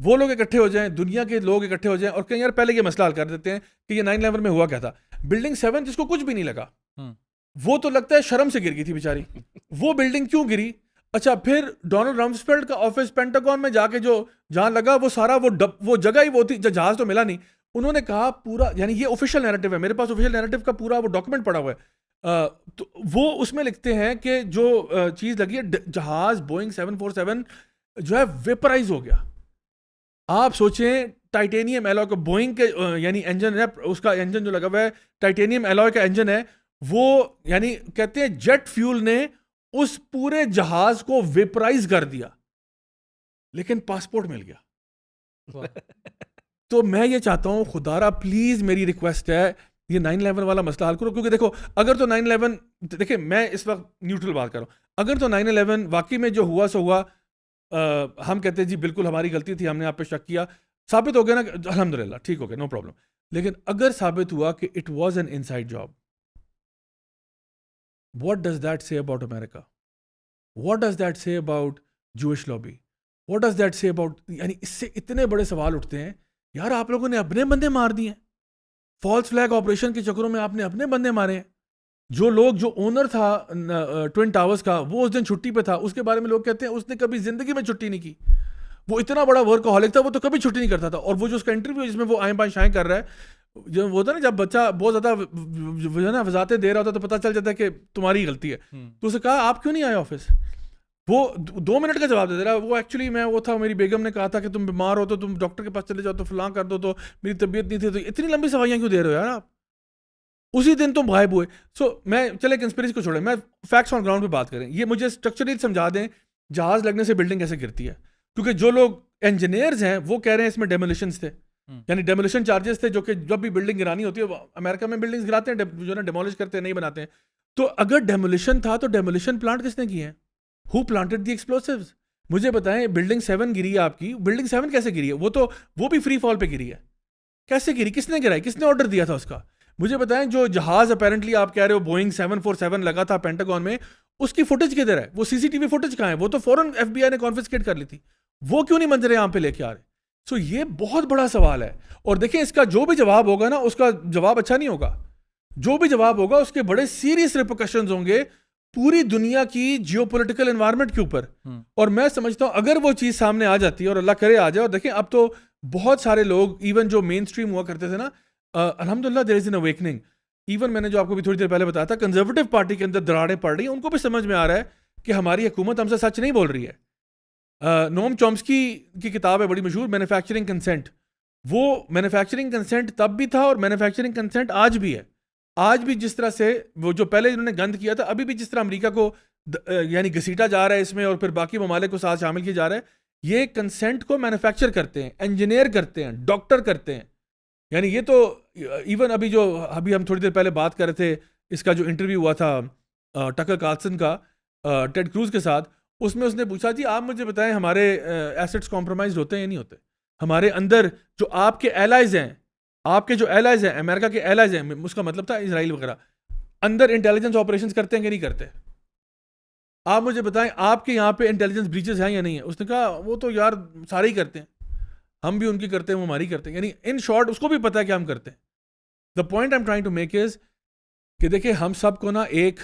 وہ لوگ اکٹھے ہو جائیں, دنیا کے لوگ اکٹھے ہو جائیں اور کہیں یار پہلے یہ مسئلہ حل کر دیتے ہیں کہ یہ 9/11 میں ہوا کیا تھا. بلڈنگ 7 جس کو کچھ بھی نہیں لگا, وہ تو لگتا ہے شرم سے گر گئی تھی بیچاری. وہ بلڈنگ کیوں گری؟ اچھا پھر ڈونلڈ رمسفیلڈ کا آفس پینٹاگون میں جا کے جو جہاں لگا وہ سارا وہ جگہ ہی وہ تھی, جہاز تو ملا نہیں. انہوں نے کہا پورا, یعنی یہ آفیشیل نیریٹو ہے, میرے پاس آفیشیل نیریٹو کا پورا وہ ڈاکومنٹ پڑا ہوا ہے. تو وہ اس میں لکھتے ہیں کہ جو چیز لگی ہے, جہاز بوئنگ 747 جو ہے ویپرائز ہو گیا. آپ سوچیں ٹائٹینیم ایلوائے کا بوئنگ کے یعنی انجن ہے, اس کا انجن جو لگا ہوا ہے ٹائٹینیم ایلوائے کا انجن ہے, وہ یعنی کہتے ہیں جیٹ فیول نے اس پورے جہاز کو ویپرائز کر دیا, لیکن پاسپورٹ مل گیا. تو میں یہ چاہتا ہوں خدا را پلیز میری ریکویسٹ ہے یہ 9/11 والا مسئلہ حل کرو, کیونکہ دیکھو اگر تو 9/11 دیکھیں میں اس وقت نیوٹرل بات کر رہا ہوں, اگر تو 9/11 واقعی میں جو ہوا سو ہوا, ہم کہتے ہیں جی بالکل ہماری غلطی تھی, ہم نے آپ پہ شک کیا, ثابت ہو گیا نا, الحمدللہ ٹھیک ہو گیا, نو پرابلم. لیکن اگر ثابت ہوا کہ it was an inside job, what does that say about America, what does that say about Jewish lobby, what does that say about, یعنی اس سے اتنے بڑے سوال اٹھتے ہیں یار آپ لوگوں نے اپنے بندے مار دیے ہیں, فالس فلیگ آپریشن کے چکروں میں آپ نے اپنے بندے مارے ہیں. جو لوگ جو اونر تھا ٹوئن ٹاورز کا وہ اس دن چھٹی پہ تھا, اس کے بارے میں لوگ کہتے ہیں اس نے کبھی زندگی میں چھٹی نہیں کی, وہ اتنا بڑا ورکہولک تھا, وہ تو کبھی چھٹی نہیں کرتا تھا. اور وہ جو اس کا انٹرویو جس میں وہ آئیں بائیں شائیں کر رہا ہے, جو وہ ہوتا ہے نا جب بچہ بہت زیادہ جو ہے نا وضاحتیں دے رہا ہوتا ہے تو پتہ چل جاتا ہے کہ تمہاری غلطی ہے. تو اسے کہا آپ کیوں نہیں آئے آفس, وہ 2 منٹ کا جواب دے رہا ہے, وہ ایکچولی میں وہ تھا, میری بیگم نے کہا تھا کہ تم بیمار ہو تو تم ڈاکٹر کے پاس چلے جاؤ, تو فلاں کر دو, تو میری طبیعت نہیں تھی, تو اتنی لمبی سوائیاں کیوں دے رہے ہو یار آپ, اسی دن تم غائب ہوئے. سو میں چلے کنسپریسی کو چھوڑیں, میں فیکٹس آن گراؤنڈ پہ بات کریں. یہ مجھے اسٹرکچرلی سمجھا دیں جہاز لگنے سے بلڈنگ کیسے گرتی ہے, کیونکہ جو لوگ انجینئرز ہیں وہ کہہ رہے ہیں اس میں ڈیمولیشنز تھے, یعنی ڈیمولیشن چارجز تھے, جو کہ جب بھی بلڈنگ گرانی ہوتی ہے, امریکہ میں بلڈنگز گراتے ہیں جو نا ڈیمولش کرتے ہیں, نہیں بناتے ہیں. تو اگر ڈیمولیشن تھا تو ڈیمولیشن پلانٹ کس نے کیے ہیں, ہو پلانٹڈ دی ایکسپلوسیوز. مجھے بتائیں بلڈنگ 7 گری ہے آپ کی, بلڈنگ 7 کیسے گری ہے, وہ بھی فری فال پہ گری ہے, کیسے گری, کس نے گرائی, کس نے آرڈر دیا تھا اس کا. مجھے بتائیں جو جہاز اپیرنٹلی آپ کہہ رہے ہو بوئنگ 747 لگا تھا پینٹاگون میں, اس کی فوٹیج کدھر ہے, وہ سی سی ٹی وی فوٹیج کہاں ہے, وہ تو فوراً FBI نے کانفسکیٹ کر لی تھی, وہ کیوں نہیں منظر عام پہ لے کے آ رہے. سو یہ بہت بڑا سوال ہے, اور دیکھیں اس کا جو بھی جواب ہوگا نا اس کا جواب اچھا نہیں ہوگا, جو بھی جواب ہوگا اس کے بڑے سیریس ریپرکشنز ہوں گے پوری دنیا کی جیو پولیٹیکل انوائرمنٹ کے اوپر. اور میں سمجھتا ہوں اگر وہ چیز سامنے آ جاتی ہے, اور اللہ کرے آ جائے, اور دیکھیں اب تو بہت سارے لوگ ایون جو مین اسٹریم ہوا کرتے تھے نا, الحمدللہ دیر از این اویکننگ. ایون میں نے جو آپ کو بھی تھوڑی دیر پہلے بتایا تھا, کنزرویٹو پارٹی کے اندر دراڑیں پڑ رہی ہیں, ان کو بھی سمجھ میں آ رہا ہے کہ ہماری حکومت ہم سے سچ نہیں بول رہی ہے. نوم چومسکی کی کتاب ہے بڑی مشہور, مینوفیکچرنگ کنسینٹ. وہ مینوفیکچرنگ کنسینٹ تب بھی تھا اور مینوفیکچرنگ کنسینٹ آج بھی ہے. آج بھی جس طرح سے وہ جو پہلے انہوں نے گند کیا تھا, ابھی بھی جس طرح امریکہ کو یعنی گھسیٹا جا رہا ہے اس میں, اور پھر باقی ممالک کو ساتھ شامل کیا جا رہا ہے, یہ کنسینٹ کو مینوفیکچر کرتے ہیں, انجینئر کرتے ہیں, ڈاکٹر کرتے ہیں. یعنی یہ تو ایون ابھی ہم تھوڑی دیر پہلے بات کر رہے تھے, اس کا جو انٹرویو ہوا تھا ٹکر کارلسن کا ٹیڈ کروز کے ساتھ, اس میں اس نے پوچھا جی آپ مجھے بتائیں ہمارے ایسٹس کمپرومائزڈ ہوتے ہیں یا نہیں ہوتے, ہمارے اندر جو آپ کے ایلائز ہیں, آپ کے جو ایلائز ہیں, امریکہ کے ایلائز ہیں, اس کا مطلب تھا اسرائیل وغیرہ, اندر انٹیلیجنس آپریشنز کرتے ہیں کہ نہیں کرتے, آپ مجھے بتائیں آپ کے یہاں پہ انٹیلیجنس بریچز ہیں یا نہیں ہیں. اس نے کہا وہ تو یار سارے ہی کرتے ہیں, ہم بھی ان کی کرتے ہیں, وہ ہماری کرتے ہیں. یعنی ان شارٹ اس کو بھی پتا ہے کہ ہم کرتے ہیں. The point I am trying to make is کہ دیکھیں ہم سب کو نا ایک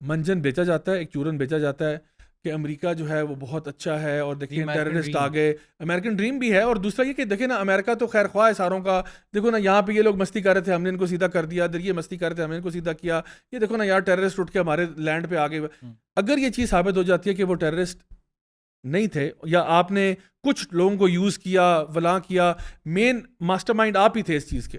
منجن بیچا جاتا ہے, ایک چورن بیچا جاتا ہے کہ امریکہ جو ہے وہ بہت اچھا ہے, اور دیکھیں ٹیررسٹ آ گئے, امریکن ڈریم بھی ہے. اور دوسرا یہ کہ دیکھیں نا امریکہ تو خیر خواہ ہے ساروں کا, دیکھو نا یہاں پہ یہ لوگ مستی کر رہے تھے, ہم نے ان کو سیدھا کر دیا, ادھر یہ مستی کر رہے تھے, ہم نے ان کو سیدھا کیا, یہ دیکھو نا یار ٹیررسٹ اٹھ کے ہمارے لینڈ پہ آ گئے. اگر یہ چیز ثابت ہو جاتی ہے کہ وہ ٹیررسٹ نہیں تھے, یا آپ نے کچھ لوگوں کو یوز کیا, ولاں کیا, مین ماسٹر مائنڈ آپ ہی تھے اس چیز کے,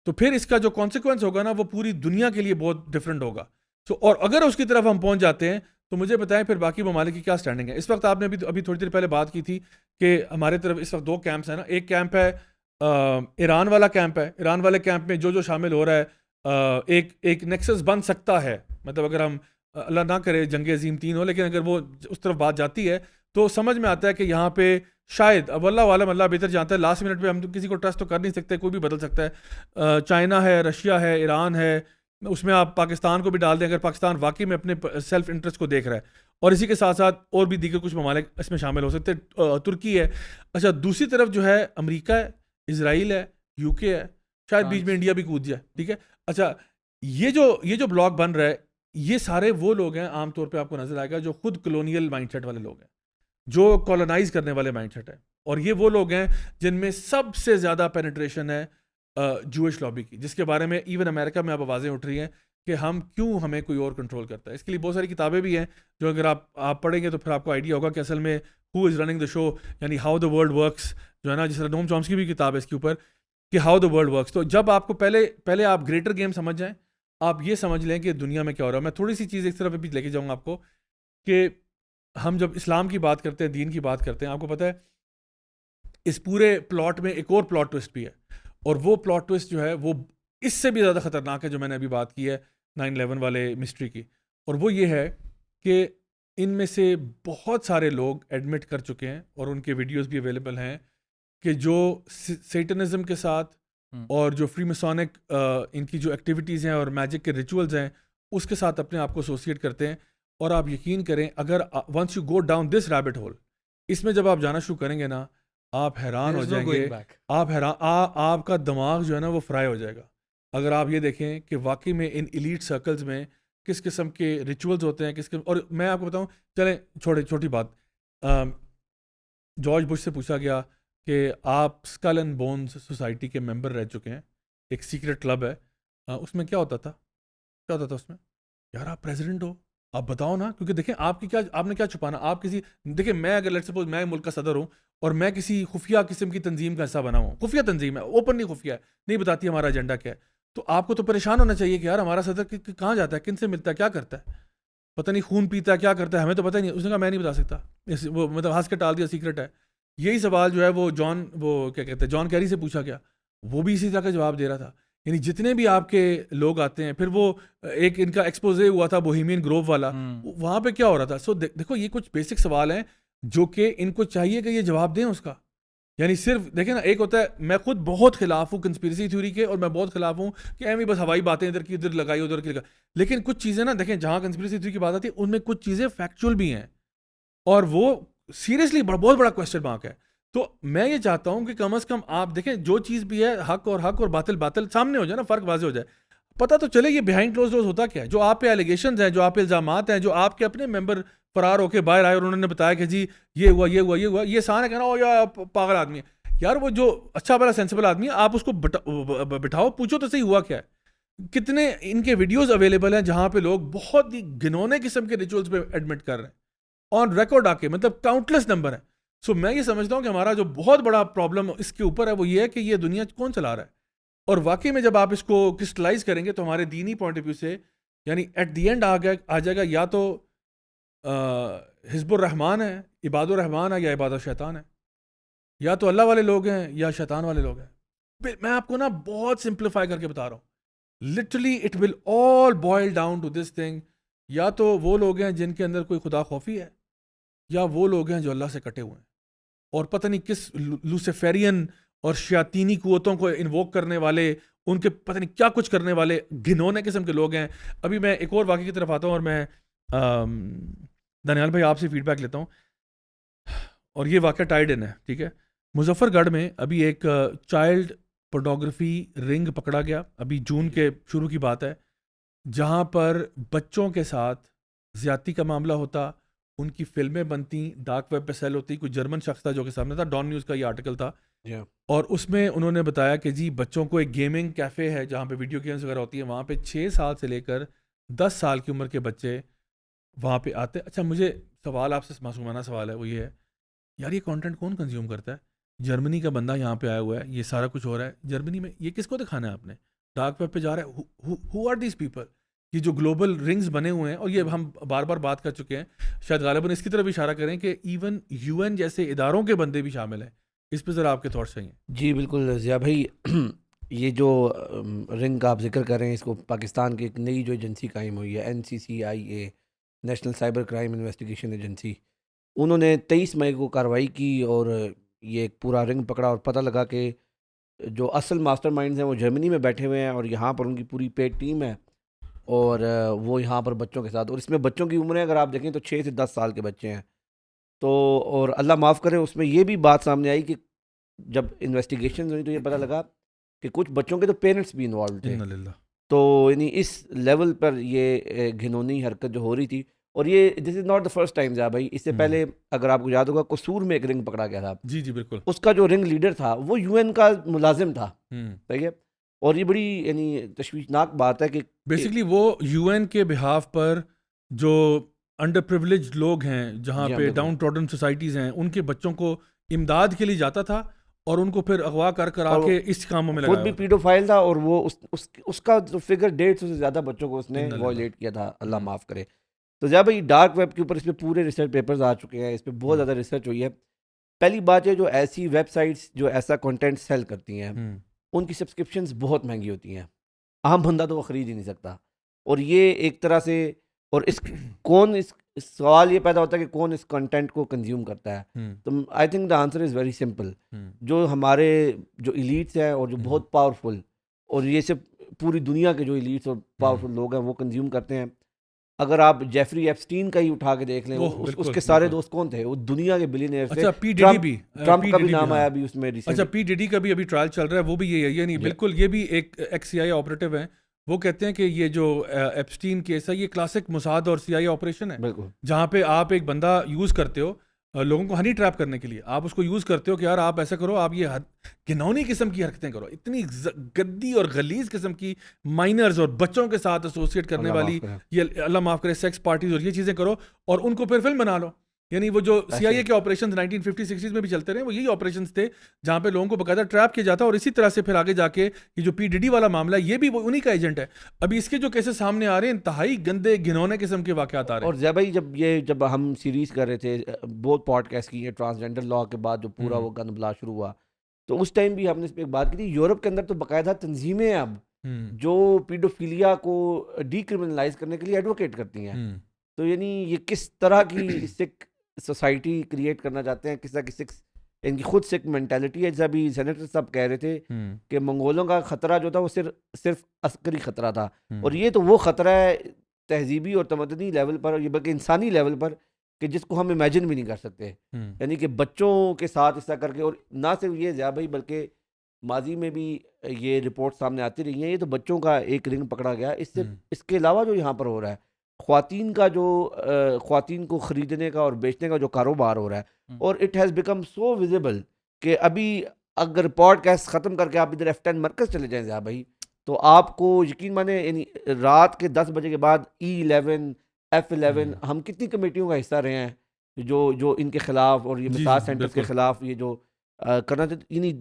تو پھر اس کا جو کانسیکوینس ہوگا نا وہ پوری دنیا کے لیے بہت ڈفرینٹ ہوگا. اور اگر اس کی طرف ہم پہنچ جاتے ہیں تو مجھے بتائیں پھر باقی ممالک کی کیا اسٹینڈنگ ہے. اس وقت آپ نے ابھی تھوڑی دیر پہلے بات کی تھی کہ ہمارے طرف اس وقت 2 کیمپس ہیں نا. ایک کیمپ ہے ایران والا کیمپ ہے, ایران والے کیمپ میں جو شامل ہو رہا ہے, ایک نیکسس بن سکتا ہے, مطلب اگر ہم اللہ نہ کرے جنگ عظیم 3 ہو, لیکن اگر وہ اس طرف بات جاتی ہے تو سمجھ میں آتا ہے کہ یہاں پہ شاید, اب اللہ عالم, اللہ بہتر جانتا ہے, لاسٹ منٹ پہ ہم کسی کو ٹرسٹ تو کر نہیں سکتے, کوئی بھی بدل سکتا ہے. چائنا ہے, رشیا ہے, ایران ہے, اس میں آپ پاکستان کو بھی ڈال دیں اگر پاکستان واقعی میں اپنے سیلف انٹرسٹ کو دیکھ رہا ہے, اور اسی کے ساتھ ساتھ اور بھی دیگر کچھ ممالک اس میں شامل ہو سکتے, ترکی ہے. اچھا دوسری طرف جو ہے امریکہ ہے, اسرائیل ہے, UK ہے, شاید بیچ میں انڈیا بھی کود جائے, ٹھیک ہے. اچھا یہ جو بلاک بن رہا ہے, یہ سارے وہ لوگ ہیں عام طور پہ آپ کو نظر آئے گا جو خود کلونیل مائنڈ سیٹ والے لوگ ہیں, جو کالونائز کرنے والے مائنڈ سیٹ ہے, اور یہ وہ لوگ ہیں جن میں سب سے زیادہ پینیٹریشن ہے جوئش لابی کی, جس کے بارے میں ایون امریکہ میں اب آوازیں اٹھ رہی ہیں کہ ہمیں کوئی اور کنٹرول کرتا ہے. اس کے لیے بہت ساری کتابیں بھی ہیں جو اگر آپ پڑھیں گے تو پھر آپ کو آئیڈیا ہوگا کہ اصل میں ہو از رننگ دا شو, یعنی ہاؤ دا ورلڈ ورکس, جو ہے نا, جس طرح نوم چومسکی بھی کتاب ہے اس کے اوپر کہ ہاؤ دا ورلڈ ورکس. تو جب آپ کو پہلے آپ گریٹر گیم سمجھ جائیں, آپ یہ سمجھ لیں کہ دنیا میں کیا ہو رہا ہے. میں تھوڑی سی چیز ایک طرف بھی لے کے جاؤں گا آپ کو کہ ہم جب اسلام کی بات کرتے ہیں, دین کی بات کرتے ہیں, آپ کو پتہ ہے اس پورے پلاٹ میں ایک اور پلاٹ ٹوسٹ بھی ہے, اور وہ پلاٹ ٹوسٹ جو ہے وہ اس سے بھی زیادہ خطرناک ہے جو میں نے ابھی بات کی ہے 9/11 والے مسٹری کی, اور وہ یہ ہے کہ ان میں سے بہت سارے لوگ ایڈمٹ کر چکے ہیں اور ان کے ویڈیوز بھی اویلیبل ہیں کہ جو سیٹنزم کے ساتھ اور جو فری مسونک ان کی جو ایکٹیویٹیز ہیں اور میجک کے ریچولز ہیں اس کے ساتھ اپنے آپ کو ایسوسیٹ کرتے ہیں. اور آپ یقین کریں اگر once you go down this rabbit hole, اس میں جب آپ جانا شروع کریں گے نا آپ حیران ہو جائیں گے, آپ کا دماغ جو ہے نا وہ فرائی ہو جائے گا اگر آپ یہ دیکھیں کہ واقعی میں ان ایلیٹ سرکلز میں کس قسم کے ریچولز ہوتے ہیں اور میں آپ کو بتاؤں, چلیں چھوٹی بات, جارج بش سے پوچھا گیا کہ آپ اسکل اینڈ بونز سوسائٹی کے ممبر رہ چکے ہیں, ایک سیکرٹ کلب ہے, اس میں کیا ہوتا تھا اس میں, یار آپ پریزیڈنٹ ہو, آپ بتاؤ نا, کیونکہ دیکھیں آپ نے کیا چھپانا, آپ کسی, دیکھیں میں اگر لیٹس سپوز میں ملک کا صدر ہوں اور میں کسی خفیہ قسم کی تنظیم کا حصہ بنا ہوں, خفیہ تنظیم ہے, اوپن نہیں خفیہ ہے, نہیں بتاتی ہمارا ایجنڈا کیا ہے, تو آپ کو تو پریشان ہونا چاہیے کہ یار ہمارا صدر کہاں جاتا ہے, کن سے ملتا ہے, کیا کرتا ہے, پتہ نہیں خون پیتا ہے, کیا کرتا ہے, ہمیں تو پتہ ہی نہیں. اس نے کہا میں نہیں بتا سکتا, وہ مطلب ہنس کے ٹال دیا, سیکرٹ ہے. یہی سوال جو ہے وہ جان کیری سے پوچھا گیا, وہ بھی اسی طرح کا جواب دے رہا تھا. یعنی جتنے بھی آپ کے لوگ آتے ہیں, پھر وہ ایک ان کا ایکسپوزے ہوا تھا بوہیمین گروو والا, وہاں پہ کیا ہو رہا تھا. سو دیکھو یہ کچھ بیسک سوال ہیں جو کہ ان کو چاہیے کہ یہ جواب دیں اس کا. یعنی صرف دیکھیں نا, ایک ہوتا ہے, میں خود بہت خلاف ہوں کنسپیریسی تھیوری کے, اور میں بہت خلاف ہوں کہ ایویں بس ہوائی باتیں ادھر کی ادھر لگائی ادھر کی لگائی, لیکن کچھ چیزیں نا دیکھیں جہاں کنسپیریسی تھیوری کی بات آتی ہے ان میں کچھ چیزیں فیکچوئل بھی ہیں, اور وہ سیریسلی بہت بڑا کویسچن مارک ہے. تو میں یہ چاہتا ہوں کہ کم از کم آپ دیکھیں جو چیز بھی ہے حق اور باطل سامنے ہو جائے نا, فرق واضح ہو جائے, پتہ تو چلے یہ بیہائنڈ کلوز ڈورز ہوتا کیا ہے. جو آپ پہ ایلیگیشنز ہیں, جو آپ پہ الزامات ہیں, جو آپ کے اپنے ممبر فرار ہو کے باہر آئے اور انہوں نے بتایا کہ جی یہ ہوا, یہ سارے کہنا او یا پاگل آدمی ہے. یار وہ جو اچھا بڑا سینسیبل آدمی ہے, آپ اس کو بٹھاؤ, پوچھو تو صحیح ہوا کیا ہے. کتنے ان کے ویڈیوز اویلیبل ہیں جہاں پہ لوگ بہت ہی گھنونے قسم کے ریچولز پہ ایڈمٹ کر رہے ہیں آن ریکارڈ آ کے, مطلب کاؤنٹلیس نمبر ہیں. سو میں یہ سمجھتا ہوں کہ ہمارا جو بہت بڑا پرابلم اس کے اوپر ہے وہ یہ ہے کہ یہ دنیا کون چلا رہا ہے. اور واقعی میں جب آپ اس کو کرسٹلائز کریں گے تو ہمارے دینی پوائنٹ آف ویو سے یعنی ایٹ دی اینڈ آ جائے گا یا تو حزب الرحمان ہے, عباد الرحمان ہے, یا عباد الشیطان ہے, یا تو اللہ والے لوگ ہیں یا شیطان والے لوگ ہیں. میں آپ کو نا بہت سمپلیفائی کر کے بتا رہا ہوں, literally it will all boil down to this thing. یا تو وہ لوگ ہیں جن کے اندر کوئی خدا خوفی ہے, یا وہ لوگ ہیں جو اللہ سے کٹے ہوئے ہیں اور پتہ نہیں کس لوسیفیرین اور شیاطینی قوتوں کو انووک کرنے والے, ان کے پتہ نہیں کیا کچھ کرنے والے گھنونے قسم کے لوگ ہیں. ابھی میں ایک اور واقعے کی طرف آتا ہوں اور میں دانیال بھائی آپ سے فیڈ بیک لیتا ہوں, اور یہ واقعہ ٹائڈ ان ہے, ٹھیک ہے. مظفر گڑھ میں ابھی ایک چائلڈ پورنوگرافی رنگ پکڑا گیا, ابھی جون کے شروع کی بات ہے, جہاں پر بچوں کے ساتھ زیادتی کا معاملہ ہوتا, ان کی فلمیں بنتی, ڈارک ویب پہ سیل ہوتی. کوئی جرمن شخص تھا جو کہ سامنے تھا, ڈان نیوز کا یہ آرٹیکل تھا, اور اس میں انہوں نے بتایا کہ جی بچوں کو ایک گیمنگ کیفے ہے جہاں پہ ویڈیو گیمز وغیرہ ہوتی ہیں, وہاں پہ 6 سال سے لے کر 10 سال کی عمر کے بچے وہاں پہ آتے. اچھا مجھے سوال آپ سے معصومانہ سوال ہے, وہ یہ ہے یار یہ کانٹینٹ کون کنزیوم کرتا ہے؟ جرمنی کا بندہ یہاں پہ آیا ہوا ہے, یہ سارا کچھ ہو رہا ہے جرمنی میں, یہ کس کو دکھانا ہے آپ نے؟ ڈارک ویب پہ جا رہا ہے, ہو آر دیز پیپل؟ یہ جو گلوبل رنگز بنے ہوئے ہیں, اور یہ ہم بار بار بات کر چکے ہیں, شاید غالباً اس کی طرف اشارہ کریں کہ ایون UN جیسے اداروں کے بندے بھی شامل ہیں. اس پہ ذرا آپ کے تھاٹس چاہیے. جی بالکل ضیاء بھائی, یہ جو رنگ کا آپ ذکر کر رہے ہیں, اس کو پاکستان کی ایک نئی جو ایجنسی قائم ہوئی ہے NCCIA, national cyber crime investigation agency, انہوں نے 23 مئی کو کارروائی کی اور یہ ایک پورا رنگ پکڑا اور پتہ لگا کہ جو اصل ماسٹر مائنڈز ہیں وہ جرمنی میں بیٹھے ہوئے ہیں, اور یہاں پر ان کی پوری پیڈ ٹیم ہے, اور وہ یہاں پر بچوں کے ساتھ, اور اس میں بچوں کی عمریں اگر آپ دیکھیں تو 6 سے 10 سال کے بچے ہیں. تو اور اللہ معاف کرے, اس میں یہ بھی بات سامنے آئی کہ جب انویسٹیگیشن ہوئی تو یہ پتہ لگا کہ کچھ بچوں کے تو پیرنٹس بھی انوالو تھے. تو یعنی اس لیول پر یہ گھنونی حرکت جو ہو رہی تھی, اور یہ this is not the first time Zia بھائی, اس سے پہلے اگر آپ کو یاد ہوگا قصور میں ایک رنگ پکڑا گیا تھا. جی جی بالکل. اس کا جو رنگ لیڈر تھا وہ UN کا ملازم تھا, صحیح ہے. اور یہ بڑی یعنی تشویشناک بات ہے کہ بیسکلی وہ UN کے بہاف پر جو انڈر پریولیجڈ لوگ ہیں, جہاں پہ ڈاؤن ٹروڈن سوسائٹیز ہیں, ان کے بچوں کو امداد کے لیے جاتا تھا, اور ان کو پھر اغوا کر کر آ کے اس کاموں میں خود لگایا بھی ہوا پیڈوفائل تھا اور وہ اس کا جو فگر 150 سے زیادہ بچوں کو اس نے وائلیٹ کیا تھا, اللہ معاف کرے. تو جب بھائی ڈارک ویب کے اوپر اس پہ پورے ریسرچ پیپرز آ چکے ہیں, اس پہ بہت زیادہ ریسرچ ہوئی ہے. پہلی بات ہے جو ایسی ویب سائٹس جو ایسا کنٹینٹ سیل کرتی ہیں ان کی سبسکرپشنز بہت مہنگی ہوتی ہیں, عام بندہ تو وہ خرید ہی نہیں سکتا. اور یہ ایک طرح سے اور اس سوال یہ پیدا ہوتا ہے کہ کون اس کنٹینٹ کو کنزیوم کرتا ہے. تو I think the answer is very simple. جو ہمارے جو ایلیٹس ہیں اور جو بہت پاورفل, اور یہ صرف پوری دنیا کے جو ایلیٹس اور پاورفل لوگ ہیں وہ کنزیوم کرتے ہیں. اگر آپ جیفری ایپسٹین کا ہی اٹھا کے دیکھ لیں, اس کے سارے دوست کون تھے, وہ دنیا کے بلینئر تھے. اچھا پی ڈیڈی بھی, ٹرمپ کا بھی نام آیا بھی اس میں. اچھا پی ڈیڈی کا بھی ابھی ٹرائل چل رہا ہے, وہ بھی یہ نہیں بالکل, یہ بھی ایک ایکس سی آئی آپریٹو ہیں. وہ کہتے ہیں کہ یہ جو ایپسٹین کیس ہے یہ کلاسک موساد اور سی آئی آپریشن ہے, جہاں پہ آپ ایک بندہ یوز کرتے ہو لوگوں کو ہنی ٹریپ کرنے کے لیے. آپ اس کو یوز کرتے ہو کہ یار آپ ایسا کرو, آپ یہ گھنونی قسم کی حرکتیں کرو, اتنی گدی اور غلیظ قسم کی مائنرز اور بچوں کے ساتھ ایسوسیٹ کرنے والی, یہ اللہ معاف کرے سیکس پارٹیز اور یہ چیزیں کرو, اور ان کو پھر فلم بنا لو. یعنی وہ جو سی آئی اے کے آپریشنز 1950-60s میں بھی چلتے رہے, وہ یہی آپریشنز تھے جہاں پہ لوگوں کو باقاعدہ ٹریپ کیا جاتا. اور اسی طرح سے پھر آگے جا کے یہ جو پی ڈیڈی والا معاملہ ہے یہ بھی انہی کا ایجنٹ ہے. ابھی اس کے جو کیسز سامنے آ رہے ہیں انتہائی گندے گھنونے قسم کے واقعات آ رہے ہیں. اور زیبا جب ہم سیریز کر رہے تھے بہت پوڈ کاسٹ کی, ٹرانسجینڈر لا کے بعد جو پورا وہ گند بلا شروع ہوا, تو اس ٹائم بھی ہم نے اس پہ ایک بات کی تھی. یورپ کے اندر تو باقاعدہ تنظیمیں اب جو پیڈوفیلیا کو ڈی کرمنلائز کرنے کے لیے ایڈوکیٹ کرتی ہیں. تو یعنی یہ کس طرح کی سکھ سوسائٹی کریٹ کرنا چاہتے ہیں, کس طرح کی سکھ ان کی خود سکھ مینٹیلٹی ہے. جیسا بھی سینیٹر صاحب کہہ رہے تھے کہ منگولوں کا خطرہ جو تھا وہ صرف عسکری خطرہ تھا, اور یہ تو وہ خطرہ ہے تہذیبی اور تمدنی لیول پر, اور یہ بلکہ انسانی لیول پر, کہ جس کو ہم امیجن بھی نہیں کر سکتے. یعنی کہ بچوں کے ساتھ اس طرح کر کے, اور نہ صرف یہ زیا بھائی بلکہ ماضی میں بھی یہ رپورٹ سامنے آتی رہی ہیں. یہ تو بچوں کا ایک رنگ پکڑا گیا. اس کے علاوہ جو یہاں پر ہو رہا ہے, خواتین کا جو خواتین کو خریدنے کا اور بیچنے کا جو کاروبار ہو رہا ہے, اور it has become so visible کہ ابھی اگر پوڈ کاسٹ ختم کر کے آپ ادھر F10 مرکز چلے جائیں زیا بھائی, تو آپ کو یقین مانے یعنی رات کے 10 بجے کے بعد E11 F11 ہم کتنی کمیٹیوں کا حصہ رہے ہیں جو ان کے خلاف اور یہ مساج سینٹر کے خلاف یہ جو کرنا چاہتے. یعنی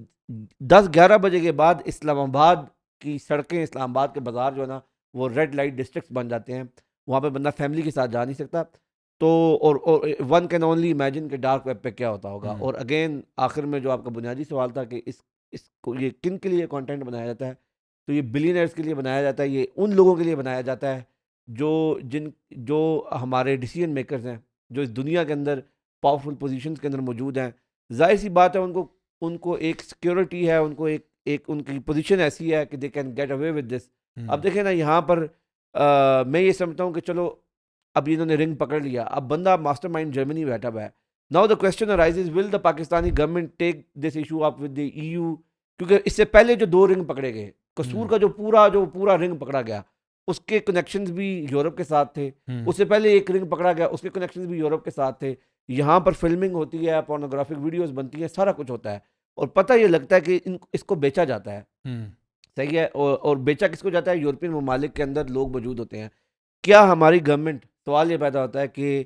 10-11 بجے کے بعد اسلام آباد کی سڑکیں, اسلام آباد کے بازار جو ہے نا وہ ریڈ لائٹ ڈسٹرکٹس بن جاتے ہیں. وہاں پہ بندہ فیملی کے ساتھ جا نہیں سکتا. تو اور ون کین اونلی امیجن کہ ڈارک ویب پہ کیا ہوتا ہوگا. اور اگین آخر میں جو آپ کا بنیادی سوال تھا کہ اس کو یہ کن کے لیے کانٹینٹ بنایا جاتا ہے, تو یہ بلینئرز کے لیے بنایا جاتا ہے. یہ ان لوگوں کے لیے بنایا جاتا ہے جو ہمارے ڈیسیژن میکرز ہیں, جو اس دنیا کے اندر پاورفل پوزیشنز کے اندر موجود ہیں. ظاہر سی بات ہے ان کو ایک سیکیورٹی ہے, ان کو ایک ان کی پوزیشن ایسی ہے کہ they can get away with this. اب دیکھیں نا یہاں پر میں یہ سمجھتا ہوں کہ چلو اب انہوں نے رنگ پکڑ لیا, اب بندہ ماسٹر مائنڈ جرمنی بیٹھا ہوا ہے. Now the question arises will the Pakistani government take this issue up with the EU, کیونکہ اس سے پہلے جو 2 رنگ پکڑے گئے, قصور کا جو پورا رنگ پکڑا گیا اس کے کنیکشنز بھی یورپ کے ساتھ تھے. اس سے پہلے ایک رنگ پکڑا گیا, اس کے کنیکشنز بھی یورپ کے ساتھ تھے. یہاں پر فلمنگ ہوتی ہے, پورنوگرافک ویڈیوز بنتی ہیں, سارا کچھ ہوتا ہے, اور پتہ یہ لگتا ہے کہ اس کو بیچا جاتا ہے. صحیح ہے. اور بیچا کس کو جاتا ہے؟ یورپین ممالک کے اندر لوگ موجود ہوتے ہیں. کیا ہماری گورنمنٹ, سوال یہ پیدا ہوتا ہے کہ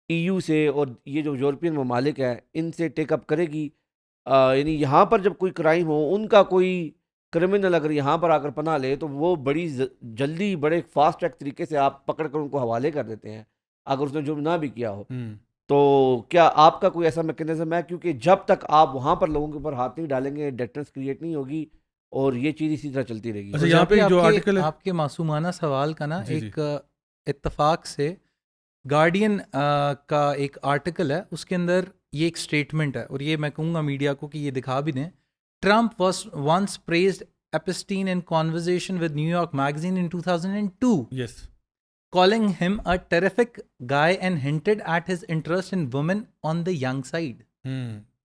EU سے اور یہ جو یورپین ممالک ہیں ان سے ٹیک اپ کرے گی؟ یعنی یہاں پر جب کوئی کرائم ہو, ان کا کوئی کرمنل اگر یہاں پر آ کر پناہ لے تو وہ بڑی جلدی بڑے فاسٹ ٹریک طریقے سے آپ پکڑ کر ان کو حوالے کر دیتے ہیں اگر اس نے جرم نہ بھی کیا ہو. تو کیا آپ کا کوئی ایسا میکینزم ہے؟ کیونکہ جب تک آپ وہاں پر لوگوں کے اوپر ہاتھ نہیں ڈالیں گے ڈیٹرنس کریٹ نہیں ہوگی, اور یہ چیز اسی طرح چلتی رہے گی. اچھا یہاں پہ جو آرٹیکل ہے آپ کے معصومانہ سوال کا نا ایک اتفاق سے گارڈین کا ایک آرٹیکل ہے, اس کے اندر یہ ایک سٹیٹمنٹ ہے, اور یہ میں کہوں گا میڈیا کو کہ یہ دکھا بھی دیں. Trump was once praised Epstein in conversation with New York Magazine in 2002. Yes. Calling him a terrific guy and hinted at his interest in women on the young side.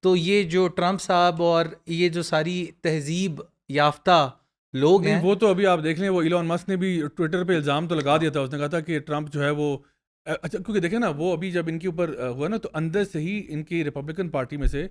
تو یہ جو ٹرمپ صاحب اور یہ جو ساری تہذیب یافتہ لوگ ہیں, وہ تو ابھی آپ دیکھ لیں, وہ ایلون مسک نے بھی ٹویٹر پہ الزام تو لگا دیا تھا. اس نے کہا تھا کہ ٹرمپ جو ہے وہ اچھا, کیونکہ دیکھیں نا وہ ابھی جب ان کے اوپر ہوا نا تو اندر سے ہی ان کی ریپبلکن پارٹی میں سے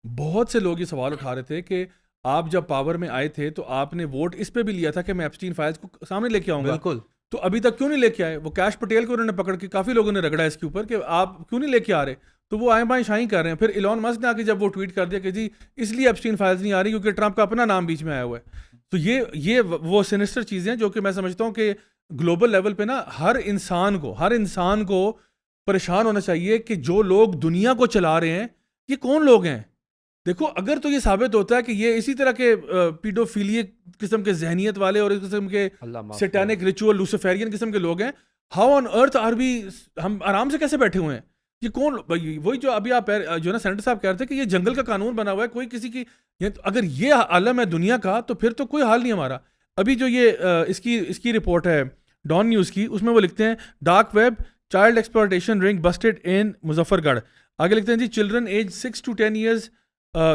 بہت سے لوگ یہ سوال اٹھا رہے تھے کہ آپ جب پاور میں آئے تھے تو آپ نے ووٹ اس پہ بھی لیا تھا کہ میں ایپسٹین فائلز کو سامنے لے کے آؤں گا. بالکل. تو ابھی تک کیوں نہیں لے کے آئے؟ وہ کیش پٹیل کو انہوں نے پکڑ کے کافی لوگوں نے رگڑا اس کے اوپر کہ آپ کیوں نہیں لے کے آ رہے. تو وہ آئیں بائیں شائیں کر رہے ہیں. پھر ایلون مسک نے آ کے جب وہ ٹویٹ کر دیا کہ جی اس لیے ایپسٹین فائلز نہیں آ رہی کیونکہ ٹرمپ کا اپنا نام بیچ میں آیا ہوا ہے. تو یہ وہ سینسٹر چیزیں ہیں جو کہ میں سمجھتا ہوں کہ گلوبل لیول پہ نا ہر انسان کو پریشان ہونا چاہیے کہ جو لوگ دنیا کو چلا رہے ہیں یہ کون لوگ ہیں. دیکھو اگر تو یہ ثابت ہوتا ہے کہ یہ اسی طرح کے پیڈوفیلیک قسم کے ذہنیت والے اور اس قسم کے سیٹینک ریچول لوسیفیرین قسم کے لوگ ہیں, ہاؤ آن ارتھ آر وی, ہم آرام سے کیسے بیٹھے ہوئے ہیں؟ یہ کون, وہی جو ابھی آپ جو نا سینیٹر صاحب کہہ رہے تھے کہ یہ جنگل کا قانون بنا ہوا ہے, کوئی کسی کی, اگر یہ عالم ہے دنیا کا تو پھر تو کوئی حال نہیں ہمارا. ابھی جو یہ اس کی رپورٹ ہے ڈان نیوز کی, اس میں وہ لکھتے ہیں ڈارک ویب چائلڈ ایکسپلوٹیشن رنگ بسٹڈ ان مظفر گڑھ. آگے لکھتے ہیں جی children age 6 to 10 years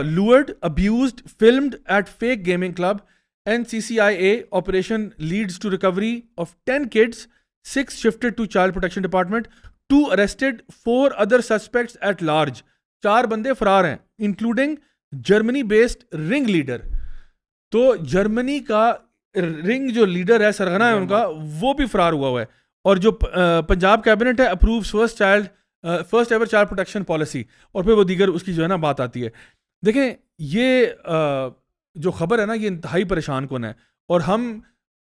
lured, abused, filmed at fake gaming club. NCCIA operation leads to recovery of 10 kids, 6 shifted to Child Protection Department, 2 arrested, 4 other suspects at large. 4 بندے فرار ہیں including Germany based ring leader. تو جرمنی کا رنگ جو leader ہے, سرغنہ ہے ان کا, وہ بھی فرار ہوا ہے. اور جو پنجاب کیبنٹ ہے approves first ever child protection policy, اور پھر وہ دیگر اس کی جو ہے نا بات آتی ہے. دیکھیں یہ جو خبر ہے نا یہ انتہائی پریشان کن ہے, اور ہم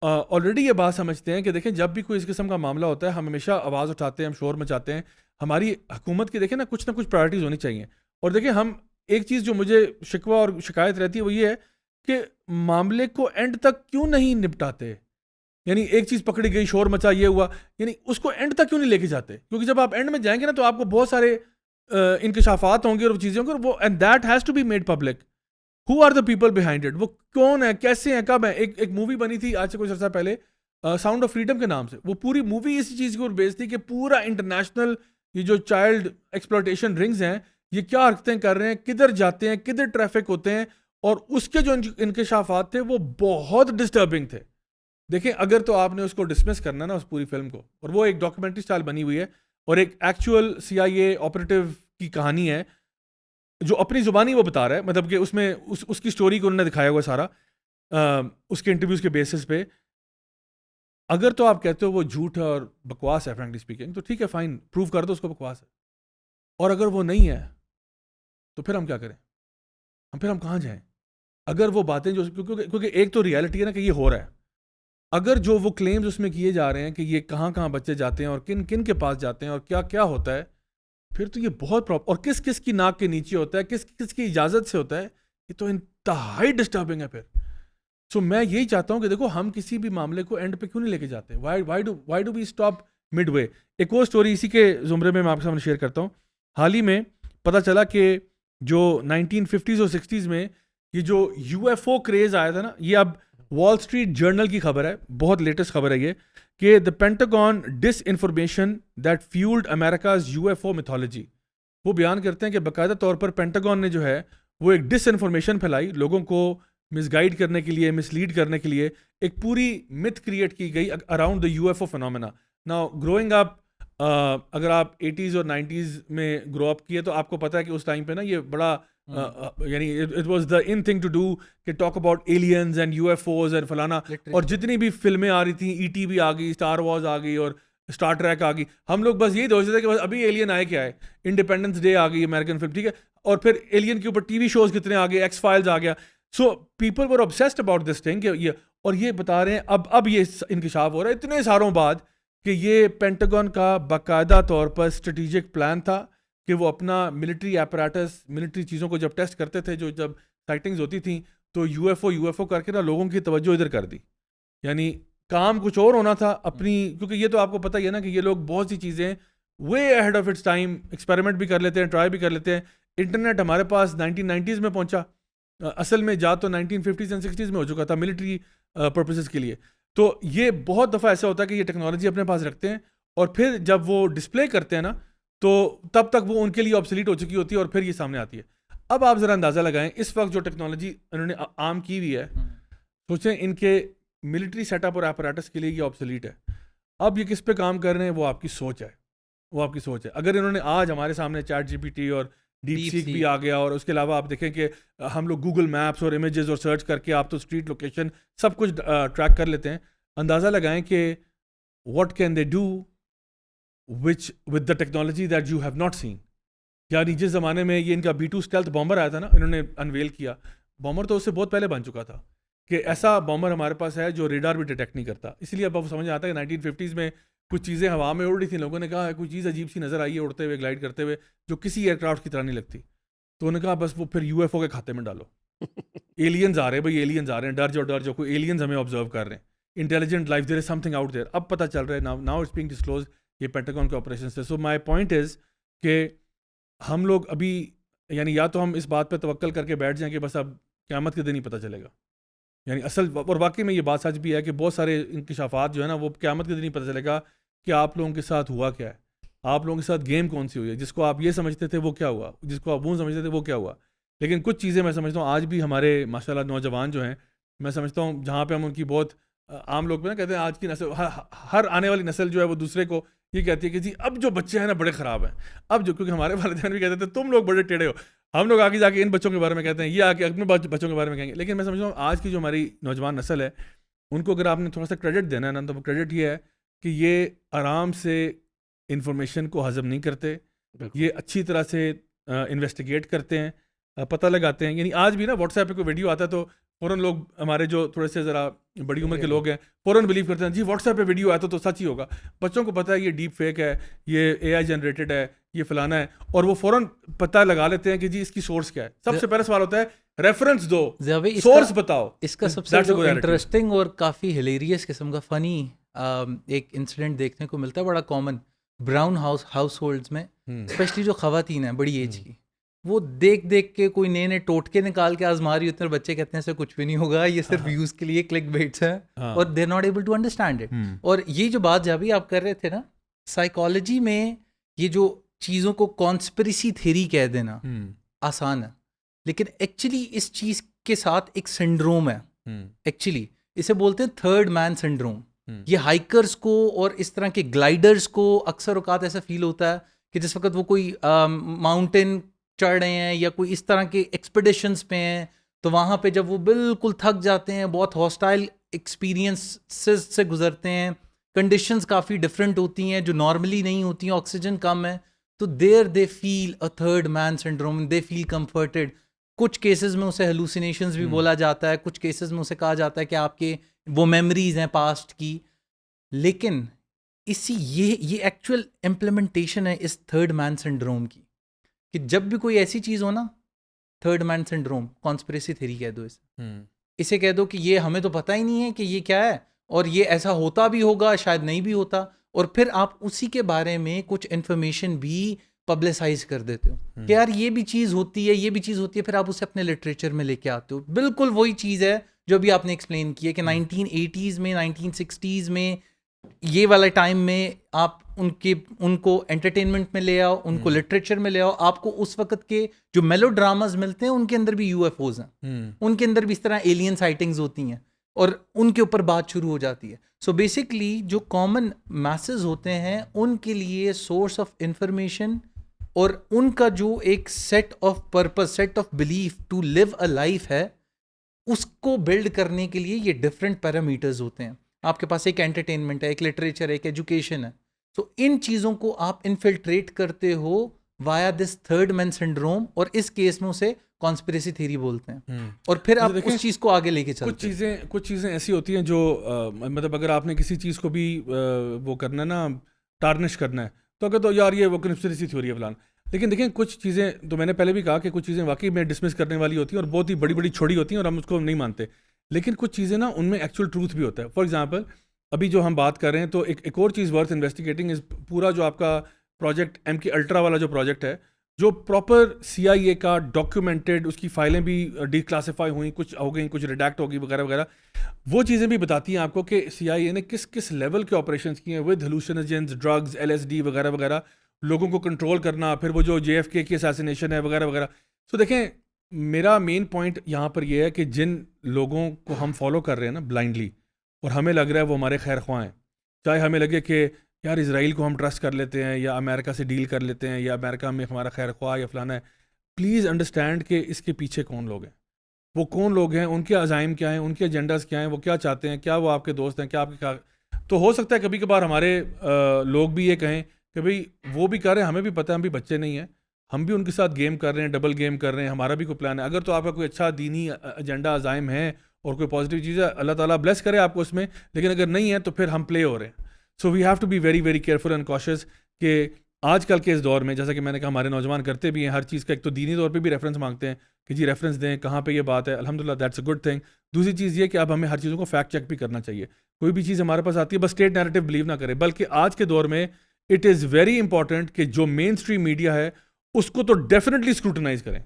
آلریڈی یہ بات سمجھتے ہیں کہ دیکھیں جب بھی کوئی اس قسم کا معاملہ ہوتا ہے ہم ہمیشہ آواز اٹھاتے ہیں, ہم شور مچاتے ہیں. ہماری حکومت کی دیکھیں نا کچھ پرائرٹیز ہونی چاہیے. اور دیکھیں ہم ایک چیز جو مجھے شکوہ اور شکایت رہتی ہے وہ یہ ہے کہ معاملے کو اینڈ تک کیوں نہیں نپٹاتے. یعنی ایک چیز پکڑی گئی, شور مچا, یہ ہوا, یعنی اس کو اینڈ تک کیوں نہیں لے کے جاتے؟ کیونکہ جب آپ اینڈ میں جائیں گے نا تو آپ کو بہت سارے انکشافات ہوں گے اور چیزیں ہوں گے, اور وہ and that has to be made public. Who are the people behind it, وہ کون ہے, کیسے ہیں, کب ہیں. ایک مووی بنی تھی آج سے کچھ عرصہ پہلے ساؤنڈ آف فریڈم کے نام سے. وہ پوری مووی اسی چیز کے اوپر بیس تھی کہ پورا انٹرنیشنل یہ جو چائلڈ ایکسپلوٹیشن رنگز ہیں یہ کیا حرکتیں کر رہے ہیں, کدھر جاتے ہیں, کدھر ٹریفک ہوتے ہیں, اور اس کے جو انکشافات تھے وہ بہت ڈسٹربنگ تھے. دیکھیں اگر تو آپ نے اس کو ڈسمس کرنا نا اس پوری فلم کو, اور وہ ایک ڈاکیومنٹری سٹائل بنی ہوئی ہے اور ایک ایکچوئل CIA آپریٹیو کی کہانی ہے جو اپنی زبانی وہ بتا رہا ہے, مطلب کہ اس میں اس کی سٹوری کو انہوں نے دکھایا ہوا سارا اس کے انٹرویوز کے بیسس پہ. اگر تو آپ کہتے ہو وہ جھوٹ ہے اور بکواس ہے فرینکلی اسپیکنگ, تو ٹھیک ہے فائن, پروو کر دو اس کو بکواس ہے. اور اگر وہ نہیں ہے تو پھر ہم کیا کریں, پھر ہم کہاں جائیں؟ اگر وہ باتیں جو کیونکہ ایک تو ریالٹی ہے نا کہ یہ ہو رہا ہے, اگر جو وہ کلیمز اس میں کیے جا رہے ہیں کہ یہ کہاں بچے جاتے ہیں اور کن کن کے پاس جاتے ہیں اور کیا کیا ہوتا ہے, پھر تو یہ بہت اور کس کس کی ناک کے نیچے ہوتا ہے, کس کس کی اجازت سے ہوتا ہے, یہ تو انتہائی ڈسٹربنگ ہے پھر. سو میں یہی چاہتا ہوں کہ دیکھو ہم کسی بھی معاملے کو اینڈ پہ کیوں نہیں لے کے جاتے, why do we stop midway. ایک اور اسٹوری اسی کے زمرے میں آپ کے سامنے شیئر کرتا ہوں. حال ہی میں پتہ چلا کہ جو 1950s اور 60s میں یہ جو UFO کریز آیا تھا نا, یہ اب وال اسٹریٹ جرنل کی خبر ہے, بہت لیٹسٹ خبر ہے یہ, کہ the Pentagon disinformation that fuelled America's UFO mythology. وہ بیان کرتے ہیں کہ باقاعدہ طور پر پینٹاگون نے جو ہے وہ ایک ڈس انفارمیشن پھیلائی, لوگوں کو مس گائیڈ کرنے کے لیے, مس لیڈ کرنے کے لیے ایک پوری متھ کریٹ کی گئی around the UFO phenomena. Now growing up, اگر آپ 80s اور 90s میں گرو اپ کیے تو آپ کو پتہ ہے کہ اس ٹائم پہ نا یہ بڑا یعنی it was the in thing to do کہ ٹاک اباؤٹ ایلینز اینڈ UFOز اینڈ فلانا, اور جتنی بھی فلمیں آ رہی تھیں, ET بھی آ گئی, اسٹار وارز آ گئی اور اسٹار ٹریک آ گئی, ہم لوگ بس یہی سوچتے تھے کہ بس ابھی ایلین آئے کیا ہے, انڈیپینڈنس ڈے آ گئی امریکن فلم, ٹھیک ہے, اور پھر ایلین کے اوپر TV شوز کتنے آ گئے, ایکس فائلز آ گیا. So people were obsessed about this thing کہ یہ, اور یہ بتا رہے ہیں اب یہ انکشاف ہو رہا ہے اتنے سالوں بعد کہ یہ پینٹاگون کا باقاعدہ طور پر اسٹریٹجک پلان تھا کہ وہ اپنا ملٹری ایپراٹس, ملٹری چیزوں کو جب ٹیسٹ کرتے تھے, جب سائٹنگز ہوتی تھیں تو UFO کر کے نا لوگوں کی توجہ ادھر کر دی. یعنی کام کچھ اور ہونا تھا اپنی, کیونکہ یہ تو آپ کو پتہ ہی ہے نا کہ یہ لوگ بہت سی چیزیں way ahead of its time experiment بھی کر لیتے ہیں, ٹرائی بھی کر لیتے ہیں. انٹرنیٹ ہمارے پاس 1990s میں پہنچا, اصل میں جا تو 1950s اینڈ 60s میں ہو چکا تھا ملٹری پرپسز کے لیے. تو یہ بہت دفعہ ایسا ہوتا ہے کہ یہ ٹیکنالوجی اپنے پاس رکھتے ہیں اور پھر جب وہ ڈسپلے کرتے ہیں نا تو تب تک وہ ان کے لیے آبسلیٹ ہو چکی ہوتی ہے اور پھر یہ سامنے آتی ہے. اب آپ ذرا اندازہ لگائیں اس وقت جو ٹیکنالوجی انہوں نے عام کی ہوئی ہے, سوچیں ان کے ملٹری سیٹ اپ اور ایپراٹس کے لیے یہ آبسلیٹ ہے. اب یہ کس پہ کام کر رہے ہیں, وہ آپ کی سوچ ہے, اگر انہوں نے آج ہمارے سامنے چیٹ GPT اور ڈیپ سیک بھی آ گیا, اور اس کے علاوہ آپ دیکھیں کہ ہم لوگ گوگل میپس اور امیجز اور سرچ کر کے آپ تو اسٹریٹ لوکیشن سب کچھ ٹریک کر لیتے ہیں. اندازہ لگائیں کہ what can they do which with the technology that you have not seen, یعنی جس زمانے میں یہ ان کا B-2 اسٹیلتھ بامبر آیا تھا نا، انہوں نے انویل کیا، بامبر تو اس سے بہت پہلے بن چکا تھا کہ ایسا بامبر ہمارے پاس ہے جو ریڈار بھی ڈیٹیکٹ نہیں کرتا. اس لیے اب سمجھ آتا ہے کہ 1950s میں کچھ چیزیں ہوا میں اڑ رہی تھیں، لوگوں نے کہا کوئی چیز عجیب سی نظر آئی ہے اڑتے ہوئے، گلائڈ کرتے ہوئے، جو کسی ایئر کرافٹ کی طرح نہیں لگتی. تو انہوں نے کہا بس وہ پھر UFO کے کھاتے میں ڈالو، ایلینز آ رہے ہیں بھائی، ایلینز آ رہے ہیں، ڈر جاؤ کوئی ایلینز ہمیں آبزرو کر رہے ہیں، intelligent life, there is some thing out there. اب پتہ چل رہا ہے، ناؤ اٹس بینگ ڈسکلوز، یہ پینٹاگون کے آپریشن سے. سو مائی پوائنٹ از کہ ہم لوگ ابھی یعنی یا تو ہم اس بات پہ توکل کر کے بیٹھ جائیں کہ بس اب قیامت کے دن ہی پتہ چلے گا، یعنی اصل اور واقعی میں یہ بات سچ بھی ہے کہ بہت سارے انکشافات جو ہے نا وہ قیامت کے دن ہی پتہ چلے گا کہ آپ لوگوں کے ساتھ ہوا کیا ہے، آپ لوگوں کے ساتھ گیم کون سی ہوئی ہے، جس کو آپ یہ سمجھتے تھے وہ کیا ہوا، جس کو آپ وہ سمجھتے تھے وہ کیا ہوا. لیکن کچھ چیزیں میں سمجھتا ہوں آج بھی ہمارے ماشاءاللہ نوجوان جو ہیں، میں سمجھتا ہوں جہاں پہ ہم ان کی بہت عام لوگ نا کہتے ہیں آج کی نسل، ہر آنے والی نسل جو ہے وہ دوسرے کو یہ کہتی ہے کہ جی اب جو بچے ہیں نا بڑے خراب ہیں. اب جو کیونکہ ہمارے والدین بھی کہتے تھے تم لوگ بڑے ٹیڑے ہو، ہم لوگ آگے جا کے ان بچوں کے بارے میں کہتے ہیں، یہ آ کے اپنے بچوں کے بارے میں کہیں گے. لیکن میں سمجھتا ہوں آج کی جو ہماری نوجوان نسل ہے ان کو اگر آپ نے تھوڑا سا کریڈٹ دینا ہے نا، تو وہ کریڈٹ یہ ہے کہ یہ آرام سے انفارمیشن کو ہضم نہیں کرتے، یہ اچھی طرح سے انویسٹیگیٹ کرتے ہیں، پتہ لگاتے ہیں. یعنی آج بھی نا واٹس ایپ پہ کوئی ویڈیو آتا ہے تو فوراً لوگ ہمارے جو تھوڑے سے ذرا بڑی عمر کے لوگ ہیں فوراً بلیو کرتے ہیں جی واٹس ایپ پہ ویڈیو آیا تو سچ ہی ہوگا. بچوں کو پتہ ہے یہ ڈیپ فیک ہے، یہ AI جنریٹڈ ہے، یہ فلانا ہے، اور وہ فوراً پتہ لگا لیتے ہیں کہ جی اس کی سورس کیا ہے. سب سے پہلا سوال ہوتا ہے ریفرنس دو، سورس بتاؤ. اس کا سب سے جو انٹرسٹنگ اور کافی ہلیریس قسم کا فنی ایک انسیڈنٹ دیکھنے کو ملتا ہے بڑا کامن براؤن ہاؤس ہولڈز میں، اسپیشلی جو خواتین ہیں بڑی ایج کی، وہ دیکھ کے کوئی نئے ٹوٹکے نکال کے آزما رہی ہوتے ہیں، بچے کہتے ہیں ایسا کچھ بھی نہیں ہوگا، یہ صرف ویوز کے لیے کلک بیٹس ہیں، اور they are not able to understand it. اور یہ جو بات جب بھی آپ کر رہے تھے نا، سائیکالوجی میں یہ جو چیزوں کو کانسپریسی تھیری کہہ دینا آسان ہے، لیکن ایکچولی اس چیز کے ساتھ ایک سنڈروم ہے. ایکچولی اسے بولتے ہیں تھرڈ مین سنڈروم. یہ ہائیکرز کو اور اس طرح کے گلائڈرز کو اکثر اوقات ایسا فیل ہوتا ہے کہ جس وقت وہ کوئی ماؤنٹین چڑھ رہے ہیں یا کوئی اس طرح کے ایکسپیڈیشنز پہ ہیں، تو وہاں پہ جب وہ بالکل تھک جاتے ہیں، بہت ہاسٹائل ایکسپیرینسز سے گزرتے ہیں، کنڈیشنز کافی ڈفرینٹ ہوتی ہیں جو نارملی نہیں ہوتی ہیں، آکسیجن کم ہے، تو دے فیل اے تھرڈ مین سنڈروم، دے فیل کمفرٹیڈ. کچھ کیسز میں اسے ہیلوسینیشنز بھی بولا جاتا ہے، کچھ کیسز میں اسے کہا جاتا ہے کہ آپ کے وہ میموریز ہیں پاسٹ کی. لیکن یہ ایکچوئل امپلیمنٹیشن ہے اس تھرڈ مین سنڈروم کی، کہ جب بھی کوئی ایسی چیز ہو نا، third man syndrome, conspiracy theory کہہ دو اسے کہہ دو کہ یہ ہمیں تو پتہ ہی نہیں ہے کہ یہ کیا ہے، اور یہ ایسا ہوتا بھی ہوگا شاید نہیں بھی ہوتا، اور پھر آپ اسی کے بارے میں کچھ انفارمیشن بھی پبلسائز کر دیتے ہو کہ یار یہ بھی چیز ہوتی ہے، یہ بھی چیز ہوتی ہے، پھر آپ اسے اپنے لٹریچر میں لے کے آتے ہو. بالکل وہی چیز ہے جو بھی آپ نے ایکسپلین کی ہے کہ 1980s میں 1960s میں یہ والا ٹائم میں آپ ان کو انٹرٹینمنٹ میں لے آؤ، ان کو لٹریچر میں لے آؤ، آپ کو اس وقت کے جو میلو ڈراماز ملتے ہیں ان کے اندر بھی UFOs ہیں، ان کے اندر بھی اس طرح ایلین سائٹنگز ہوتی ہیں، اور ان کے اوپر بات شروع ہو جاتی ہے. سو بیسکلی جو کامن میسز ہوتے ہیں ان کے لیے سورس آف انفارمیشن اور ان کا جو ایک set of purpose, set of belief to live a life ہے، اس کو بلڈ کرنے کے لیے یہ ڈفرینٹ پیرامیٹرز ہوتے ہیں. آپ کے پاس ایک انٹرٹینمنٹ ہے، ایک لٹریچر ہے، ایک ایجوکیشن ہے. تو ان چیزوں کو آپ انفلٹریٹ کرتے ہو وایا دس تھرڈ مین سنڈروم، اور اس کیس میں اسے کانسپریسی تھیری بولتے ہیں، اور پھر آپ اس چیز کو آگے لے کے چلتے ہیں. کچھ چیزیں ایسی ہوتی ہیں جو مطلب اگر آپ نے کسی چیز کو بھی وہ کرنا ہے نا، ٹارنش کرنا ہے، تو اگر تو یار یہ وہ کنسپریسی تھیوری ہے فلان. لیکن دیکھیں کچھ چیزیں تو میں نے پہلے بھی کہا کہ کچھ چیزیں واقعی میں ڈسمس کرنے والی ہوتی ہیں اور بہت ہی بڑی بڑی چھوڑی ہوتی ہیں اور ہم اس کو نہیں مانتے. لیکن کچھ چیزیں نا ان میں ایکچوئل ٹروتھ بھی ہوتا ہے. فار ایگزامپل ابھی جو ہم بات کر رہے ہیں تو ایک اور چیز ورتھ انویسٹیگیٹنگ از پورا جو آپ کا پروجیکٹ MK الٹرا والا جو پروجیکٹ ہے، جو پراپر CIA کا ڈاکیومنٹڈ، اس کی فائلیں بھی ڈی کلاسیفائی ہوئیں، کچھ ہو گئیں، کچھ ریڈیکٹ ہو گئی وغیرہ وغیرہ. وہ چیزیں بھی بتاتی ہیں آپ کو کہ CIA نے کس لیول کے آپریشنس کیے ہیں ود ہلوسینوجنز، ڈرگز، LSD وغیرہ وغیرہ، لوگوں کو کنٹرول کرنا، پھر وہ جو JFK کی اساسینیشن ہے وغیرہ وغیرہ. تو دیکھیں میرا مین پوائنٹ یہاں پر یہ ہے کہ جن لوگوں کو ہم فالو کر رہے ہیں نا بلائنڈلی، اور ہمیں لگ رہا ہے وہ ہمارے خیر خواہ ہیں، چاہے ہمیں لگے کہ یار اسرائیل کو ہم ٹرسٹ کر لیتے ہیں یا امریکہ سے ڈیل کر لیتے ہیں یا امریکہ میں ہمارا خیر خواہ یا فلانا ہے، پلیز انڈرسٹینڈ کہ اس کے پیچھے کون لوگ ہیں، وہ کون لوگ ہیں، ان کے عزائم کیا ہیں، ان کے ایجنڈاز کیا ہیں، وہ کیا چاہتے ہیں، کیا وہ آپ کے دوست ہیں، کیا آپ کے کیا. تو ہو سکتا ہے کبھی کبھار ہمارے لوگ بھی یہ کہیں کہ بھئی وہ بھی کر رہے ہیں، ہمیں بھی پتہ ہے، ہم بھی بچے نہیں ہیں، ہم بھی ان کے ساتھ گیم کر رہے ہیں, ڈبل گیم کر رہے ہیں, ہمارا بھی کوئی پلان ہے. اگر تو آپ کا کوئی اچھا دینی ایجنڈا عزائم ہے اور کوئی پازیٹیو چیز ہے, اللہ تعالیٰ بلیس کرے آپ کو اس میں, لیکن اگر نہیں ہے تو پھر ہم پلے ہو رہے ہیں. So we have to be very very careful and cautious کہ آج کل کے اس دور میں, جیسا کہ میں نے کہا, ہمارے نوجوان کرتے بھی ہیں ہر چیز کا, ایک تو دینی طور پہ بھی ریفرنس مانگتے ہیں کہ جی ریفرنس دیں کہاں پہ یہ بات ہے, الحمدللہ دیٹس اے گڈ تھنگ. دوسری چیز یہ کہ اب ہمیں ہر چیزوں کو فیکٹ چیک بھی کرنا چاہیے. کوئی بھی چیز ہمارے پاس آتی ہے بس اسٹیٹ نیریٹو بلیو نہ کرے, بلکہ آج کے دور میں اٹ از ویری امپورٹنٹ کہ جو مین اسٹریم میڈیا ہے اس کو تو ڈیفینیٹلی اسکروٹنائز کریں,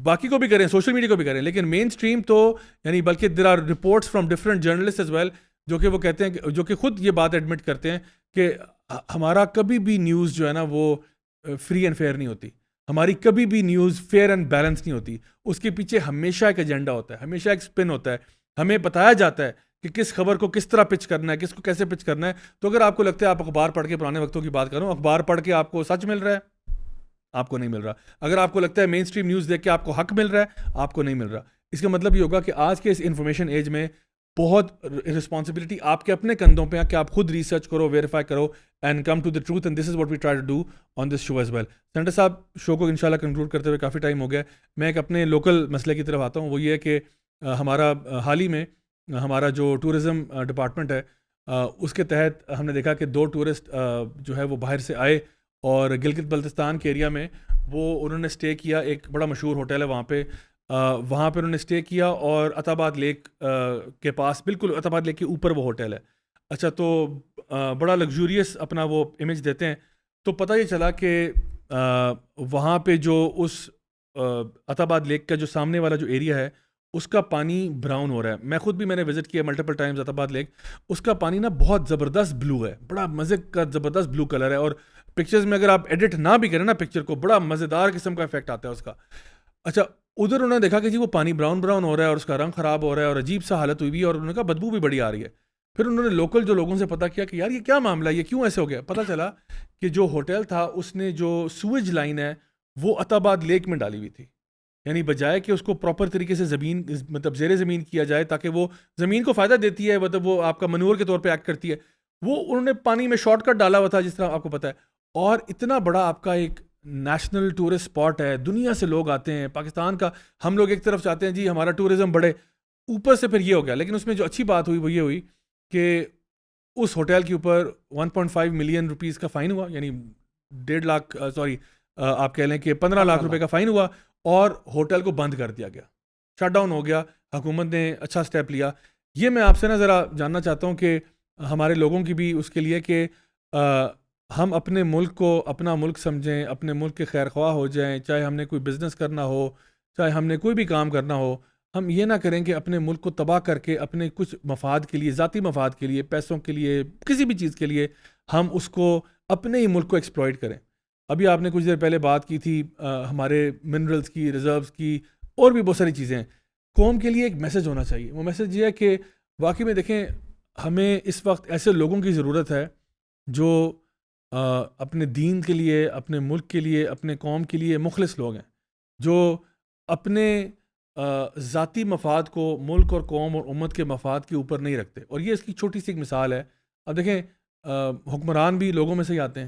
باقی کو بھی کریں, سوشل میڈیا کو بھی کریں, لیکن مین اسٹریم تو یعنی بلکہ there are reports from different journalist as well جو کہ وہ کہتے ہیں, جو کہ خود یہ بات ایڈمٹ کرتے ہیں کہ ہمارا کبھی بھی نیوز جو ہے نا وہ فری اینڈ فیئر نہیں ہوتی, ہماری کبھی بھی نیوز فیئر اینڈ بیلنس نہیں ہوتی. اس کے پیچھے ہمیشہ ایک ایجنڈا ہوتا ہے, ہمیشہ ایک اسپن ہوتا ہے, ہمیں بتایا جاتا ہے کہ کس خبر کو کس طرح پچ کرنا ہے, کس کو کیسے پچ کرنا ہے. تو اگر آپ کو لگتا ہے, آپ اخبار پڑھ کے, پرانے وقتوں کی بات کروں, اخبار پڑھ کے آپ کو سچ مل رہا ہے, آپ کو نہیں مل رہا. اگر آپ کو لگتا ہے مین اسٹریم نیوز دیکھ کے آپ کو حق مل رہا ہے, آپ کو نہیں مل رہا. اس کا مطلب یہ ہوگا کہ آج کے اس انفارمیشن ایج میں بہت رسپانسبلٹی آپ کے اپنے کندھوں پہ ہے کہ آپ خود ریسرچ کرو, ویریفائی کرو and come to the truth, and this is what we try to do on this show as well. Senator صاحب, شو کو انشاءاللہ کنکلوڈ کرتے ہوئے کافی ٹائم ہو گیا. میں ایک اپنے لوکل مسئلے کی طرف آتا ہوں. وہ یہ ہے کہ ہمارا حال ہی میں ہمارا جو ٹورزم ڈپارٹمنٹ ہے اس کے تحت ہم نے دیکھا کہ 2 ٹورسٹ جو ہے وہ باہر سے آئے اور گلگت بلتستان کے ایریا میں وہ انہوں نے اسٹے کیا. ایک بڑا مشہور ہوٹل ہے وہاں پہ انہوں نے اسٹے کیا اور عطاباد لیک کے پاس, بالکل عطاباد لیک کے اوپر وہ ہوٹل ہے. اچھا, تو بڑا لگژوریس اپنا وہ امیج دیتے ہیں. تو پتہ یہ چلا کہ وہاں پہ جو اس عطاباد لیک کا جو سامنے والا جو ایریا ہے اس کا پانی براؤن ہو رہا ہے. میں خود بھی میں نے وزٹ کیا ملٹیپل ٹائمز عطاباد لیک. اس کا پانی نا بہت زبردست بلو ہے, بڑا مزے کا زبردست بلو کلر ہے, اور پکچرز میں اگر آپ ایڈٹ نہ بھی کریں نا پکچر کو, بڑا مزیدار قسم کا افیکٹ آتا ہے اس کا. اچھا, ادھر انہوں نے دیکھا کہ جی وہ پانی براؤن ہو رہا ہے اور اس کا رنگ خراب ہو رہا ہے اور عجیب سا حالت ہوئی بھی ہے, اور انہوں نے کہا بدبو بھی بڑی آ رہی ہے. پھر انہوں نے لوکل جو لوگوں سے پتہ کیا کہ یار یہ کیا معاملہ ہے, یہ کیوں ایسے ہو گیا. پتہ چلا کہ جو ہوٹل تھا اس نے جو سویج لائن ہے وہ عطاباد لیک میں ڈالی ہوئی تھی, یعنی بجائے کہ اس کو پراپر طریقے سے زمین مطلب زیر زمین کیا جائے تاکہ وہ زمین کو فائدہ دیتی ہے, مطلب وہ آپ کا منور کے طور پہ ایکٹ کرتی ہے, وہ انہوں نے پانی میں شارٹ کٹ ڈالا ہوا تھا جس طرح آپ کو پتہ ہے. اور اتنا بڑا آپ کا ایک نیشنل ٹورسٹ اسپاٹ ہے, دنیا سے لوگ آتے ہیں, پاکستان کا ہم لوگ ایک طرف چاہتے ہیں جی ہمارا ٹورزم بڑھے, اوپر سے پھر یہ ہو گیا. لیکن اس میں جو اچھی بات ہوئی وہ یہ ہوئی کہ اس ہوٹل کے اوپر 1.5 ملین روپیز کا فائن ہوا, یعنی 1.5 لاکھ آپ کہہ لیں کہ 15 لاکھ روپے کا فائن ہوا, اور ہوٹل کو بند کر دیا گیا, شٹ ڈاؤن ہو گیا. حکومت نے اچھا سٹیپ لیا. یہ میں آپ سے نا ذرا جاننا چاہتا ہوں کہ ہمارے لوگوں کی بھی اس کے لیے کہ ہم اپنے ملک کو اپنا ملک سمجھیں, اپنے ملک کے خیر خواہ ہو جائیں, چاہے ہم نے کوئی بزنس کرنا ہو, چاہے ہم نے کوئی بھی کام کرنا ہو. ہم یہ نہ کریں کہ اپنے ملک کو تباہ کر کے اپنے کچھ مفاد کے لیے, ذاتی مفاد کے لیے, پیسوں کے لیے, کسی بھی چیز کے لیے ہم اس کو اپنے ہی ملک کو ایکسپلائٹ کریں. ابھی آپ نے کچھ دیر پہلے بات کی تھی ہمارے منرلز کی, ریزروز کی, اور بھی بہت ساری چیزیں ہیں. قوم کے لیے ایک میسج ہونا چاہیے. وہ میسج یہ ہے کہ واقعی میں دیکھیں ہمیں اس وقت ایسے لوگوں کی ضرورت ہے جو اپنے دین کے لیے, اپنے ملک کے لیے, اپنے قوم کے لیے مخلص لوگ ہیں, جو اپنے ذاتی مفاد کو ملک اور قوم اور امت کے مفاد کے اوپر نہیں رکھتے. اور یہ اس کی چھوٹی سی ایک مثال ہے. اب دیکھیں حکمران بھی لوگوں میں سے ہی آتے ہیں,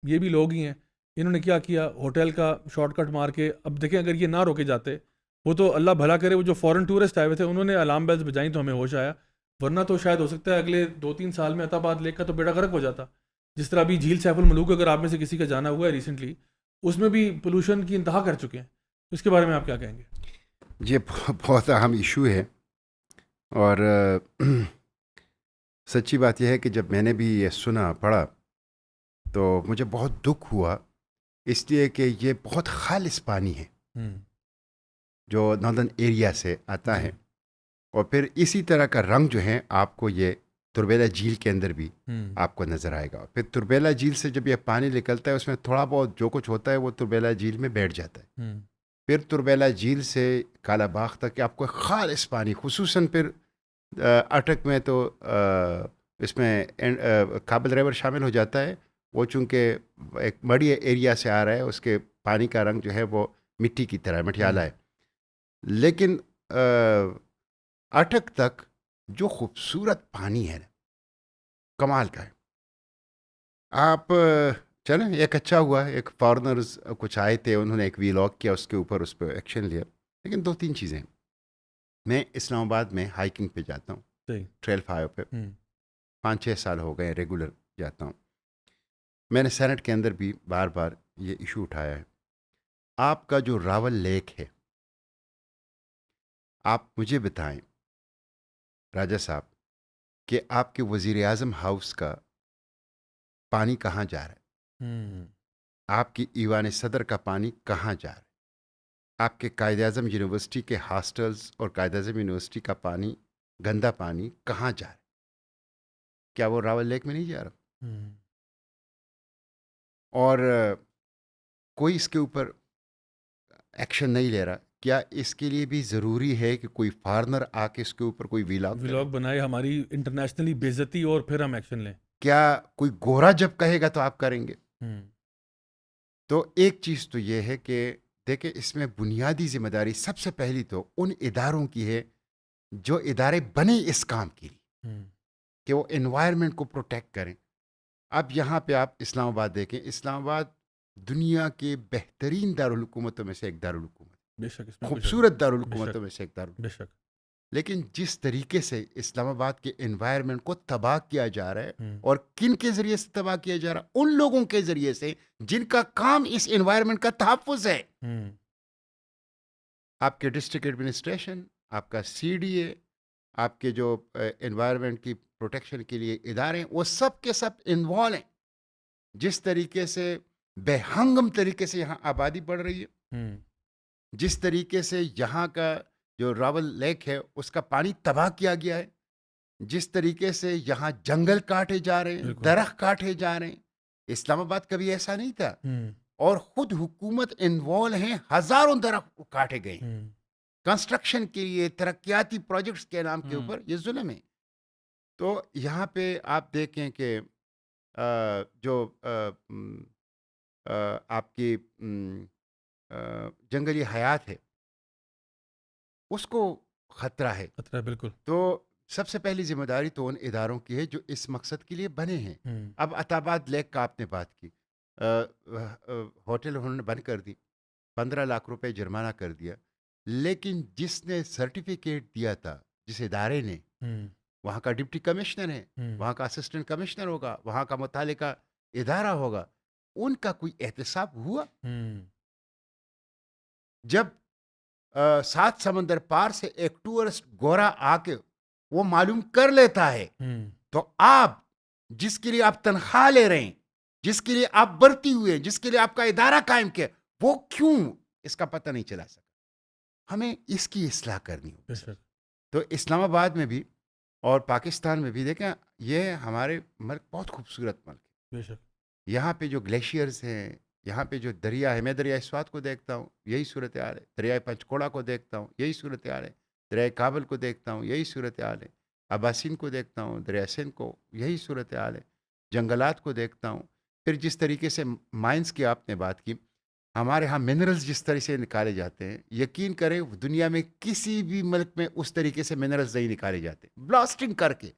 یہ بھی لوگ ہی ہیں. انہوں نے کیا کیا, ہوٹل کا شارٹ کٹ مار کے, اب دیکھیں اگر یہ نہ روکے جاتے, وہ تو اللہ بھلا کرے, وہ جو فورن ٹورسٹ آئے ہوئے تھے انہوں نے الارم بیلز بجائیں تو ہمیں ہوش آیا, ورنہ تو شاید ہو سکتا ہے اگلے 2-3 سال میں عطاباد لیک کا تو بیڑا غرق ہو جاتا. جس طرح ابھی جھیل سیف الملوک اگر آپ میں سے کسی کا جانا ہوا ہے ریسنٹلی, اس میں بھی پولوشن کی انتہا کر چکے ہیں. اس کے بارے میں آپ کیا کہیں گے؟ یہ بہت اہم ایشو ہے, اور سچی بات یہ ہے کہ جب میں نے بھی یہ سنا پڑھا تو مجھے بہت دکھ ہوا, اس لیے کہ یہ بہت خالص پانی ہے جو ناردرن ایریا سے آتا ہے, اور پھر اسی طرح کا رنگ جو ہے آپ کو یہ تربیلا جھیل کے اندر بھی آپ کو نظر آئے گا. پھر تربیلا جھیل سے جب یہ پانی نکلتا ہے اس میں تھوڑا بہت جو کچھ ہوتا ہے وہ تربیلا جھیل میں بیٹھ جاتا ہے. پھر تربیلا جھیل سے کالا باغ تک آپ کو خالص پانی, خصوصاً پھر اٹک میں تو اس میں کابل ریور شامل ہو جاتا ہے. وہ چونکہ ایک بڑی ایریا سے آ رہا ہے, اس کے پانی کا رنگ جو ہے وہ مٹی کی طرح مٹیالہ ہے. لیکن اٹک تک جو خوبصورت پانی ہے کمال کا ہے. آپ چلیں ایک اچھا ہوا, ایک فارنرز کچھ آئے تھے, انہوں نے ایک ویلاگ کیا, اس کے اوپر اس پہ ایکشن لیا. لیکن 2-3 چیزیں, میں اسلام آباد میں ہائکنگ پہ جاتا ہوں, صحیح. ٹریل 5 پہ, ہوں. 5-6 سال ہو گئے ریگولر جاتا ہوں. میں نے سینٹ کے اندر بھی بار بار یہ ایشو اٹھایا ہے. آپ کا جو راول لیک ہے, آپ مجھے بتائیں راجہ صاحب کہ آپ کے وزیر اعظم ہاؤس کا پانی کہاں جا رہا ہے, ہوں. آپ کی ایوان صدر کا پانی کہاں جا رہا ہے, آپ کے قائد اعظم یونیورسٹی کے ہاسٹلز اور قائد اعظم یونیورسٹی کا پانی, گندا پانی کہاں جا رہا ہے؟ کیا وہ راول لیک میں نہیں جا رہا؟ ہوں. اور کوئی اس کے اوپر ایکشن نہیں لے رہا. کیا اس کے لیے بھی ضروری ہے کہ کوئی فارنر آ کے اس کے اوپر کوئی ولاگ بنائے, ہماری انٹرنیشنلی بے عزتی, اور پھر ہم ایکشن لیں؟ کیا کوئی گورا جب کہے گا تو آپ کریں گے؟ ہوں. تو ایک چیز تو یہ ہے کہ دیکھیں, اس میں بنیادی ذمہ داری سب سے پہلی تو ان اداروں کی ہے جو ادارے بنے اس کام کے لیے, ہوں. کہ وہ انوائرمنٹ کو پروٹیکٹ کریں. اب یہاں پہ آپ اسلام آباد دیکھیں, اسلام آباد دنیا کے بہترین دارالحکومتوں میں سے ایک دارالحکومت, بے شک, اس میں خوبصورت دارالحکومتوں میں سے ایک دارالحکومت. بے شک. لیکن جس طریقے سے اسلام آباد کے انوائرمنٹ کو تباہ کیا جا رہا ہے, ہوں. اور کن کے ذریعے سے تباہ کیا جا رہا ہے؟ ان لوگوں کے ذریعے سے جن کا کام اس انوائرمنٹ کا تحفظ ہے. ہوں. آپ کے ڈسٹرکٹ ایڈمنسٹریشن, آپ کا سی ڈی اے, آپ کے جو انوائرمنٹ کی پروٹیکشن کے لیے ادارے ہیں, وہ سب کے سب انوالو ہیں. جس طریقے سے بے ہنگم طریقے سے یہاں آبادی بڑھ رہی ہے, ہوں. جس طریقے سے یہاں کا جو راول لیک ہے اس کا پانی تباہ کیا گیا ہے, جس طریقے سے یہاں جنگل کاٹے جا رہے ہیں, بالکل. درخت کاٹے جا رہے ہیں. اسلام آباد کبھی ایسا نہیں تھا, ہوں. اور خود حکومت انوالو ہیں, ہزاروں درخت کاٹے گئے ہیں ہوں. کنسٹرکشن کے لیے, ترقیاتی پروجیکٹس کے نام کے ہوں. اوپر. یہ ظلم ہے. تو یہاں پہ آپ دیکھیں کہ جو آپ کی جنگلی حیات ہے اس کو خطرہ ہے. خطرہ ہے, بالکل. تو سب سے پہلی ذمہ داری تو ان اداروں کی ہے جو اس مقصد کے لیے بنے ہیں. ہوں. اب عطاباد لیک کا آپ نے بات کی, ہوٹل انہوں نے بند کر دی, 15 لاکھ روپے جرمانہ کر دیا, لیکن جس نے سرٹیفکیٹ دیا تھا, جس ادارے نے, ہوں. وہاں کا ڈپٹی کمشنر ہے, ہوں. وہاں کا اسسٹنٹ کمشنر ہوگا, وہاں کا متعلقہ ادارہ ہوگا, ان کا کوئی احتساب ہوا؟ ہوں. جب 7 سمندر پار سے ایک ٹورسٹ گورا آ کے وہ معلوم کر لیتا ہے, ہوں. تو آپ جس کے لیے آپ تنخواہ لے رہے ہیں, جس کے لیے آپ برتی ہوئے ہیں, جس کے لیے آپ کا ادارہ قائم کیا, وہ کیوں اس کا پتہ نہیں چلا سکا؟ ہمیں اس کی اصلاح کرنی بے ہوگی. شک. تو اسلام آباد میں بھی اور پاکستان میں بھی دیکھیں, یہ ہمارے ملک بہت خوبصورت ملک ہے. بے شک. یہاں پہ جو گلیشیئرز ہیں, یہاں پہ جو دریا ہے, میں دریائے سوات کو دیکھتا ہوں, یہی صورتحال ہے. دریائے پنچکوڑا کو دیکھتا ہوں, یہی صورتحال ہے. دریائے کابل کو دیکھتا ہوں, یہی صورتحال ہے. اباسین کو دیکھتا ہوں, دریائے سندھ کو, یہی صورتحال ہے. جنگلات کو دیکھتا ہوں. پھر جس طریقے سے مائنز کی آپ نے بات کی, ہمارے ہاں منرلز جس طرح سے نکالے جاتے ہیں, یقین کریں دنیا میں کسی بھی ملک میں اس طریقے سے منرلز نہیں نکالے جاتے. بلاسٹنگ کر کے,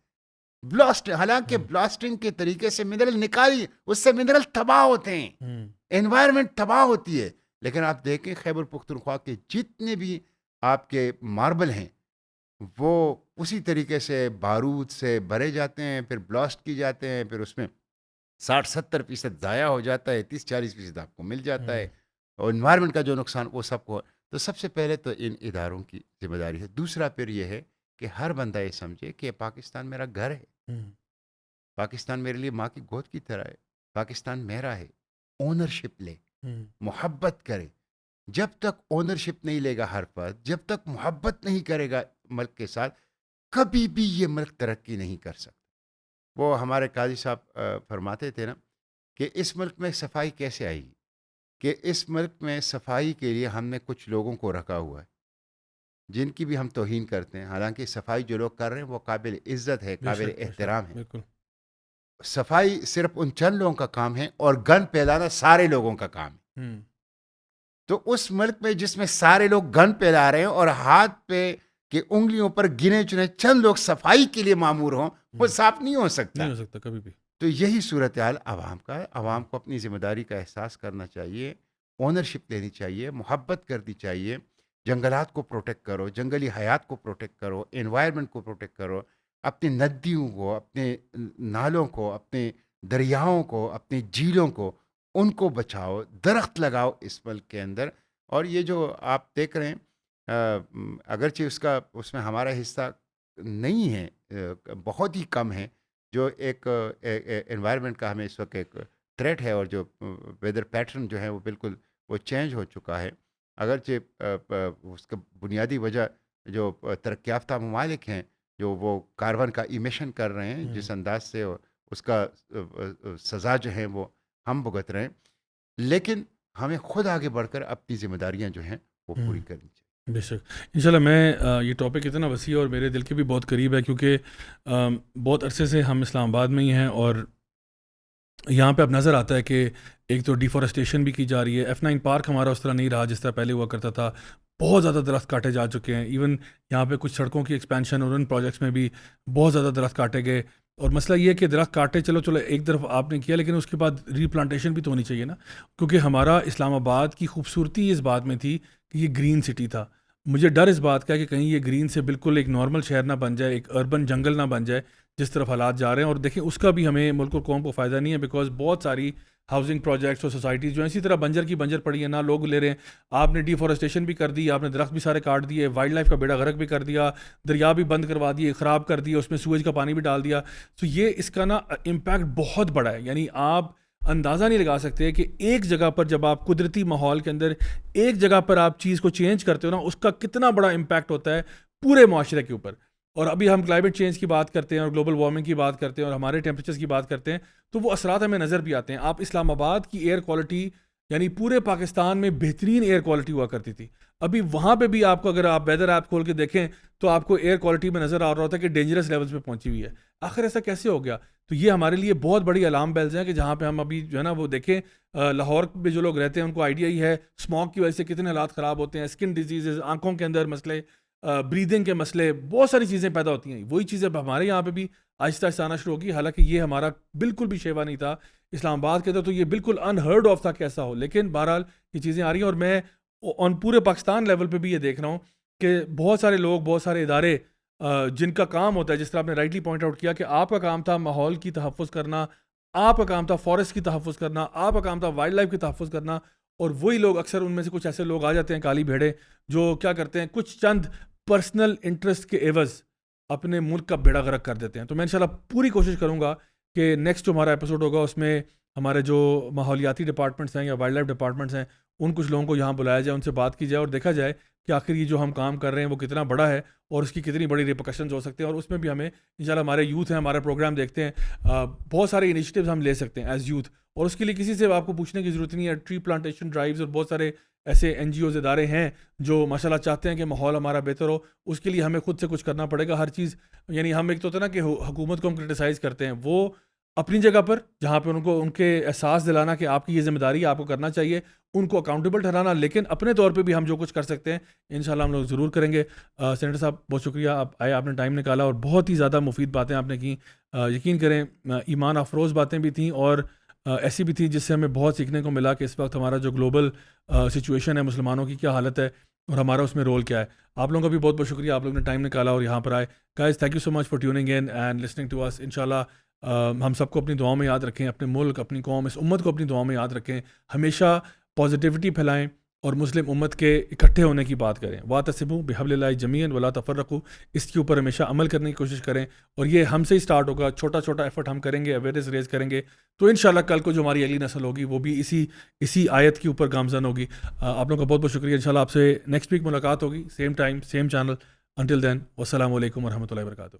حالانکہ بلاسٹنگ کے طریقے سے منرل نکالی, اس سے منرل تباہ ہوتے ہیں, ہوں. انوائرمنٹ تباہ ہوتی ہے. لیکن آپ دیکھیں خیبر پختونخوا کے جتنے بھی آپ کے ماربل ہیں, وہ اسی طریقے سے بارود سے بھرے جاتے ہیں, پھر بلاسٹ کی جاتے ہیں, پھر اس میں 60-70% ضائع ہو جاتا ہے, 30-40% آپ کو مل جاتا ہے, اور انوائرمنٹ کا جو نقصان وہ سب کو. تو سب سے پہلے تو ان اداروں کی ذمہ داری ہے. دوسرا پھر یہ ہے کہ ہر بندہ یہ سمجھے کہ پاکستان میرا گھر ہے, ہوں. پاکستان میرے لیے ماں کی گود کی طرح ہے, پاکستان میرا ہے. اونرشپ لے, ہوں. محبت کرے. جب تک اونرشپ نہیں لے گا ہر فرد, جب تک محبت نہیں کرے گا ملک کے ساتھ, کبھی بھی یہ ملک ترقی نہیں کر سکتا. وہ ہمارے قاضی صاحب فرماتے تھے نا کہ اس ملک میں صفائی کیسے آئے گی, کہ اس ملک میں صفائی کے لیے ہم نے کچھ لوگوں کو رکھا ہوا ہے جن کی بھی ہم توہین کرتے ہیں. حالانکہ صفائی جو لوگ کر رہے ہیں وہ قابل عزت ہے, بے قابل شک, بے شک, احترام ہے. بالکل. صفائی صرف ان چند لوگوں کا کام ہے, اور گن پھیلانا سارے لوگوں کا کام ہے. ہوں. تو اس ملک میں جس میں سارے لوگ گن پھیلا رہے ہیں اور ہاتھ پہ کہ انگلیوں پر گنے چنے چند لوگ صفائی کے لیے معمور ہوں, وہ صاف نہیں ہو سکتا. نہیں ہو سکتا کبھی بھی. تو یہی صورتحال عوام کا ہے. عوام کو اپنی ذمہ داری کا احساس کرنا چاہیے, اونرشپ لینی چاہیے, محبت کرنی چاہیے. جنگلات کو پروٹیکٹ کرو, جنگلی حیات کو پروٹیکٹ کرو, انوائرمنٹ کو پروٹیکٹ کرو, اپنی ندیوں کو, اپنے نالوں کو, اپنے دریاؤں کو, اپنی جھیلوں کو, ان کو بچاؤ, درخت لگاؤ اس ملک کے اندر. اور یہ جو آپ دیکھ رہے ہیں اگرچہ اس میں ہمارا حصہ نہیں ہے, بہت ہی کم ہے, جو ایک انوائرمنٹ کا ہمیں اس وقت ایک تھریٹ ہے, اور جو ویدر پیٹرن جو ہے وہ بالکل وہ چینج ہو چکا ہے. اگرچہ اس کا بنیادی وجہ جو ترقی یافتہ ممالک ہیں جو وہ کاربن کا ایمیشن کر رہے ہیں, جس انداز سے اس کا سزا جو ہے وہ ہم بھگت رہے ہیں, لیکن ہمیں خود آگے بڑھ کر اپنی ذمہ داریاں جو ہیں وہ پوری کرنی چاہیے. بے شک انشاءاللہ. میں یہ ٹاپک اتنا وسیع اور میرے دل کے بھی بہت قریب ہے, کیونکہ بہت عرصے سے ہم اسلام آباد میں ہی ہیں, اور یہاں پہ اب نظر آتا ہے کہ ایک تو ڈیفورسٹیشن بھی کی جا رہی ہے. F9 پارک ہمارا اس طرح نہیں رہا جس طرح پہلے ہوا کرتا تھا. بہت زیادہ درخت کاٹے جا چکے ہیں. ایون یہاں پہ کچھ سڑکوں کی ایکسپینشن اور ان پروجیکٹس میں بھی بہت زیادہ درخت کاٹے گئے. اور مسئلہ یہ ہے کہ درخت کاٹے چلو ایک طرف آپ نے کیا, لیکن اس کے بعد ری پلانٹیشن بھی تو ہونی چاہیے نا, کیونکہ ہمارا اسلام آباد کی خوبصورتی اس بات میں تھی کہ یہ گرین سٹی تھا. مجھے ڈر اس بات کا ہے کہ کہیں یہ گرین سے بالکل ایک نارمل شہر نہ بن جائے, ایک اربن جنگل نہ بن جائے جس طرف حالات جا رہے ہیں. اور دیکھیں اس کا بھی ہمیں ملک و قوم کو فائدہ نہیں ہے, بیکاز بہت ساری ہاؤسنگ پروجیکٹس اور سوسائٹیز جو ہیں اسی طرح بنجر کی بنجر پڑی ہیں, نہ لوگ لے رہے ہیں. آپ نے ڈیفورسٹیشن بھی کر دی, آپ نے درخت بھی سارے کاٹ دیے, وائلڈ لائف کا بیڑا غرق بھی کر دیا, دریا بھی بند کروا دیے, خراب کر دیا, اس میں سویج کا پانی بھی ڈال دیا. تو یہ اس کا نا امپیکٹ بہت بڑا ہے. یعنی آپ اندازہ نہیں لگا سکتے کہ ایک جگہ پر جب آپ قدرتی ماحول کے اندر ایک جگہ پر آپ چیز کو چینج کرتے ہو نا, اس کا کتنا بڑا امپیکٹ ہوتا ہے پورے معاشرے کے اوپر. اور ابھی ہم کلائمیٹ چینج کی بات کرتے ہیں اور گلوبل وارمنگ کی بات کرتے ہیں اور ہمارے ٹیمپریچرز کی بات کرتے ہیں, تو وہ اثرات ہمیں نظر بھی آتے ہیں. آپ اسلام آباد کی ایئر کوالٹی یعنی پورے پاکستان میں بہترین ایئر کوالٹی ہوا کرتی تھی. ابھی وہاں پہ بھی آپ کو اگر آپ ویدر ایپ کھول کے دیکھیں تو آپ کو ایئر کوالٹی میں نظر آ رہا ہوتا ہے کہ ڈینجرس لیولز پہ پہنچی ہوئی ہے. آخر ایسا کیسے ہو گیا؟ تو یہ ہمارے لیے بہت بڑی الارم بیلز ہیں کہ جہاں پہ ہم ابھی جو ہے نا وہ دیکھیں, لاہور میں جو لوگ رہتے ہیں ان کو آئیڈیا ہی ہے اسموگ کی وجہ سے کتنے حالات خراب ہوتے ہیں, اسکن ڈیزیزز, آنکھوں کے اندر مسئلے, بریدنگ کے مسئلے, بہت ساری چیزیں پیدا ہوتی ہیں. وہی چیزیں ہمارے یہاں پہ بھی آہستہ آہستہ آنا شروع ہوگی. حالانکہ یہ ہمارا بالکل بھی شیوا نہیں تھا اسلام آباد کے اندر, تو یہ بالکل انہرڈ آف تھا کہ ایسا ہو. لیکن بہرحال یہ چیزیں آ رہی ہیں, اور میں آن پورے پاکستان لیول پہ بھی یہ دیکھ رہا ہوں کہ بہت سارے لوگ, بہت سارے ادارے جن کا کام ہوتا ہے, جس طرح آپ نے رائٹلی پوائنٹ آؤٹ کیا کہ آپ کا کام تھا ماحول کی تحفظ کرنا, آپ کا کام تھا فارسٹ کی تحفظ کرنا, آپ کا کام تھا وائلڈ لائف کی تحفظ کرنا, اور وہی لوگ اکثر ان میں سے کچھ ایسے لوگ آ جاتے ہیں کالی بھیڑے جو کیا کرتے ہیں, کچھ چند پرسنل انٹرسٹ کے عوض اپنے ملک کا بیڑا غرق کر دیتے ہیں. تو میں انشاءاللہ پوری کوشش کروں گا کہ نیکسٹ جو ہمارا ایپیسوڈ ہوگا اس میں ہمارے جو ماحولیاتی ڈپارٹمنٹس ہیں یا وائلڈ لائف ڈپارٹمنٹس ہیں ان کچھ لوگوں کو یہاں بلایا جائے, ان سے بات کی جائے اور دیکھا جائے کہ آخر یہ جو ہم کام کر رہے ہیں وہ کتنا بڑا ہے اور اس کی کتنی بڑی ریپرکشنز ہو سکتے ہیں. اور اس میں بھی ہمیں انشاءاللہ ہمارے یوتھ ہیں, ہمارا پروگرام دیکھتے ہیں, بہت سارے انیشیٹیوز ہم لے سکتے ہیں ایز یوتھ, اور اس کے لیے کسی سے آپ کو پوچھنے کی ضرورت نہیں ہے. ٹری پلانٹیشن ڈرائیوز اور بہت سارے ایسے NGOز ادارے ہیں جو ماشاءاللہ چاہتے ہیں کہ ماحول ہمارا بہتر ہو. اس کے لیے ہمیں خود سے کچھ کرنا پڑے گا. ہر چیز یعنی ہم ایک تو ہوتا ہے نا کہ حکومت کو ہم کرٹیسائز کرتے ہیں, وہ اپنی جگہ پر جہاں پہ ان کے احساس دلانا کہ آپ کی یہ ذمہ داری ہے, آپ کو کرنا چاہیے, ان کو اکاؤنٹیبل ٹھہرانا, لیکن اپنے طور پہ بھی ہم جو کچھ کر سکتے ہیں انشاءاللہ ہم لوگ ضرور کریں گے. سینیٹر صاحب بہت شکریہ, آپ آئے, آپ نے ٹائم نکالا اور بہت ہی زیادہ مفید باتیں آپ نے کی. یقین کریں ایمان افروز باتیں بھی تھیں اور ایسی بھی تھیں جس سے ہمیں بہت سیکھنے کو ملا کہ اس وقت ہمارا جو گلوبل سچویشن ہے مسلمانوں کی کیا حالت ہے اور ہمارا اس میں رول کیا ہے. آپ لوگوں کا بھی بہت بہت شکریہ, آپ لوگوں نے ٹائم نکالا اور یہاں پر آئے. Guys thank you so much for tuning in and listening to us. انشاءاللہ ہم سب کو اپنی دعاؤں میں یاد رکھیں, اپنے ملک, اپنی قوم, اس امت کو اپنی دعاؤں میں یاد رکھیں, ہمیشہ پازیٹیوٹی پھیلائیں اور مسلم امت کے اکٹھے ہونے کی بات کریں. واعتصموا بحبل اللہ جمیعا ولا تفرقوا, اس کے اوپر ہمیشہ عمل کرنے کی کوشش کریں. اور یہ ہم سے ہی اسٹارٹ ہوگا, چھوٹا چھوٹا ایفرٹ ہم کریں گے, اویئرنیس ریز کریں گے, تو انشاءاللہ کل کو جو ہماری اگلی نسل ہوگی وہ بھی اسی آیت کے اوپر گامزن ہوگی. آپ لوگوں کا بہت بہت شکریہ. انشاءاللہ آپ سے نیکسٹ ویک ملاقات ہوگی, same time same channel. Until then والسلام علیکم ورحمۃ اللہ وبرکاتہ.